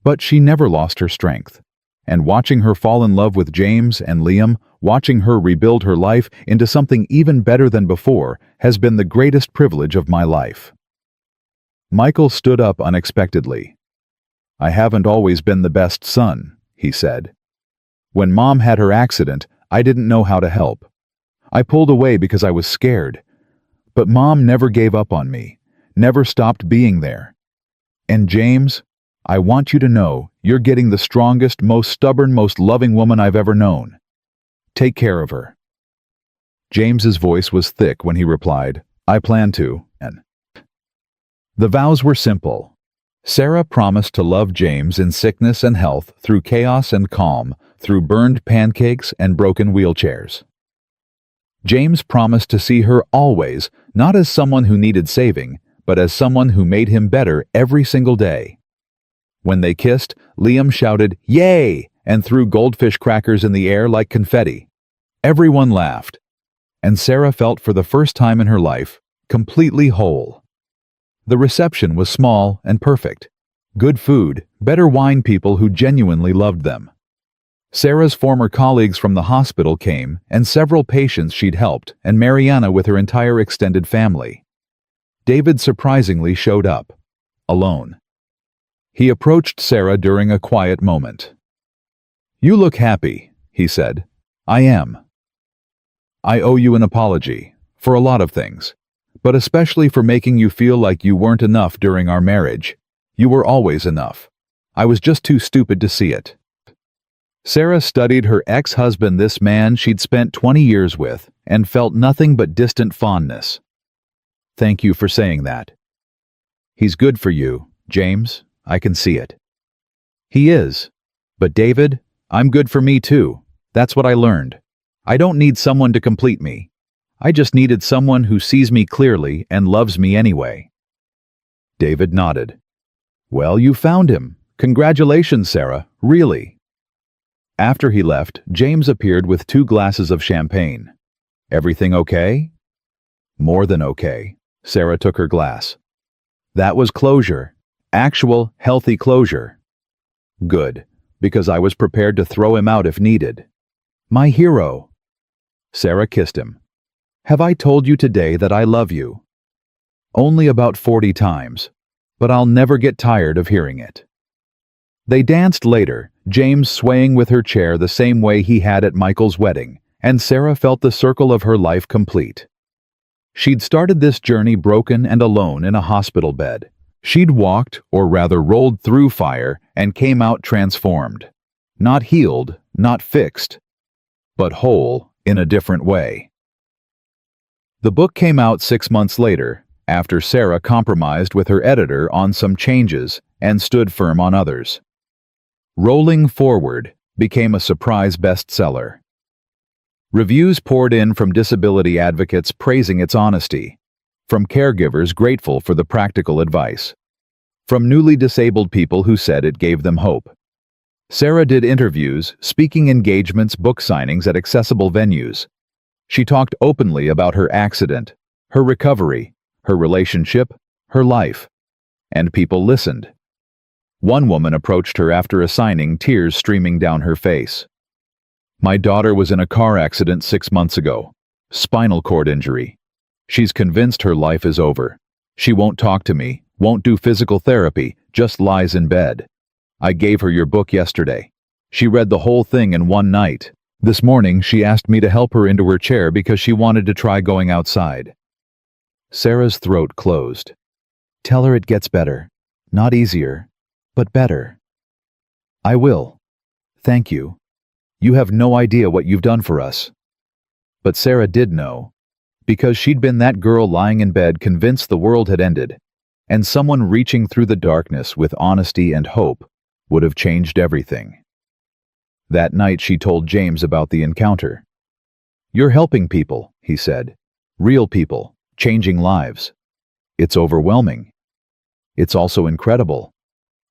[SPEAKER 1] But she never lost her strength. And watching her fall in love with James and Liam, watching her rebuild her life into something even better than before, has been the greatest privilege of my life." Michael stood up unexpectedly. "I haven't always been the best son," he said. "When Mom had her accident, I didn't know how to help. I pulled away because I was scared. But Mom never gave up on me, never stopped being there. And James, I want you to know you're getting the strongest, most stubborn, most loving woman I've ever known. Take care of her." James's voice was thick when he replied, "I plan to." The vows were simple. Sarah promised to love James in sickness and health, through chaos and calm, through burned pancakes and broken wheelchairs. James promised to see her always, not as someone who needed saving, but as someone who made him better every single day. When they kissed, Liam shouted, "Yay!" and threw goldfish crackers in the air like confetti. Everyone laughed, and Sarah felt for the first time in her life, completely whole. The reception was small and perfect. Good food, better wine, people who genuinely loved them. Sarah's former colleagues from the hospital came, and several patients she'd helped, and Mariana with her entire extended family. David surprisingly showed up, alone. He approached Sarah during a quiet moment. "You look happy," he said. "I am. I owe you an apology, for a lot of things, but especially for making you feel like you weren't enough during our marriage. You were always enough. I was just too stupid to see it." Sarah studied her ex-husband, this man she'd spent 20 years with, and felt nothing but distant fondness. "Thank you for saying that. He's good for you, James, I can see it." "He is. But David, I'm good for me too. That's what I learned. I don't need someone to complete me. I just needed someone who sees me clearly and loves me anyway." David nodded. "Well, you found him. Congratulations, Sarah, really." After he left, James appeared with 2 glasses of champagne. "Everything okay?" "More than okay." Sarah took her glass. "That was closure. Actual, healthy closure." "Good, because I was prepared to throw him out if needed." "My hero." Sarah kissed him. "Have I told you today that I love you?" "Only about 40 times, but I'll never get tired of hearing it." They danced later, James swaying with her chair the same way he had at Michael's wedding, and Sarah felt the circle of her life complete. She'd started this journey broken and alone in a hospital bed. She'd walked, or rather rolled through fire, and came out transformed. Not healed, not fixed, but whole in a different way. The book came out 6 months later, after Sarah compromised with her editor on some changes and stood firm on others. Rolling Forward became a surprise bestseller. Reviews poured in from disability advocates praising its honesty, from caregivers grateful for the practical advice, from newly disabled people who said it gave them hope. Sarah did interviews, speaking engagements, book signings at accessible venues. She talked openly about her accident, her recovery, her relationship, her life, and people listened. One woman approached her after a signing, tears streaming down her face. "My daughter was in a car accident 6 months ago. Spinal cord injury. She's convinced her life is over. She won't talk to me, won't do physical therapy, just lies in bed. I gave her your book yesterday. She read the whole thing in one night. This morning, she asked me to help her into her chair because she wanted to try going outside. Sarah's throat closed. Tell her it gets better. Not easier, but better. I will. Thank you. You have no idea what you've done for us. But Sarah did know, because she'd been that girl lying in bed convinced the world had ended, and someone reaching through the darkness with honesty and hope would have changed everything. That night she told James about the encounter. You're helping people, he said. Real people, changing lives. It's overwhelming. It's also incredible.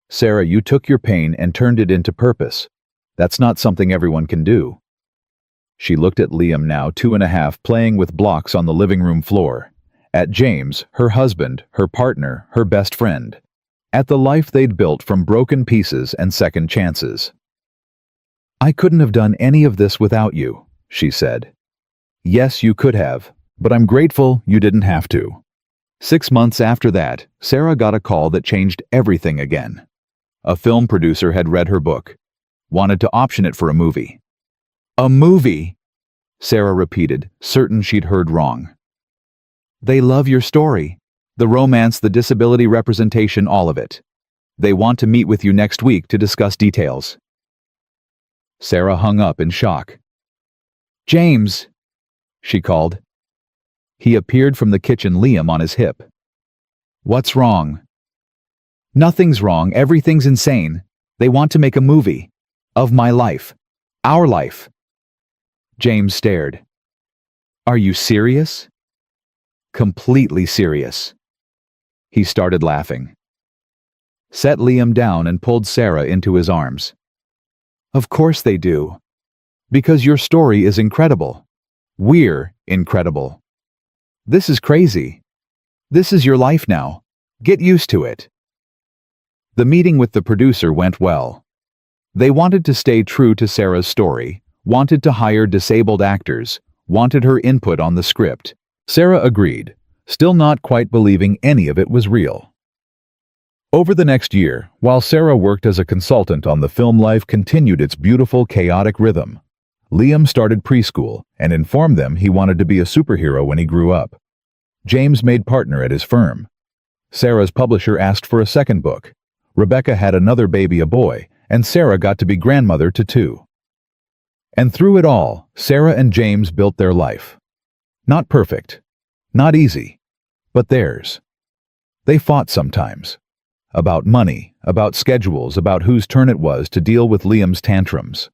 [SPEAKER 1] Sarah, you took your pain and turned it into purpose. That's not something everyone can do. She looked at Liam, now 2.5, playing with blocks on the living room floor. At James, her husband, her partner, her best friend. At the life they'd built from broken pieces and second chances. I couldn't have done any of this without you, she said. Yes, you could have, but I'm grateful you didn't have to. 6 months after that, Sarah got a call that changed everything again. A film producer had read her book, wanted to option it for a movie. A movie? Sarah repeated, certain she'd heard wrong. They love your story. The romance, the disability representation, all of it. They want to meet with you next week to discuss details. Sarah hung up in shock. James, she called. He appeared from the kitchen, Liam on his hip. What's wrong? Nothing's wrong, everything's insane. They want to make a movie. Of my life. Our life. James stared. Are you serious? Completely serious. He started laughing. Set Liam down and pulled Sarah into his arms. Of course they do. Because your story is incredible. We're incredible. This is crazy. This is your life now. Get used to it. The meeting with the producer went well. They wanted to stay true to Sarah's story, wanted to hire disabled actors, wanted her input on the script. Sarah agreed, still not quite believing any of it was real. Over the next year, while Sarah worked as a consultant on the film, life continued its beautiful, chaotic rhythm. Liam started preschool and informed them he wanted to be a superhero when he grew up. James made partner at his firm. Sarah's publisher asked for a second book. Rebecca had another baby, a boy, and Sarah got to be grandmother to 2. And through it all, Sarah and James built their life. Not perfect, not easy, but theirs. They fought sometimes. About money, about schedules, about whose turn it was to deal with Liam's tantrums.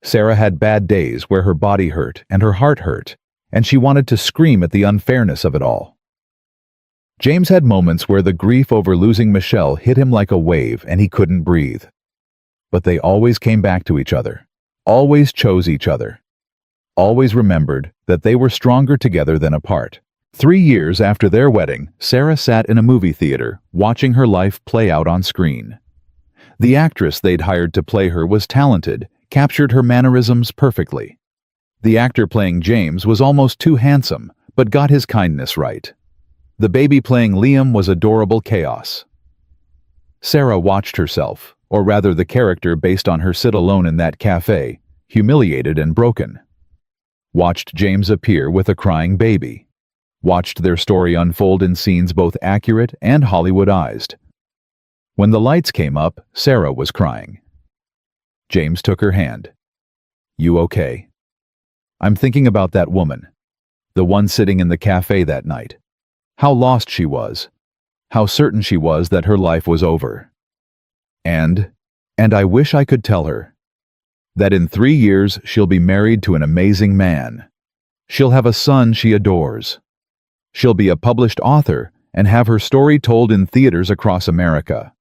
[SPEAKER 1] Sarah had bad days where her body hurt and her heart hurt, and she wanted to scream at the unfairness of it all. James had moments where the grief over losing Michelle hit him like a wave and he couldn't breathe. But they always came back to each other, always chose each other, always remembered that they were stronger together than apart. 3 years after their wedding, Sarah sat in a movie theater, watching her life play out on screen. The actress they'd hired to play her was talented, captured her mannerisms perfectly. The actor playing James was almost too handsome, but got his kindness right. The baby playing Liam was adorable chaos. Sarah watched herself, or rather the character based on her, sit alone in that cafe, humiliated and broken. Watched James appear with a crying baby. Watched their story unfold in scenes both accurate and Hollywoodized. When the lights came up, Sarah was crying. James took her hand. You okay? I'm thinking about that woman. The one sitting in the cafe that night. How lost she was. How certain she was that her life was over. And I wish I could tell her that in 3 years she'll be married to an amazing man. She'll have a son she adores. She'll be a published author and have her story told in theaters across America.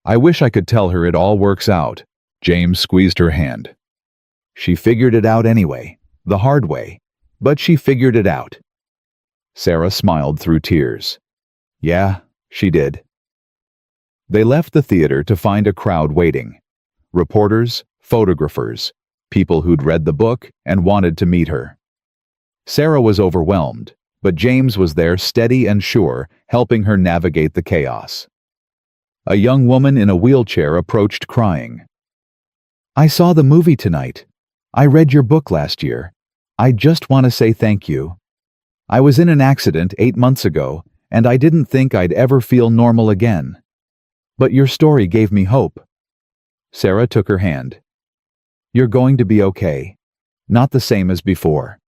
[SPEAKER 1] I wish I could tell her it all works out. James squeezed her hand. She figured it out anyway, the hard way, but she figured it out. Sarah smiled through tears. Yeah, she did. They left the theater to find a crowd waiting. Reporters, photographers, people who'd read the book and wanted to meet her. Sarah was overwhelmed, but James was there steady and sure, helping her navigate the chaos. A young woman in a wheelchair approached crying. "I saw the movie tonight. I read your book last year. I just want to say thank you. I was in an accident 8 months ago, and I didn't think I'd ever feel normal again. But your story gave me hope." Sarah took her hand. "You're going to be okay. Not the same as before.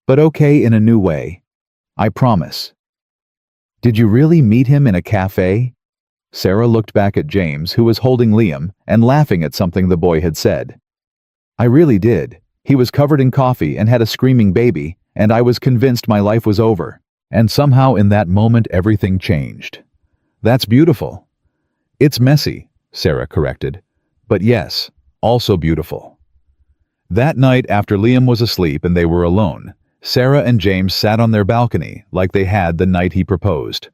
[SPEAKER 1] But okay in a new way. I promise." "Did you really meet him in a cafe?" Sarah looked back at James, who was holding Liam and laughing at something the boy had said. "I really did. He was covered in coffee and had a screaming baby, and I was convinced my life was over. And somehow in that moment everything changed." "That's beautiful." "It's messy," Sarah corrected. "But yes, also beautiful." That night, after Liam was asleep and they were alone, Sarah and James sat on their balcony like they had the night he proposed.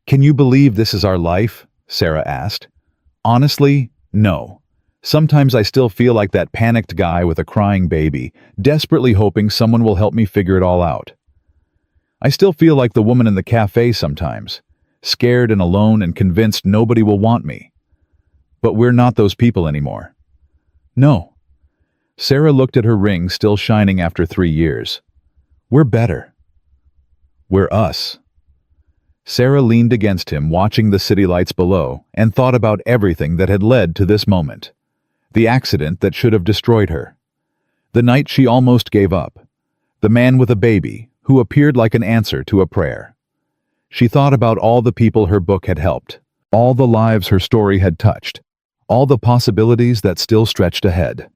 [SPEAKER 1] "Can you believe this is our life?" Sarah asked. "Honestly, no. Sometimes I still feel like that panicked guy with a crying baby, desperately hoping someone will help me figure it all out. I still feel like the woman in the cafe sometimes, scared and alone and convinced nobody will want me. But we're not those people anymore." "No." Sarah looked at her ring still shining after 3 years. "We're better. We're us." Sarah leaned against him, watching the city lights below, and thought about everything that had led to this moment. The accident that should have destroyed her. The night she almost gave up. The man with a baby, who appeared like an answer to a prayer. She thought about all the people her book had helped, all the lives her story had touched, all the possibilities that still stretched ahead.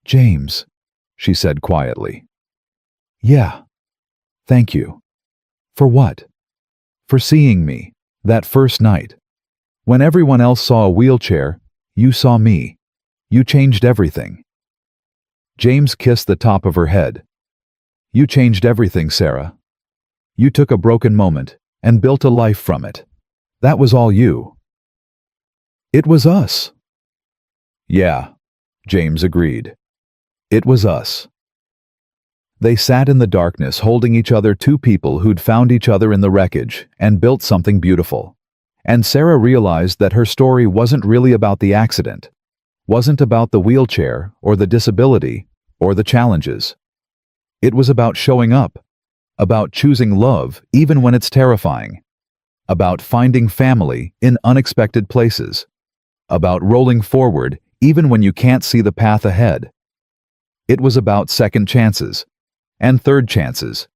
[SPEAKER 1] "James," she said quietly. "Yeah. Thank you." "For what?" "For seeing me, that first night. When everyone else saw a wheelchair, you saw me. You changed everything." James kissed the top of her head. "You changed everything, Sarah. You took a broken moment and built a life from it. That was all you." "It was us." "Yeah," James agreed. "It was us." They sat in the darkness holding each other, two people who'd found each other in the wreckage and built something beautiful. And Sarah realized that her story wasn't really about the accident, wasn't about the wheelchair or the disability or the challenges. It was about showing up, about choosing love even when it's terrifying, about finding family in unexpected places, about rolling forward even when you can't see the path ahead. It was about second chances, and third chances,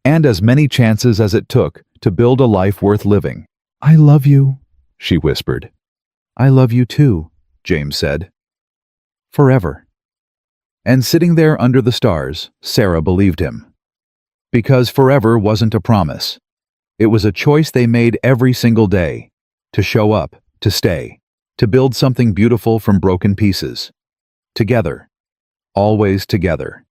[SPEAKER 1] and as many chances as it took to build a life worth living. "I love you," she whispered. "I love you too," James said. "Forever." And sitting there under the stars, Sarah believed him. Because forever wasn't a promise. It was a choice they made every single day, to show up, to stay, to build something beautiful from broken pieces. Together. Always together.